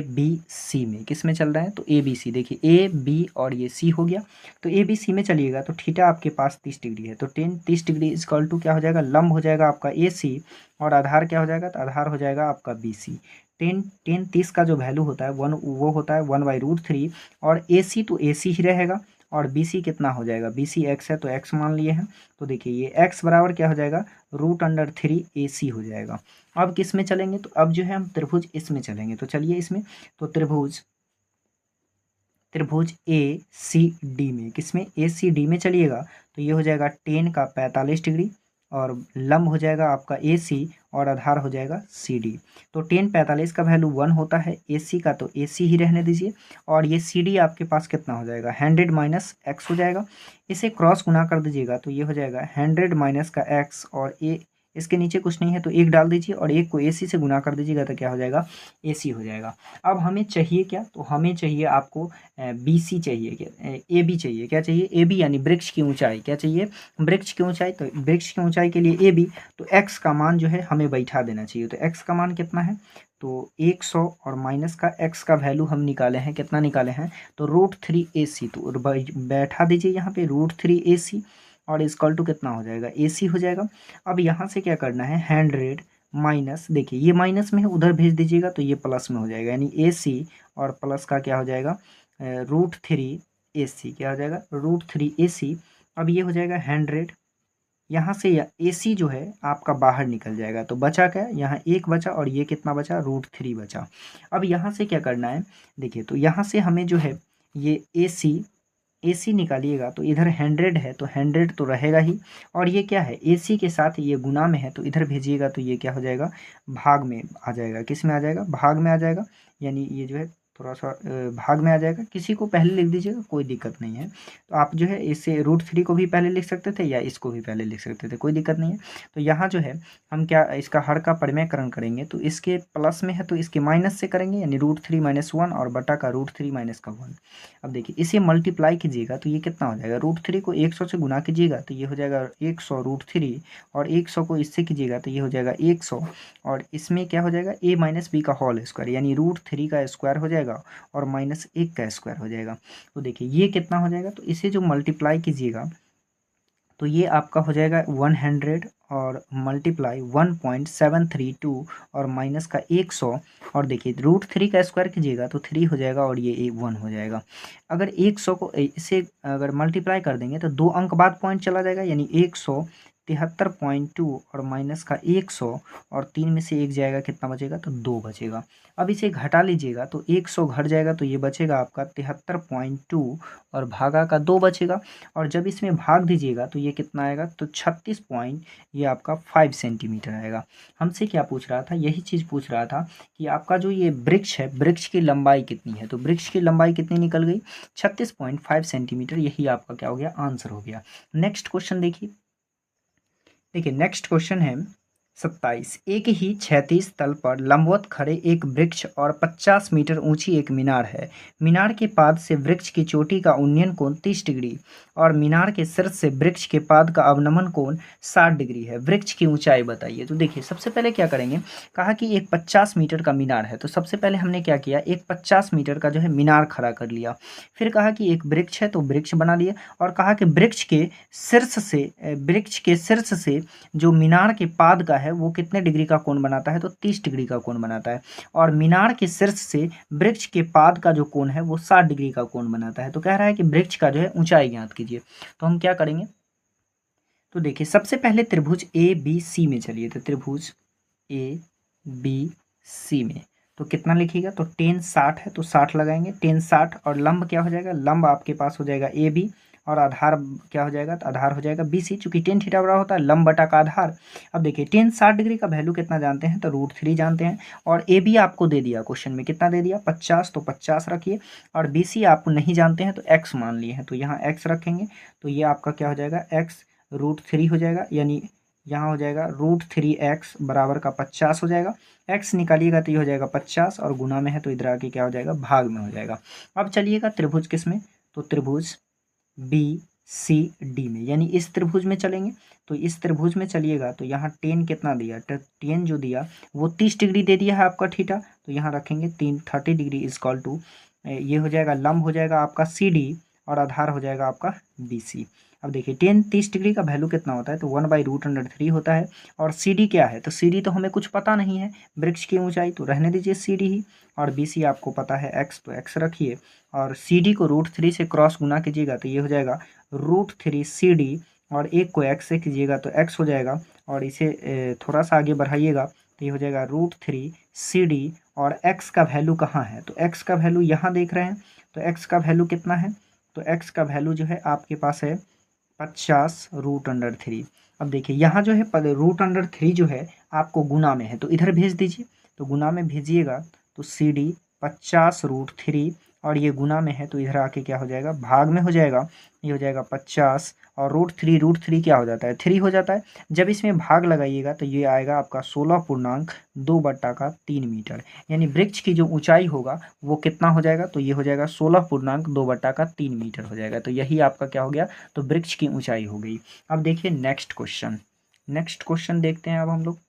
A: बी सी में। किस में चल रहा है तो ए बी सी। देखिए ए बी और ये सी हो गया। तो ए बी सी में चलिएगा तो थीटा आपके पास 30 डिग्री है, तो 30 डिग्री इजकल टू क्या हो जाएगा, लंब हो जाएगा आपका ए सी, और आधार क्या हो जाएगा तो आधार हो जाएगा आपका बी सी। टेन 30 का जो वैल्यू होता है वो होता है 1/√3, और ए सी तो ए सी ही रहेगा, और बी सी कितना हो जाएगा, बी सी एक्स है तो एक्स मान लिए हैं। तो देखिए ये एक्स बराबर क्या हो जाएगा √3 ए सी हो जाएगा। अब किस में चलेंगे तो अब जो है हम त्रिभुज इसमें चलेंगे। तो चलिए इसमें, तो त्रिभुज ए सी डी में, किसमें ए सी डी में चलिएगा तो ये हो जाएगा टेन का 45 डिग्री, और लंब हो जाएगा आपका ए सी, और आधार हो जाएगा सी डी। तो 10 45 का वैल्यू 1 होता है, ए सी का तो ए सी ही रहने दीजिए, और ये सी डी आपके पास कितना हो जाएगा 100 माइनस एक्स हो जाएगा। इसे क्रॉस गुना कर दीजिएगा तो ये हो जाएगा 100 माइनस का एक्स, और ए इसके नीचे कुछ नहीं है तो एक डाल दीजिए, और एक को ए सी से गुना कर दीजिएगा तो क्या हो जाएगा ए सी हो जाएगा। अब हमें चाहिए क्या, तो हमें चाहिए आपको बी सी चाहिए, क्या ए बी चाहिए, क्या चाहिए ए बी, यानी वृक्ष की ऊंचाई। क्या चाहिए वृक्ष की ऊंचाई, तो वृक्ष की ऊंचाई के लिए ए बी, तो एक्स का मान जो है हमें बैठा देना चाहिए। तो एक्स का मान कितना है तो 100, और माइनस का एक्स का वैल्यू हम निकाले हैं, कितना निकाले हैं तो √3 ए सी। तो बैठा दीजिए यहाँ पे √3 ए सी, और इक्वल टू कितना हो जाएगा ए सी हो जाएगा। अब यहाँ से क्या करना है 100 माइनस, देखिए ये माइनस में है उधर भेज दीजिएगा तो ये प्लस में हो जाएगा, यानी ए सी और प्लस का क्या हो जाएगा √3 ए सी, क्या हो जाएगा √3 ए सी। अब ये हो जाएगा 100, यहाँ से ए सी जो है आपका बाहर निकल जाएगा, तो बचा क्या, यहाँ एक बचा, और ये कितना बचा √3 बचा। अब यहाँ से क्या करना है, देखिए तो यहाँ से हमें जो है ये ए सी निकालिएगा तो इधर 100 है तो 100 तो रहेगा ही, और ये क्या है ए सी के साथ ये गुना में है तो इधर भेजिएगा तो ये क्या हो जाएगा भाग में आ जाएगा। किस में आ जाएगा, भाग में आ जाएगा, यानी ये जो है थोड़ा सा भाग में आ जाएगा, किसी को पहले लिख दीजिएगा, कोई दिक्कत नहीं है। तो आप जो है इसे √3 को भी पहले लिख सकते थे या इसको भी पहले लिख सकते थे, कोई दिक्कत नहीं है। तो यहाँ जो है हम क्या इसका हर का परिमेयकरण करेंगे, तो इसके प्लस में है तो इसके माइनस से करेंगे, यानी √3 - 1 और बटा का √3 - 1। अब देखिए इसे मल्टीप्लाई कीजिएगा तो ये कितना हो जाएगा, √3 को 100 से गुना कीजिएगा तो ये हो जाएगा 100 √3, और 100 को इससे कीजिएगा तो ये हो जाएगा 100, और इसमें क्या हो जाएगा a - b का होल स्क्वायर, यानी √3 का स्क्वायर हो जाएगा और -1 का स्क्वायर हो जाएगा। तो देखिए ये कितना हो जाएगा, तो इसे जो मल्टीप्लाई कीजिएगा तो ये आपका हो जाएगा 100 और मल्टीप्लाई 1.732 और माइनस का 100, और देखिए √3 का स्क्वायर कीजिएगा तो 3 हो जाएगा और ये 1 हो जाएगा। अगर 100 को इसे अगर मल्टीप्लाई कर देंगे तो 2 अंक बाद पॉइंट चला जाएगा, यानी 173.2 और माइनस का 100, और 3 में से 1 जाएगा, कितना बचेगा, तो 2 बचेगा। अब इसे घटा लीजिएगा तो 100 घट जाएगा तो ये बचेगा आपका 73.2 और भागा का 2 बचेगा, और जब इसमें भाग दीजिएगा तो ये कितना आएगा, तो 36 पॉइंट ये आपका 5 सेंटीमीटर आएगा। हमसे क्या पूछ रहा था, यही चीज़ पूछ रहा था कि आपका जो ये वृक्ष है, वृक्ष की लंबाई कितनी है, तो वृक्ष की लंबाई कितनी निकल गई, 36.5 सेंटीमीटर। यही आपका क्या हो गया, आंसर हो गया। नेक्स्ट क्वेश्चन देखिए नेक्स्ट क्वेश्चन है 27। एक ही क्षैतिज तल पर लंबवत खड़े एक वृक्ष और 50 मीटर ऊंची एक मीनार है। मीनार के पाद से वृक्ष की चोटी का उन्नयन कोण 30 डिग्री और मीनार के शीर्ष से वृक्ष के पाद का अवनमन कोण 60 डिग्री है। वृक्ष की ऊंचाई बताइए। तो देखिए सबसे पहले क्या करेंगे, कहा कि एक 50 मीटर का मीनार है, तो सबसे पहले हमने क्या किया, एक 50 मीटर का जो है मीनार खड़ा कर लिया। फिर कहा कि एक वृक्ष है तो वृक्ष बना लिया, और कहा कि वृक्ष के शीर्ष से जो मीनार के पाद का है वो कितने डिग्री का कोण बनाता है, तो 30 डिग्री का कोण बनाता है, और मीनार के शीर्ष से वृक्ष के पाद का जो कोण है वो 60 डिग्री का कोण बनाता है। तो कह रहा है कि वृक्ष का जो है ऊंचाई ज्ञात कीजिए। तो हम क्या करेंगे, तो देखिए सबसे पहले त्रिभुज ABC में चलिए, तो त्रिभुज ABC में तो कितना लिखिएगा, तो tan 60 है तो 60 लगाएंगे, tan 60, और लंब क्या हो जाएगा, लंब आपके पास हो जाएगा AB, और आधार क्या हो जाएगा, तो आधार हो जाएगा BC, चूंकि tan थीटा बड़ा होता है लंब बटा का आधार। अब देखिए tan 60 डिग्री का वैल्यू कितना जानते हैं, तो √3 जानते हैं, और AB आपको दे दिया क्वेश्चन में, कितना दे दिया, 50, तो 50 रखिए, और BC आप नहीं जानते हैं तो x मान लिए हैं, तो यहाँ x रखेंगे, तो ये आपका क्या हो जाएगा, x √3 हो जाएगा, यानी यहाँ हो जाएगा √3x बराबर का 50 हो जाएगा। x निकालिएगा तो ये हो जाएगा 50, और गुना में है तो इधर आके क्या हो जाएगा, भाग में हो जाएगा। अब चलिएगा त्रिभुज किस में, तो त्रिभुज BCD में, यानी इस त्रिभुज में चलेंगे। तो इस त्रिभुज में चलिएगा तो यहाँ tan कितना दिया, tan जो दिया वो 30 डिग्री दे दिया है आपका थीटा, तो यहाँ रखेंगे 30 डिग्री इजकॉल टू ये हो जाएगा, लंब हो जाएगा आपका CD, और आधार हो जाएगा आपका BC। अब देखिए tan 30 डिग्री का वैल्यू कितना होता है, तो 1/√3 होता है, और CD क्या है, तो CD तो हमें कुछ पता नहीं है, वृक्ष की ऊंचाई, तो रहने दीजिए CD ही, और BC आपको पता है x, तो x रखिए, और CD को √3 से क्रॉस गुना कीजिएगा तो ये हो जाएगा √3 CD, और एक को x से कीजिएगा तो x हो जाएगा, और इसे थोड़ा सा आगे बढ़ाइएगा तो ये हो जाएगा √3 CD, और x का वैल्यू कहाँ है, तो x का वैल्यू यहाँ देख रहे हैं, तो x का वैल्यू कितना है, तो x का वैल्यू जो है आपके पास है 50 √3। अब देखिए यहाँ जो है √3 जो है आपको गुना में है तो इधर भेज दीजिए, तो गुना में भेजिएगा तो CD 50 √3, और ये गुना में है तो इधर आके क्या हो जाएगा, भाग में हो जाएगा, ये हो जाएगा 50, और √3 क्या हो जाता है, 3 हो जाता है। जब इसमें भाग लगाइएगा तो ये आएगा आपका 16.2/3 मीटर, यानी वृक्ष की जो ऊंचाई होगा वो कितना हो जाएगा, तो ये हो जाएगा 16.2/3 मीटर हो जाएगा। तो यही आपका क्या हो गया, तो वृक्ष की ऊंचाई हो गई। अब देखिए नेक्स्ट क्वेश्चन देखते हैं अब हम लोग।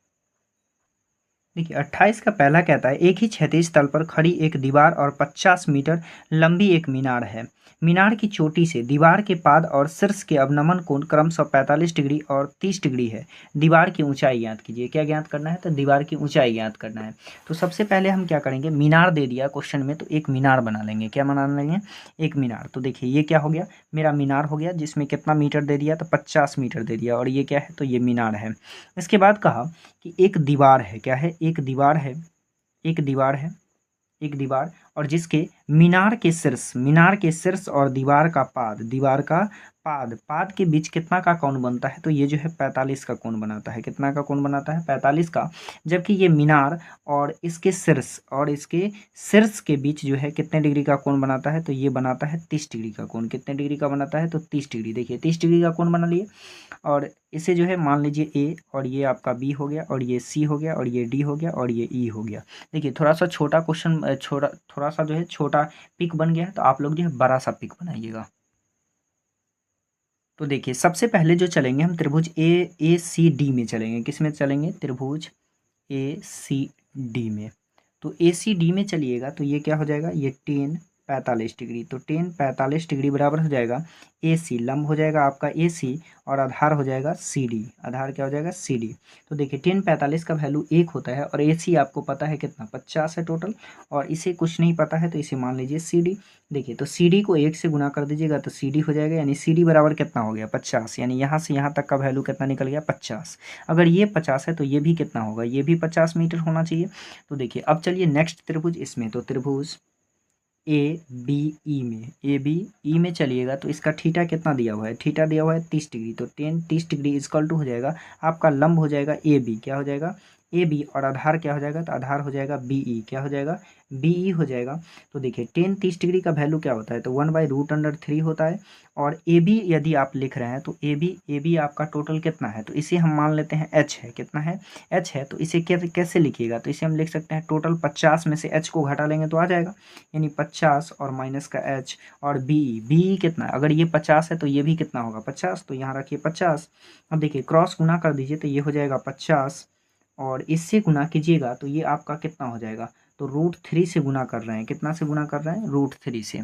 A: देखिए 28 का पहला कहता है, एक ही क्षैतिज तल पर खड़ी एक दीवार और 50 मीटर लंबी एक मीनार है। मीनार की चोटी से दीवार के पाद और शीर्ष के अवनमन कोण क्रमशः 45 डिग्री और 30 डिग्री है। दीवार की ऊंचाई ज्ञात कीजिए। क्या ज्ञात करना है, तो दीवार की ऊंचाई ज्ञात करना है। तो सबसे पहले हम क्या करेंगे, मीनार दे दिया क्वेश्चन में तो एक मीनार बना लेंगे। क्या बना लेंगे, एक मीनार। तो देखिए ये क्या हो गया, मेरा मीनार हो गया, जिसमें कितना मीटर दे दिया, तो 50 मीटर दे दिया, और ये क्या है, तो ये मीनार है। इसके बाद कहा कि एक दीवार है, क्या है, एक दीवार है, एक दीवार, और जिसके मीनार के शीर्ष और दीवार का पाद के बीच कितना का कोण बनता है, तो ये जो है 45 का कोण बनाता है। कितना का कोण बनाता है? 45 का। जबकि ये मीनार और इसके शीर्ष के बीच जो है कितने डिग्री का कोण बनाता है, तो ये बनाता है 30 डिग्री का कोण। कितने डिग्री का बनाता है? तो 30 डिग्री। देखिए 30 डिग्री का कोण बना लिए और इसे जो है मान लीजिए ए, और ये आपका बी हो गया, और ये सी हो गया, और ये डी हो गया, और ये ई हो गया। देखिए थोड़ा सा छोटा क्वेश्चन, थोड़ा सा जो है छोटा पिक बन गया है, तो आप लोग जो है बड़ा सा पिक बनाइएगा। तो देखिए सबसे पहले जो चलेंगे हम त्रिभुज ए सी डी में चलेंगे। किस में चलेंगे? त्रिभुज ए सी डी में। तो ए सी डी में चलिएगा तो ये क्या हो जाएगा? ये 10 45 डिग्री। तो 10 45 डिग्री बराबर हो जाएगा ए सी, लंब हो जाएगा आपका ए सी, और आधार हो जाएगा सी डी। आधार क्या हो जाएगा? C D. तो देखिए 10 45 का वैल्यू 1 होता है, और ए सी आपको पता है कितना? 50 है टोटल, और इसे कुछ नहीं पता है तो इसे मान लीजिए सी डी। देखिए तो सी डी को 1 से गुना कर दीजिएगा तो सी डी हो जाएगा, यानी सी डी बराबर कितना हो गया? 50। यानी यहाँ से यहाँ तक का वैल्यू कितना निकल गया? 50। अगर ये 50 है तो ये भी कितना होगा? ये भी 50 मीटर होना चाहिए। तो देखिए अब चलिए नेक्स्ट त्रिभुज इसमें, तो त्रिभुज ए बी ई में, ए बी ई में चलिएगा तो इसका थीटा कितना दिया हुआ है? थीटा दिया हुआ है 30 डिग्री। तो 30 डिग्री इक्वल टू हो जाएगा आपका लंब हो जाएगा ए बी। क्या हो जाएगा? ए बी, और आधार क्या हो जाएगा? तो आधार हो जाएगा बी ई। क्या हो जाएगा? बी ई हो जाएगा। तो देखिए 30 डिग्री का वैल्यू क्या होता है? तो 1/√3 होता है। और ए बी यदि आप लिख रहे हैं तो ए बी आपका टोटल कितना है? तो इसे हम मान लेते हैं एच है। कितना है? एच है। तो इसे कैसे लिखिएगा? तो इसे हम लिख सकते हैं टोटल 50 में से एच को घटा लेंगे तो आ जाएगा, यानी 50 और माइनस का एच, और बी कितना है? अगर ये 50 है तो ये भी कितना होगा? 50। तो यहाँ रखिए 50। अब देखिए क्रॉस गुना कर दीजिए तो ये हो जाएगा 50, और इससे गुना कीजिएगा तो ये आपका कितना हो जाएगा? तो √3 से गुना कर रहे हैं। कितना से गुना कर रहे हैं? √3 से।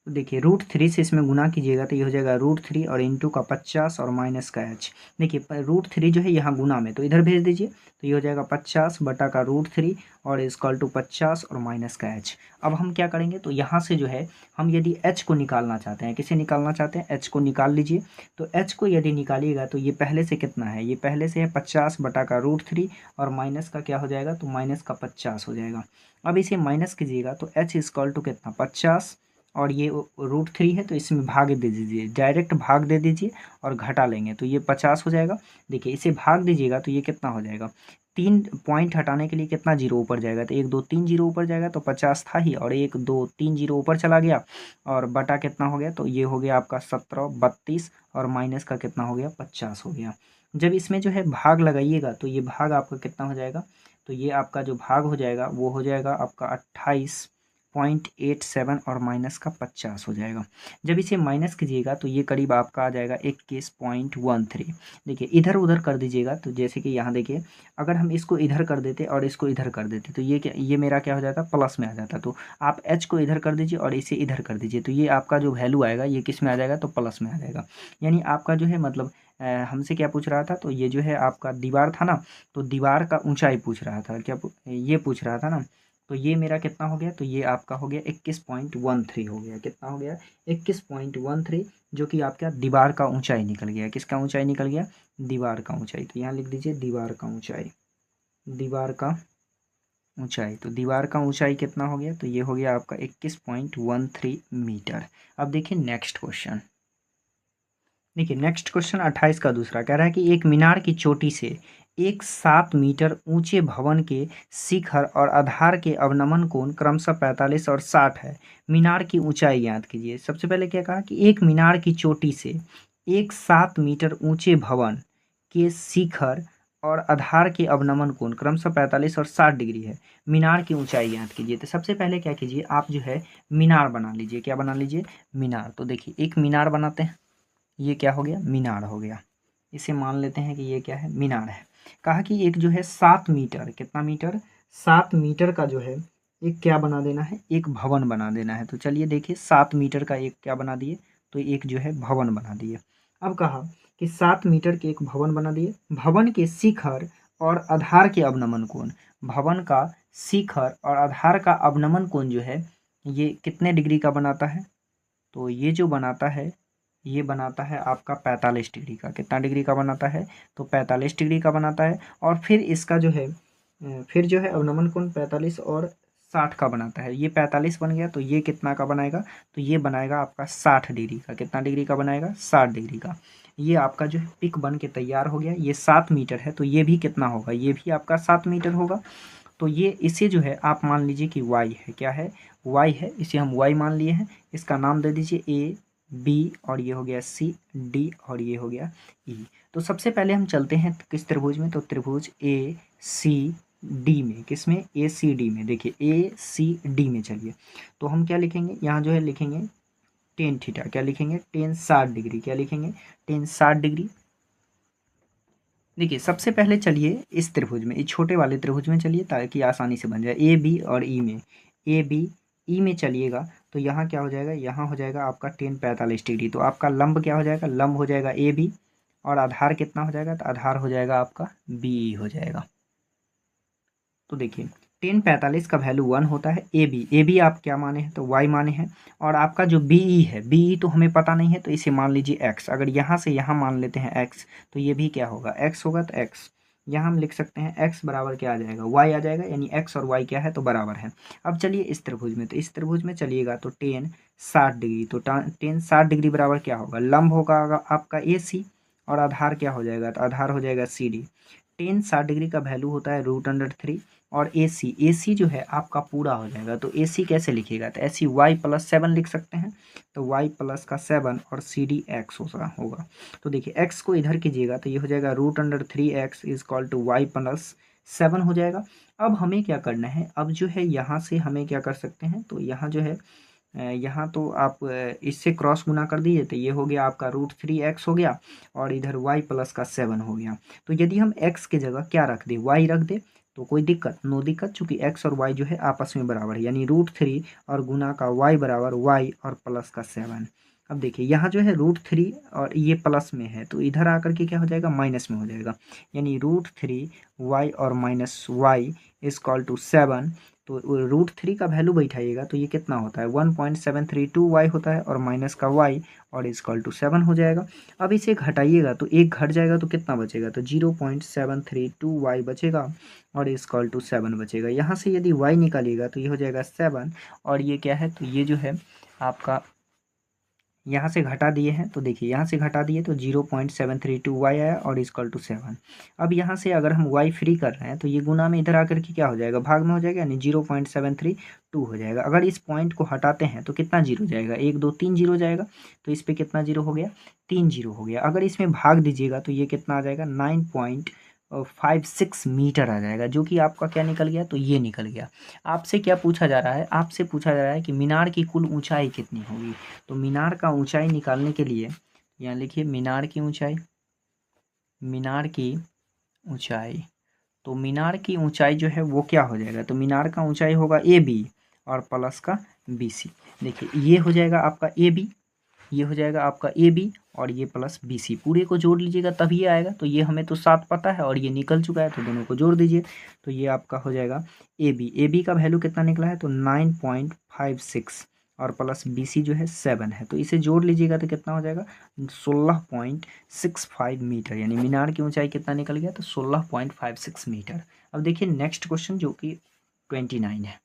A: तो देखिए √3 से इसमें गुना कीजिएगा तो ये हो जाएगा √3 और इंटू का 50 और माइनस का एच। देखिए √3 जो है यहाँ गुना में, तो इधर भेज दीजिए तो ये हो जाएगा 50 बटा का √3 और इक्वल टू 50 और माइनस का एच। अब हम क्या करेंगे? तो यहाँ से जो है हम यदि एच को निकालना चाहते हैं, किसे निकालना चाहते हैं? एच को निकाल लीजिए। तो एच को यदि निकालिएगा तो ये पहले से कितना है? ये पहले से है 50 बटा का √3 और माइनस का क्या हो जाएगा? तो माइनस का 50 हो जाएगा। अब इसे माइनस कीजिएगा तो एच इक्वल टू कितना? 50, और ये √3 है तो इसमें भाग दे दीजिए, डायरेक्ट भाग दे दीजिए और घटा लेंगे तो ये 50 हो जाएगा। देखिए इसे भाग दीजिएगा तो ये कितना हो जाएगा? 3 पॉइंट हटाने के लिए कितना जीरो ऊपर जाएगा? तो 1 2 3 जीरो ऊपर जाएगा, तो 50 था ही, और 1 2 3 जीरो ऊपर चला गया, और बटा कितना हो गया? तो ये हो गया आपका 17 32, और माइनस का कितना हो गया? 50 हो गया। जब इसमें जो है भाग लगाइएगा तो ये भाग आपका कितना हो जाएगा? तो ये आपका जो भाग हो जाएगा वो हो जाएगा आपका 28.87 और माइनस का 50 हो जाएगा। जब इसे माइनस कीजिएगा तो ये करीब आपका आ जाएगा 21.13। देखिए इधर उधर कर दीजिएगा तो जैसे कि यहाँ देखिए, अगर हम इसको इधर कर देते और इसको इधर कर देते तो ये मेरा क्या हो जाता? प्लस में आ जाता। तो आप एच को इधर कर दीजिए और इसे इधर कर दीजिए तो ये आपका जो वैल्यू आएगा ये किस में आ जाएगा? तो प्लस में आ जाएगा। यानी आपका जो है मतलब हमसे क्या पूछ रहा था? तो ये जो है आपका दीवार था ना, तो दीवार का ऊंचाई पूछ रहा था। क्या ये पूछ रहा था ना? तो ये मेरा कितना हो गया? तो ये आपका हो गया 21.13 हो गया। कितना हो गया? 21.13, जो कि आपका दीवार का ऊंचाई निकल गया। किसका ऊंचाई निकल गया? दीवार का ऊंचाई। तो यहाँ लिख दीजिए दीवार का ऊंचाई, दीवार का ऊंचाई। तो दीवार का ऊंचाई कितना हो गया? तो ये हो गया आपका 21.13 मीटर। अब देखिए नेक्स्ट क्वेश्चन। देखिए नेक्स्ट क्वेश्चन 28 का दूसरा कह रहा है कि एक मीनार की चोटी से एक 7 मीटर ऊंचे भवन के शिखर और आधार के अवनमन कोण क्रमशः 45 और 60 है। मीनार की ऊंचाई ज्ञात कीजिए। सबसे पहले क्या कहा कि एक मीनार की चोटी से एक 7 मीटर ऊंचे भवन के शिखर और आधार के अवनमन कोण क्रमशः 45 और 60 डिग्री है। मीनार की ऊंचाई ज्ञात कीजिए। तो सबसे पहले क्या कीजिए? आप जो है मीनार बना लीजिए। क्या बना लीजिए? मीनार। तो देखिए एक मीनार बनाते हैं। ये क्या हो गया? मीनार हो गया। इसे मान लेते हैं कि ये क्या है? मीनार है। कहा कि एक जो है 7 मीटर, कितना मीटर? 7 मीटर का जो है एक क्या बना देना है? एक भवन बना देना है। तो चलिए देखिए 7 मीटर का एक क्या बना दिए? तो एक जो है भवन बना दिए। अब कहा कि 7 मीटर के एक भवन बना दिए। भवन के शिखर और आधार के अवनमन कोण, भवन का शिखर और आधार का अवनमन कोण जो है ये कितने डिग्री का बनाता है? तो ये जो बनाता है ये बनाता है आपका 45 डिग्री का। कितना डिग्री का बनाता है? तो 45 डिग्री का बनाता है। और फिर इसका जो है फिर जो है अवनमन कोण 45 और 60 का बनाता है। ये 45 बन गया, तो ये कितना का बनाएगा, तो ये बनाएगा आपका 60 डिग्री का। कितना डिग्री का बनाएगा, 60 डिग्री का। ये आपका जो है पिक बन के तैयार हो गया। ये 7 मीटर है, तो ये भी कितना होगा, ये भी आपका 7 मीटर होगा। तो ये इसे जो है आप मान लीजिए कि y है, क्या है, y है, इसे हम y मान लिए हैं। इसका नाम दे दीजिए a b, और ये हो गया c d, और ये हो गया e। तो सबसे पहले हम चलते हैं किस त्रिभुज में, तो त्रिभुज a c d में। किस में, a c d में। देखिए a c d में चलिए, तो हम क्या लिखेंगे, यहाँ जो है लिखेंगे टेन थीटा। क्या लिखेंगे, टेन 60 डिग्री। क्या लिखेंगे, टेन 60 डिग्री। देखिए सबसे पहले चलिए इस त्रिभुज में, इस छोटे वाले त्रिभुज में चलिए, ताकि आसानी से बन जाए। ए बी और ई में, ए बी ई में चलिएगा, तो यहाँ क्या हो जाएगा, यहाँ हो जाएगा आपका टेन 45 डिग्री। तो आपका लंब क्या हो जाएगा, लंब हो जाएगा ए बी, और आधार कितना हो जाएगा, तो आधार हो जाएगा आपका बी ई हो जाएगा। तो देखिए टेन 45 का वैल्यू 1 होता है। ए बी आप क्या माने हैं, तो y माने हैं। और आपका जो बी ई है, बी ई तो हमें पता नहीं है, तो इसे मान लीजिए x। अगर यहाँ से यहाँ मान लेते हैं x, तो ये भी क्या होगा, x होगा। तो x यहाँ हम लिख सकते हैं, x बराबर क्या आ जाएगा, y आ जाएगा, यानी x और y क्या है, तो बराबर है। अब चलिए इस त्रिभुज में, तो इस त्रिभुज में चलिएगा, तो टेन 60 डिग्री। तो टेन 60 डिग्री बराबर क्या होगा, लंब होगा आपका ए सी, और आधार क्या हो जाएगा, तो आधार हो जाएगा सी डी। टेन 60 डिग्री का वैल्यू होता है √3, और ए सी जो है आपका पूरा हो जाएगा। तो ए सी कैसे लिखिएगा, तो ऐसी y+7 लिख सकते हैं। तो y प्लस का 7 और सी डी एक्स होगा। तो देखिए x को इधर कीजिएगा, तो ये हो जाएगा √3x is equal to y+7 हो जाएगा। अब हमें क्या करना है, अब जो है यहाँ से हमें क्या कर सकते हैं, तो यहाँ जो है यहाँ तो आप इससे क्रॉस गुना कर दीजिए, तो ये हो गया आपका √3x हो गया, और इधर y+7 हो गया। तो यदि हम x की जगह क्या रख दे, y रख दे, तो कोई दिक्कत, नो दिक्कत, चूंकि x और y जो है आपस में बराबर है, यानी √3 और गुना का y बराबर y और प्लस का 7। अब देखिए यहाँ जो है √3 और ये प्लस में है, तो इधर आकर के क्या हो जाएगा, माइनस में हो जाएगा, यानी √3y और -y इज इक्वल टू 7। तो √3 का वैल्यू बैठाइएगा, तो ये कितना होता है, 1.732y होता है, और माइनस का y, और इज इक्वल टू 7 हो जाएगा। अब इसे घटाइएगा, तो एक घट जाएगा, तो कितना बचेगा, तो 0.732y बचेगा, और इज इक्वल टू 7 बचेगा। यहाँ से यदि y निकालिएगा, तो ये हो जाएगा 7, और ये क्या है, तो ये जो है आपका यहाँ से घटा दिए हैं, तो देखिए यहाँ से घटा दिए तो 0.732y आया, और इक्वल टू 7। अब यहाँ से अगर हम y फ्री कर रहे हैं, तो ये गुना में इधर आकर के क्या हो जाएगा, भाग में हो जाएगा, यानी 0.732 हो जाएगा। अगर इस पॉइंट को हटाते हैं, तो कितना जीरो जाएगा, 1 2 3 जीरो जाएगा। तो इस पर कितना जीरो हो गया, 3 जीरो हो गया। अगर इसमें भाग दीजिएगा, तो ये कितना आ जाएगा, 9.56 मीटर आ जाएगा, जो कि आपका क्या निकल गया, तो ये निकल गया। आपसे क्या पूछा जा रहा है, आपसे पूछा जा रहा है कि मीनार की कुल ऊंचाई कितनी होगी। तो मीनार का ऊंचाई निकालने के लिए यहाँ लिखिए मीनार की ऊंचाई, मीनार की ऊंचाई। तो मीनार की ऊंचाई जो है वो क्या हो जाएगा, तो मीनार का ऊंचाई होगा ए बी और प्लस का बी सी। देखिए ये हो जाएगा आपका ए बी, ये हो जाएगा आपका ए बी, और ये प्लस बी सी, पूरे को जोड़ लीजिएगा तभी ये आएगा। तो ये हमें तो 7 पता है, और ये निकल चुका है, तो दोनों को जोड़ दीजिए, तो ये आपका हो जाएगा ए बी का वैल्यू कितना निकला है, तो 9.56, और प्लस बी सी जो है 7 है। तो इसे जोड़ लीजिएगा, तो कितना हो जाएगा, 16.65 मीटर, यानी मीनार की ऊंचाई कितना निकल गया, तो 16.56 मीटर। अब देखिए नेक्स्ट क्वेश्चन, जो कि 29 है।